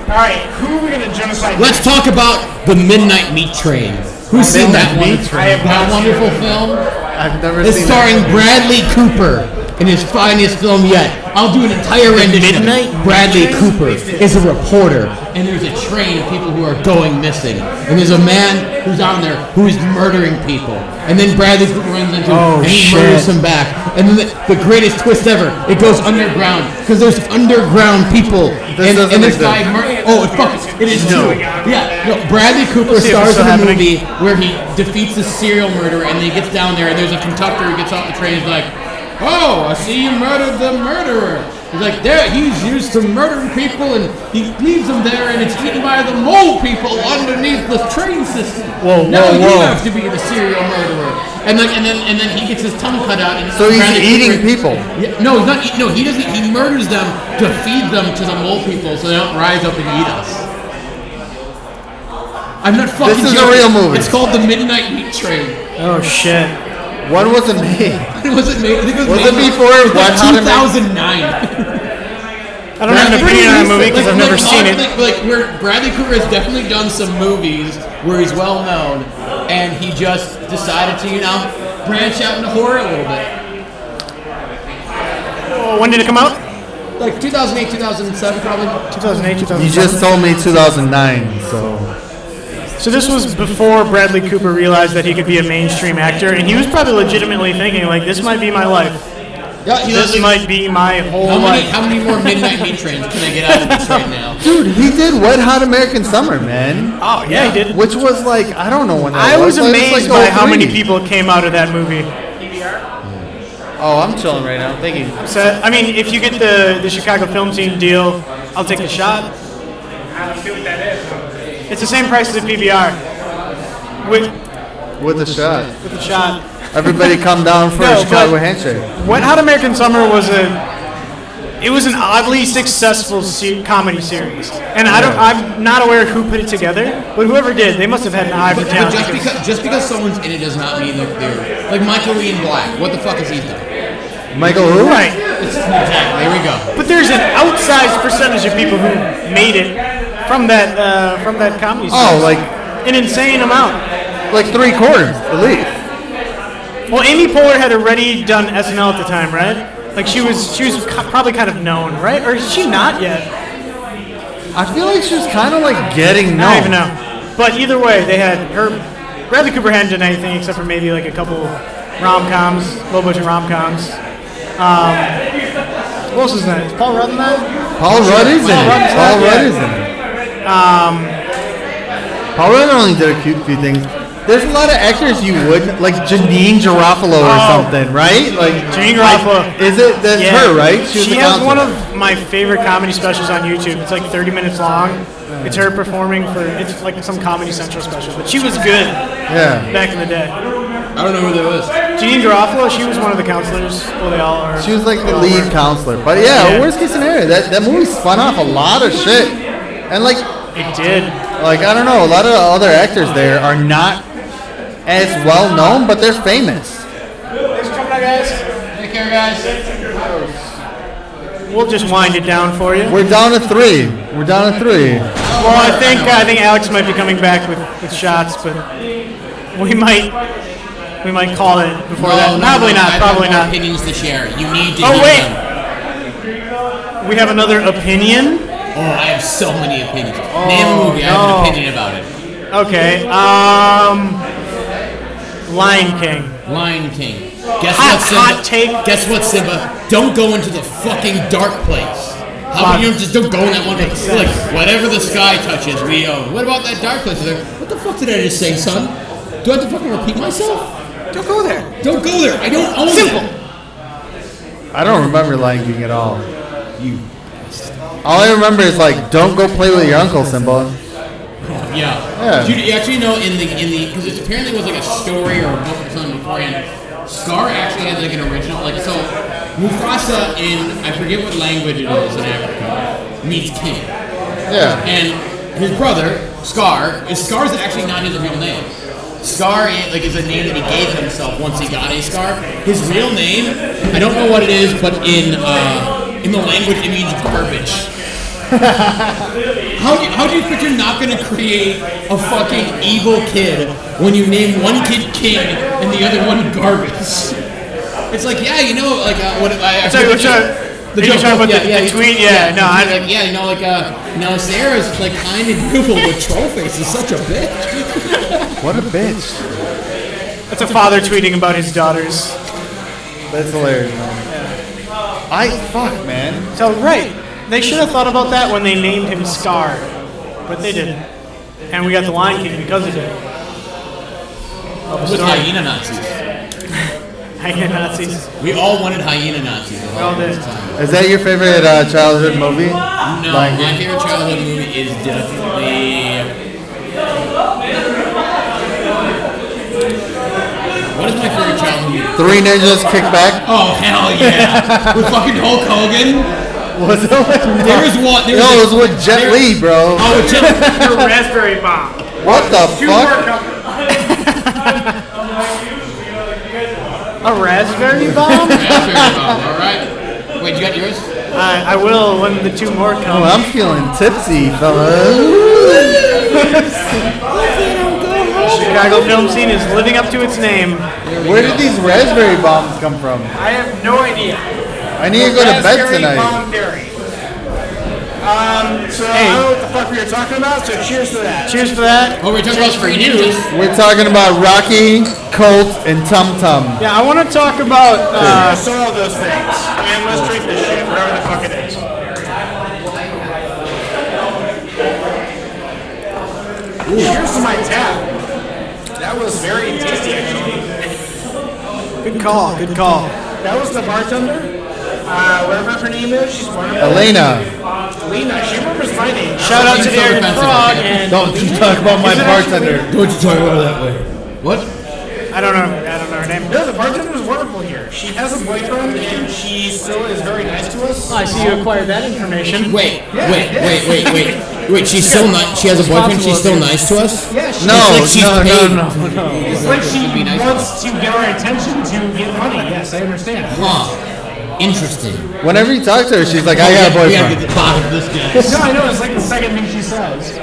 All right, who are we going to genocide? Let's talk about The Midnight Meat Train. Who's seen that one? I have That not wonderful seen it. film? I've never It's seen starring that. Bradley Cooper in his finest film yet. I'll do an entire rendition. Bradley Cooper is a reporter, and there's a train of people who are going missing. And there's a man who's on there who is murdering people. And then Bradley Cooper runs into him, and he murders him back. And then the greatest twist ever, it goes underground, because there's underground people. And this guy it is true. Yeah, no, Bradley Cooper stars in a movie where he defeats a serial murderer, and then he gets down there, and there's a conductor who gets off the train and is like, "Oh, I see you murdered the murderer." He's like, "There, he's used to murdering people, and he leaves them there, and it's eaten by the mole people underneath the train system. Now you have to be the serial murderer." And then he gets his tongue cut out. And So he's eating people. Yeah, no, he's not. No, he doesn't. He murders them to feed them to the mole people, so they don't rise up and eat us. I'm not fucking. This is joking. a real movie. It's called The Midnight Meat Train. Oh shit. When was it made? When was it made? I think it was Was it made before in Wet Hot and 2009. I don't have an opinion on that movie because I've never seen it. Where Bradley Cooper has definitely done some movies where he's well known, and he just decided to, branch out into horror a little bit. When did it come out? Like 2008, 2007, probably. 2008, 2007. You just told me 2009, so. So this was before Bradley Cooper realized that he could be a mainstream actor, and he was probably legitimately thinking, like, this might be my life. Yeah, this might be my whole life. How many more Midnight Meat Trains can I get out of this right now? Dude, he did Wet Hot American Summer, man. Oh, yeah, he did. Which was like, I don't know when that I was like, amazed it was by how many 03. people came out of that movie. Oh, I'm chilling right now. Thank you. So, I mean, if you get the Chicago Film Scene deal, I'll take the shot. I don't feel what that is. It's the same price as a PBR. With a shot. With a shot. Everybody come down for a Chicago handshake. Wet Hot American Summer was an oddly successful comedy series, and I'm not aware who put it together, but whoever did, they must have had an eye for talent. Just because someone's in it does not mean they're like Michael Ian Black. What the fuck is he done? Michael who? Right. Exactly. There we go. But there's an outsized percentage of people who made it from that comedy series. Oh, like an insane amount. Like 3/4 at least. Well, Amy Poehler had already done SNL at the time, right? Like she was probably kind of known, right? Or is she not yet? I feel like she was kind of like getting known. I don't even know. But either way, they had her. Bradley Cooper hadn't done anything except for maybe like a couple rom-coms, low-budget rom-coms. What else is that? Is Paul Rudd in that? Paul Rudd is in it. Paul Rudd is in it. Paul Rudd only did a few things. There's a lot of actors you wouldn't, like Janine Garofalo or something, right? Like Janine Garofalo. Is it? That's her, right? She has one of my favorite comedy specials on YouTube. It's like 30 minutes long. It's her performing it's like some Comedy Central special. But she was good. Yeah. Back in the day. I don't know who that was. Janine Garofalo. She was one of the counselors. Well, they all are. She was like the lead counselor. But yeah, worst case scenario, that movie spun off a lot of shit, and like it did. Like I don't know, a lot of other actors there are not as well known, but they're famous. Thanks for coming out, guys. Take care, guys. We'll just wind it down for you. We're down to 3. We're down to 3. Well, I think Alex might be coming back with shots, but we might call it before that. Probably not. Probably I have not. more opinions to share. You need to. Oh hear wait. them. We have another opinion. Oh, I have so many opinions. Name a movie. I have an opinion about it. Okay. Lion King. Lion King. Hot take. Guess what, Simba? Don't go into the fucking dark place. How about you just don't go in that one place? Like, whatever the sky touches, we own. What about that dark place? Like, what the fuck did I just say, son? Do I have to fucking repeat myself? Don't go there. Don't go there. I don't own Simple. it. I don't remember Lion King at all. All I remember is like, don't go play with your uncle, Simba. Yeah. You actually know in the because it apparently was like a story or a book or something beforehand. Scar actually had like an original so Mufasa in I forget what language it is in Africa means king. Yeah. And his brother Scar's actually not his real name. Scar is a name that he gave himself once he got a scar. His real name I don't know what it is, but in the language it means garbage. How do you think you're not going to create a fucking evil kid when you name one kid king and the other one garbage? It's like, yeah, you know, like what I the tweet, Sarah's like kind and beautiful, but Trollface is such a bitch. What a bitch. That's a father tweeting about his daughters. That's hilarious, man. Fuck, man. So right. They should have thought about that when they named him Scar, but they didn't. And we got the Lion King because of it. With hyena Nazis. Hyena Nazis. We all wanted hyena Nazis. We all did. Is that your favorite childhood movie? No, Like- my favorite childhood movie is definitely. What is my favorite childhood movie? Three Ninjas Kick Back. Oh hell yeah! With fucking Hulk Hogan. Was it? There was one. There No, was it was with Jet Li, bro. Oh, with Jet. Your raspberry bomb. What the Two more fuck? coming. A raspberry bomb? Raspberry bomb. All right. Wait, you got yours? I will when the two more come. Oh, I'm feeling tipsy, fellas. Chicago film scene is living up to its name. Where did these raspberry bombs come from? I have no idea. I need to go to bed Raspberry tonight. bomb theory. So I don't know what the fuck we were talking about, so cheers to that. Cheers for that. Oh, we're talking about Three Ninjas. We're talking about Rocky, Colt, and Tum Tum. Yeah, I want to talk about. I saw all those things. And let's drink this shit, whatever the fuck it is. Cheers to my tap. That was very tasty, actually. Good call. Good call. That was the bartender. Whatever her name is, she's wonderful. Elena. Lena, she remembers my name. Shout out to Darren Frog and. Don't you talk about my bartender. Don't you talk about it that way. What? I don't know her name. No, the bartender is wonderful here. She has a boyfriend and she still is very nice to us. I see you acquired that information. Wait. She's still nice. She has a boyfriend. She's still nice to us. Yeah, she No, It's like she's paid. no. It's like she Be nice wants to get our attention to get money. Yes, I understand. Huh. Interesting. Whenever you talk to her, she's like, I got a We gotta get boyfriend. the bottom of this guy. No, I know. It's like the second thing she says.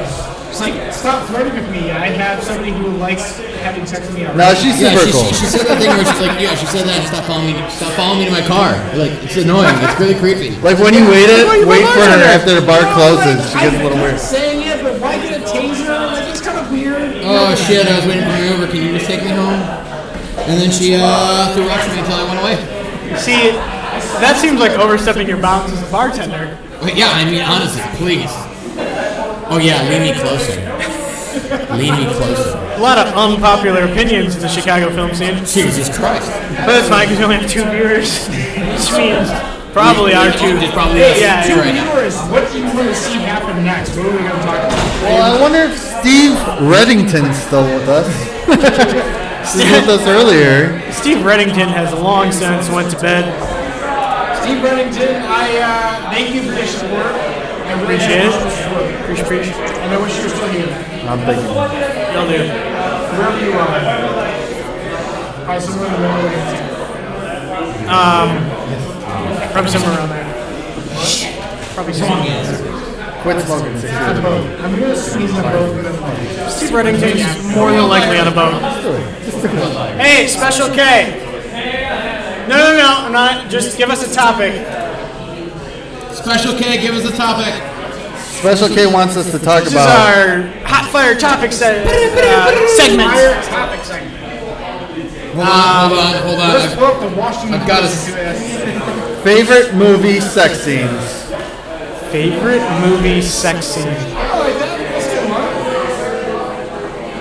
It's like, stop flirting with me. I have somebody who likes having sex with me. No, she's super cool. She said that thing where she's like, she said that. Stop following me to my car. Like, it's annoying. It's really creepy. Like when you wait for her after the bar closes, she gets a little weird. Saying it, but why get a taser? Like, it's kind of weird. Oh shit! I was waiting for my Uber. Can you just take me home? And then she threw rocks at me until I went away. See, that seems like overstepping your bounds as a bartender. Wait, yeah, I mean, honestly, please. Oh yeah, lean me closer. Lean me closer. A lot of unpopular opinions in the Chicago film scene. Jesus Christ. But it's fine because we only have 2 viewers, which means probably our 2. Just probably Yeah, Two right now. viewers, what do you want to see happen next? What are we going to talk about? Well, I wonder if Steve Reddington's still with us. He was with us earlier. Steve Reddington has long since went to bed. Steve Reddington, I thank you for your support. I really Appreciate it. Appreciate. And I wish you were still here. I'm thinking. You'll do. Wherever you are. Probably somewhere in the middle of the Probably somewhere around there. Probably somewhere. Quit smoking. I'm going to squeeze the boat. Steve Reddington's more than likely on a boat. Hey, Special K. No, I'm not. Just give us a topic. Special K, give us a topic. Special K wants us to talk This is about. our hot fire topic segment. Topic segment. Hold on. Let's pull up the Washington I've got a- Post. Favorite movie sex scenes. Favorite movie sex scene.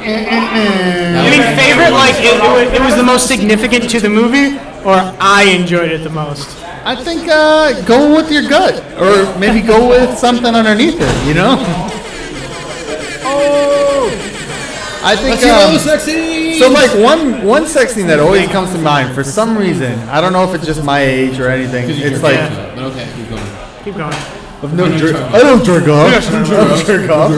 You mean favorite, like it was the most significant to the movie, or I enjoyed it the most? I think go with your gut, or maybe go with something underneath it. You know. I think Let's see those sex scenes. so. Like one sex scene that always comes to mind for some reason. I don't know if it's just my age or anything. It's like But okay, keep going. Keep going. I don't jerk off. I don't jerk off.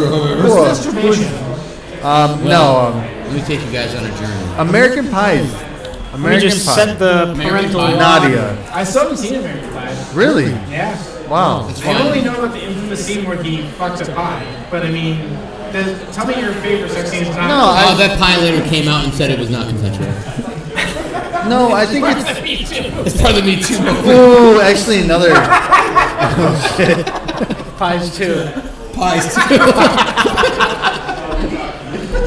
No. Let me take you guys on a journey. American Pies. Let me American just Pie. set the American parental. Pie. Nadia. I still haven't seen American Pie. Really? Yeah. Wow. It's I only fine. know about the infamous scene where he fucks a pie. But I mean, tell me your favorite sex scene. No, Oh, that pie later came out and said it was not consensual. No, I think it's. It's part of the Me Too movement. Ooh, actually another. Oh shit. Pies 2. Pies too.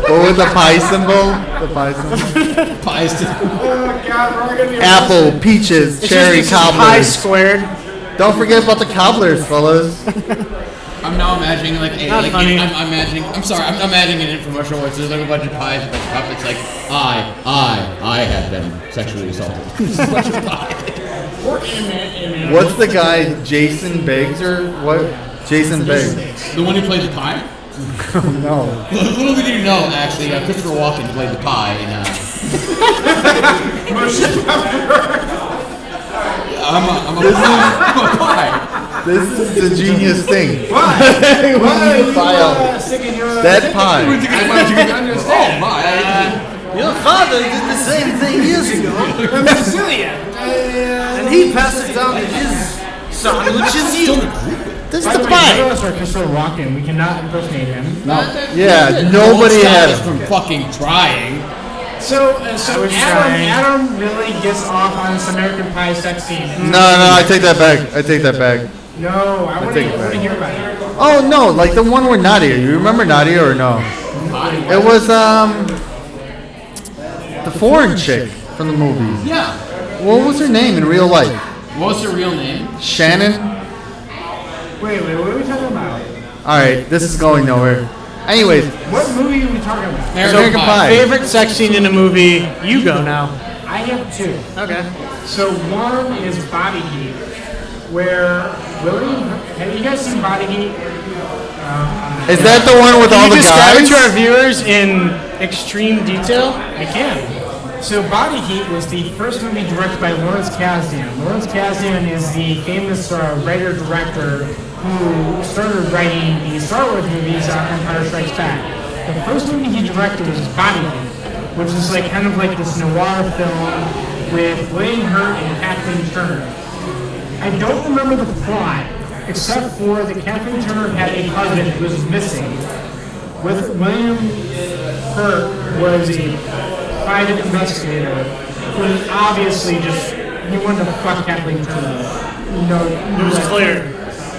What was the pie symbol? The pie symbol. Pies too. Oh God, we're gonna be Apple, peaches, cherry, It's just Pie cobblers. squared. Don't forget about the cobblers, fellas. I'm now imagining like a Not funny. I'm imagining. I'm sorry. I'm imagining an infomercial where there's like a bunch of pies and like puppets. Like I have been sexually assaulted. What's the guy, Jason Biggs or what? Jason Biggs. The one who played the pie? No. Little did you know, actually, Christopher Walken played the pie in. I'm a pie. This is the genius thing. Why? Why are you sticking your That pie. Oh my! Your father did the same thing years ago I'm Sicilian. and he passed it down to his son, which is you. This By is the the way, pie. none of us are Christopher Walken. We cannot impersonate him. Yeah, nobody Stop has. us from fucking trying. So was Adam really gets off on this American Pie sex scene. No, I take that back. I take that back. No, I want take it to back. hear about it. Oh no, like the one where Nadia. You remember Nadia or no? It was the foreign chick from the movie. Yeah. What was her name in real life? What's her real name? Shannon. Wait, what are we talking about? All right, this is going nowhere. Anyways, What movie are we talking about? American Pie. Favorite sex scene in a movie? You go now. I have two. Okay. So one is Body Heat, where William. Have you guys seen Body Heat? Is that the one with all Can the you describe it guys? to our viewers in extreme detail? I can. So Body Heat was the first movie directed by Lawrence Kasdan. Lawrence Kasdan is the famous writer-director who started writing the Star Wars movies on Empire Strikes Back. The first movie he directed was Body Heat, which is like kind of like this noir film with William Hurt and Kathleen Turner. I don't remember the plot, except for that Kathleen Turner had a husband who was missing. With William Hurt was a private investigator who was obviously just, he wanted to fuck Kathleen Turner. It was clear.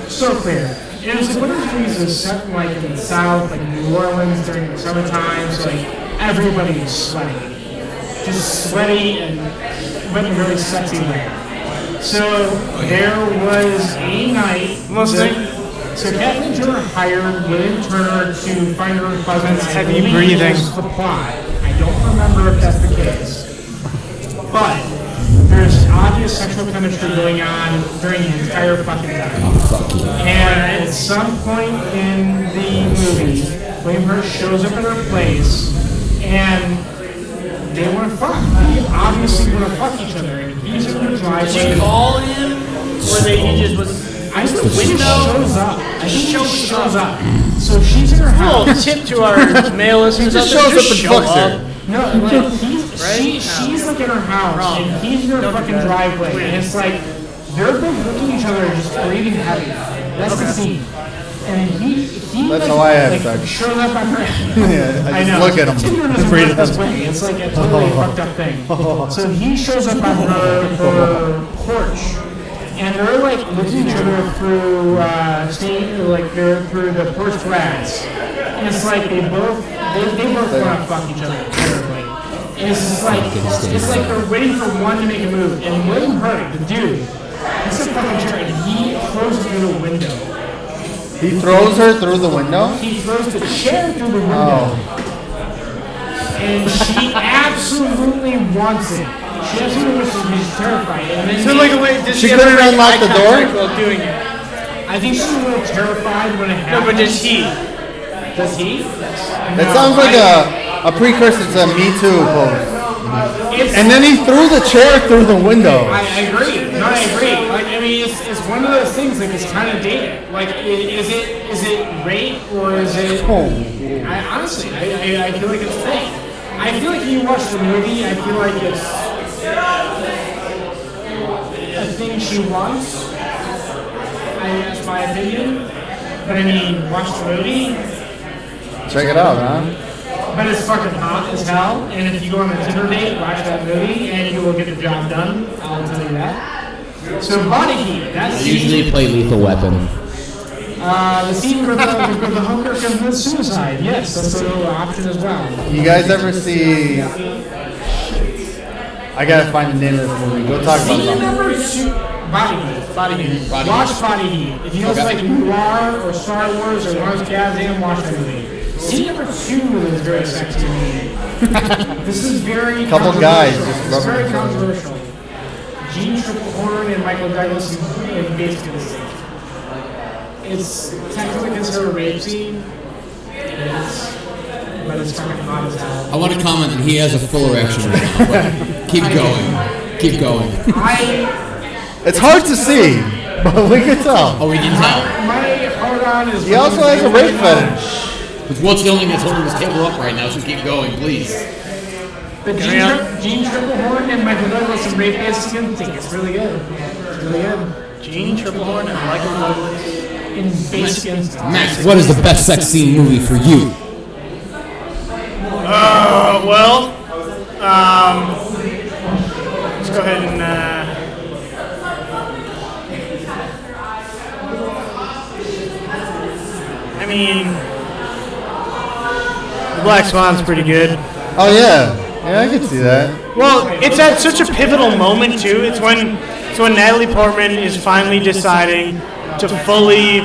So clear. It was like one of those movies that was set like in the South, like New Orleans during the summertime, so like everybody was sweaty. Just sweaty and but in a really sexy way. So there was a night. So Kathleen Turner hired William Turner to find her husband. Heavy breathing. The plot. I don't remember if that's the case, but there's obvious sexual chemistry going on during the entire fucking time. And at some point in the movie, William Hurt shows up in her place, and they want to fuck. They obviously want to fuck each other. And he's in the driveway. Did she call him? Or he just was... I think she shows up. I think she shows up. So she's in her house. A little tip to our male listeners. He just shows up and fucks her. No, like she's like in her house, and he's in her fucking driveway, and it's like they're both looking at each other and just breathing heavy. That's the scene. And he That's like, how I have like, sex. shows up on her. Yeah, I just know. look at him. Tinder doesn't work this way. It's like a totally fucked up thing. So he shows up on her porch. And they're like looking at each other through they're through the porch glass. And it's like they both want to fuck each other terribly. And it's just like it's like they're waiting for one to make a move. And William Hurt, the dude, he's a fucking chair, and he throws it through the window. He throws her through the window? He throws the chair through the window. And she absolutely wants it. She absolutely wishes she's terrified. And then So, like, wait, does She ever couldn't make unlock eye the door? contact while doing it? I think she's a little terrified when it No, happens. but does he? Does he? It sounds like a precursor to a Me Too pose. And then he threw the chair through the window. I agree. No, I agree. Like, I mean, it's one of those things. Like, it's kind of dated. Like, is it rape or is it? I honestly, I feel like it's fake. I feel like if you watch the movie, I feel like it's a thing she wants. That's my opinion. But I mean, watch the movie. Check it out, huh? But it's fucking hot as hell. And if you go on a Tinder date, watch that movie, and you will get the job done. I'll tell you that. So Body Heat. That's I usually play Lethal Weapon. the scene where the hooker commits suicide. Yes, that's an option as well. You guys ever see I gotta find the name of this movie. Go talk about Scene something. number 2. Body Heat. Body Watch Heat. Body Heat. If you also like noir or Star Wars or Lawrence Kasdan, watch that movie. Scene number 2 is very sexy to me. This is very Couple guys just It's rubbing very each other. controversial. Gene Tripplehorn and Michael Douglas in basically the same. It's technically considered a rape scene. It is. But it's fucking hot as hell. I want to comment that he has a full erection right now. But keep going. Keep going. It's hard to see, but we can tell. Oh, we can tell. My hard-on is... He also has a rape fetish. It's what's the only thing that's holding this table up right now, so keep going, please. But Gene Tripplehorn and Michael Douglas in Rape Instinct, I think it's really good. It's really good. Gene Tripplehorn and Michael Douglas in Basic Instinct. Max, what is the best sex scene movie for you? Let's go ahead and I mean, the Black Swan's pretty good. Oh yeah, yeah, I can see that. Well, it's at such a pivotal moment too. It's when Natalie Portman is finally deciding to fully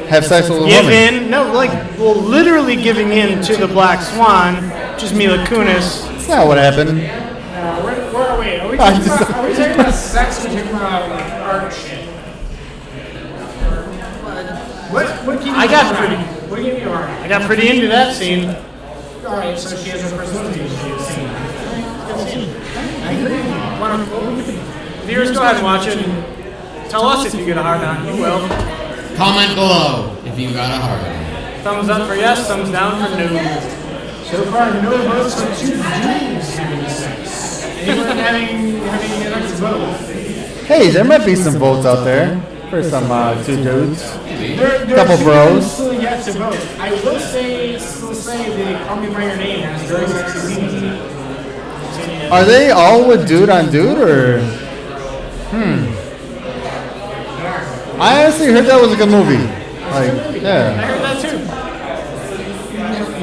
Have sex with a give woman. in. No, like, well, literally giving in to the Black Swan, which is Mila Kunis. That's not what happened. Where are we? Are we I talking just- about, are we talking about sex or talking about like art shit? What can you I got do? pretty. What give you art? I got pretty into that scene. Alright, so she has her personality scene. I agree. What Viewers, go ahead and watch it and tell us if you get a hard on. You will. Comment below if you got a hard on. Thumbs up for yes, thumbs down for no. So far, no votes for 2 dudes having sex. Anyone having an extra vote? Hey, there might be some votes out there for some 2 dudes. There's Couple bros. still yet to vote. I will still say the Call Me By Your Name has very sexy scenes in it. Are they all with dude on dude or? I honestly heard that was a good movie. Like, I yeah. heard that too.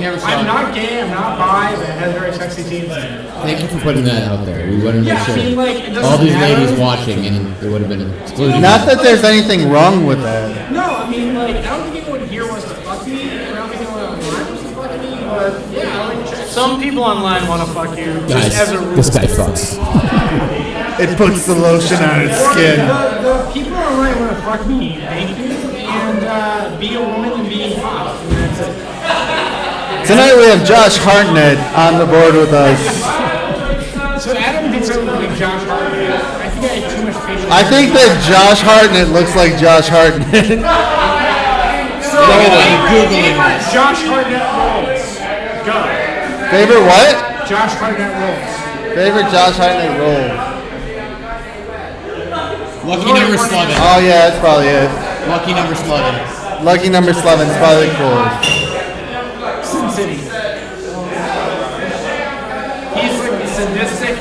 Never saw I'm it. not gay, I'm not bi, but it has very sexy scenes in it. Thank you for putting that out there. We wanted to Yeah, make I sure mean, like, it doesn't all these matter. ladies watching, and it would have been excluded. Not that there's anything wrong with that. No, I mean, like, I don't think anyone here wants to fuck me. I don't think anyone online wants to fuck me, but yeah, I like chicks. Some people online want to fuck you Guys, just as a rule. this guy fucks. It puts the lotion on its skin. The people online want to fuck me, thank you, and be a woman and be hot, and that's it. Tonight we have Josh Hartnett on the board with us. So Adam thinks I look like Josh Hartnett. I think I have too much facial I think that Josh Hartnett looks like Josh Hartnett. So, favorite Josh Hartnett roles. Go. Favorite what? Josh Hartnett roles. Favorite Josh Hartnett role? Lucky number 11. Oh yeah, that's probably it. Lucky number 11. Lucky number 11 is probably cool. Sin City. He's like the sadistic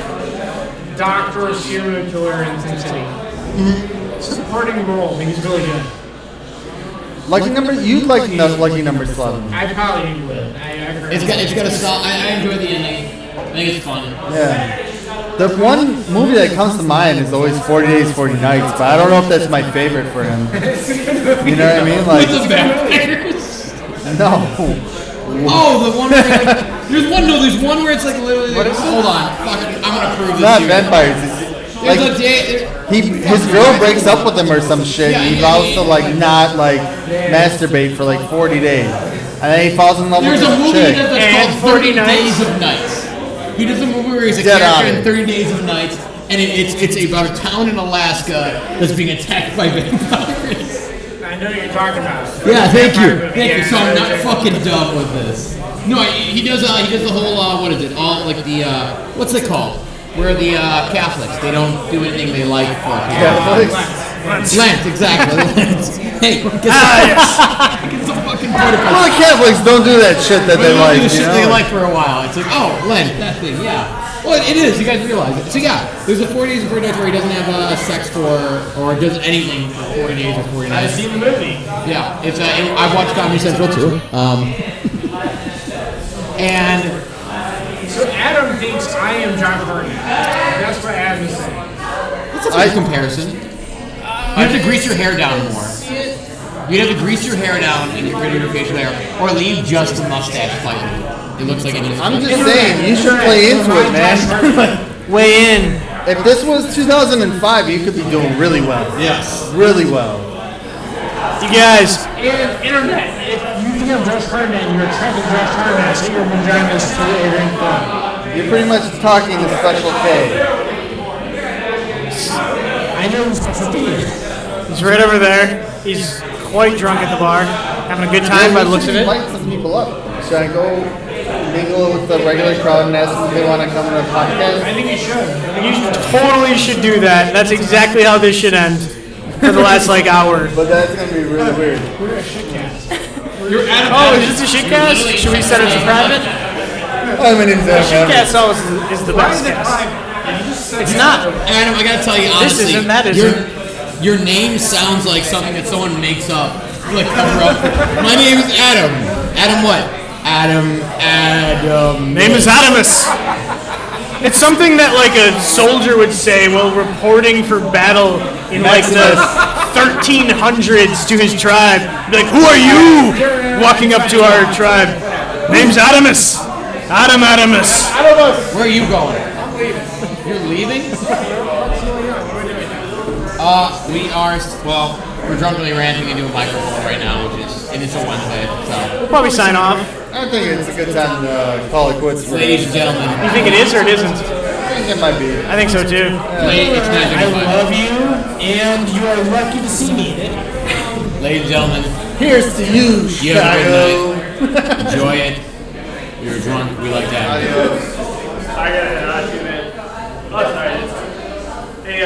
doctor serial killer in Sin City. Supporting role, and he's really good. Lucky number, you'd like Lucky number 11. I probably would. It's got a solid. I enjoy the ending. I think it's fun. Yeah. The one movie that comes to mind is always 40 Days, 40 Nights, but I don't know if that's my favorite for him. You know what I mean? Like, With the vampires. no. Oh, the one where like, there's one where it's like literally. Like, hold on, fuck it, I'm gonna prove this. Not to you. vampires. It's, like, There's a day. his girl breaks up with him or some shit. And he vows to like not like masturbate for like 40 days, and then he falls in love There's with a this movie chick. that's called 30 Days of Nights. He does a movie where he's a Get character on in it. 30 Days of Nights, and it's about a town in Alaska that's being attacked by vampires. I know you're talking about. Yeah, thank you. So I'm not fucking dumb with this. No, he does the whole what is it? All like the what's it called? Where the Catholics they don't do anything they like for Lent, exactly. Hey, get some fucking protocol. Well, the Catholics don't do that shit that they They like. do shit You they know? like for a while. It's like, oh, Lent, that thing, yeah. Well, it is. You guys realize it. So yeah, there's a 40 days and 40 nights where he doesn't have sex for or does anything for 40 days or 40 I've nights. seen the movie. Yeah, it's I've watched Comedy Central too. And So Adam Adam thinks I am John Hardy. That's what Adam is saying. That's a fair comparison. You have to grease your hair down more. You'd have to grease your hair down and get rid of your facial hair, or leave just the mustache slightly. It looks like it needs. I'm just saying, you should play into it, man. Weigh in. If this was 2005, you could be doing really well. Yes. Really well. You guys. Internet, if you think I'm Josh Hartnett and you're attracted to Josh Hartnett, say your vagina is too Adrian Fun. You're pretty much talking to Special K. I know Special K. He's right over there. He's quite drunk at the bar, having a good time by the looks of it. Invite some people up. Should I go mingle with the regular crowd and ask them if they want to come to the podcast? I think you should. You totally should do that. That's exactly how this should end for the last hour. But that's gonna be really weird. We're a shitcast. Oh, is this a shitcast? Should we set it to private? I mean, it's Shitcast always is the best cast. It's not. Adam, I gotta tell you This honestly, isn't, that isn't. your name sounds like something that someone makes up, like cover up. My name is Adam. Adam what? Adam. Name is Adamus. It's something that a soldier would say while reporting for battle in the 1300s to his tribe. Be like, who are you? Walking up to our tribe. Name's Adamus. Adamus. Where are you going? You're leaving? We're drunkenly ranting into a microphone right now, and it's a Wednesday, so. We'll probably sign off. I think it's a good time to call it quits. Ladies and gentlemen. You think it is or it isn't? I think it might be. I think so too. I love you, and you are lucky to see me. Ladies and gentlemen. Here's to you, You have a good night. Enjoy it. You're drunk. We like that. I got it. Man. Oh, sorry. Hey,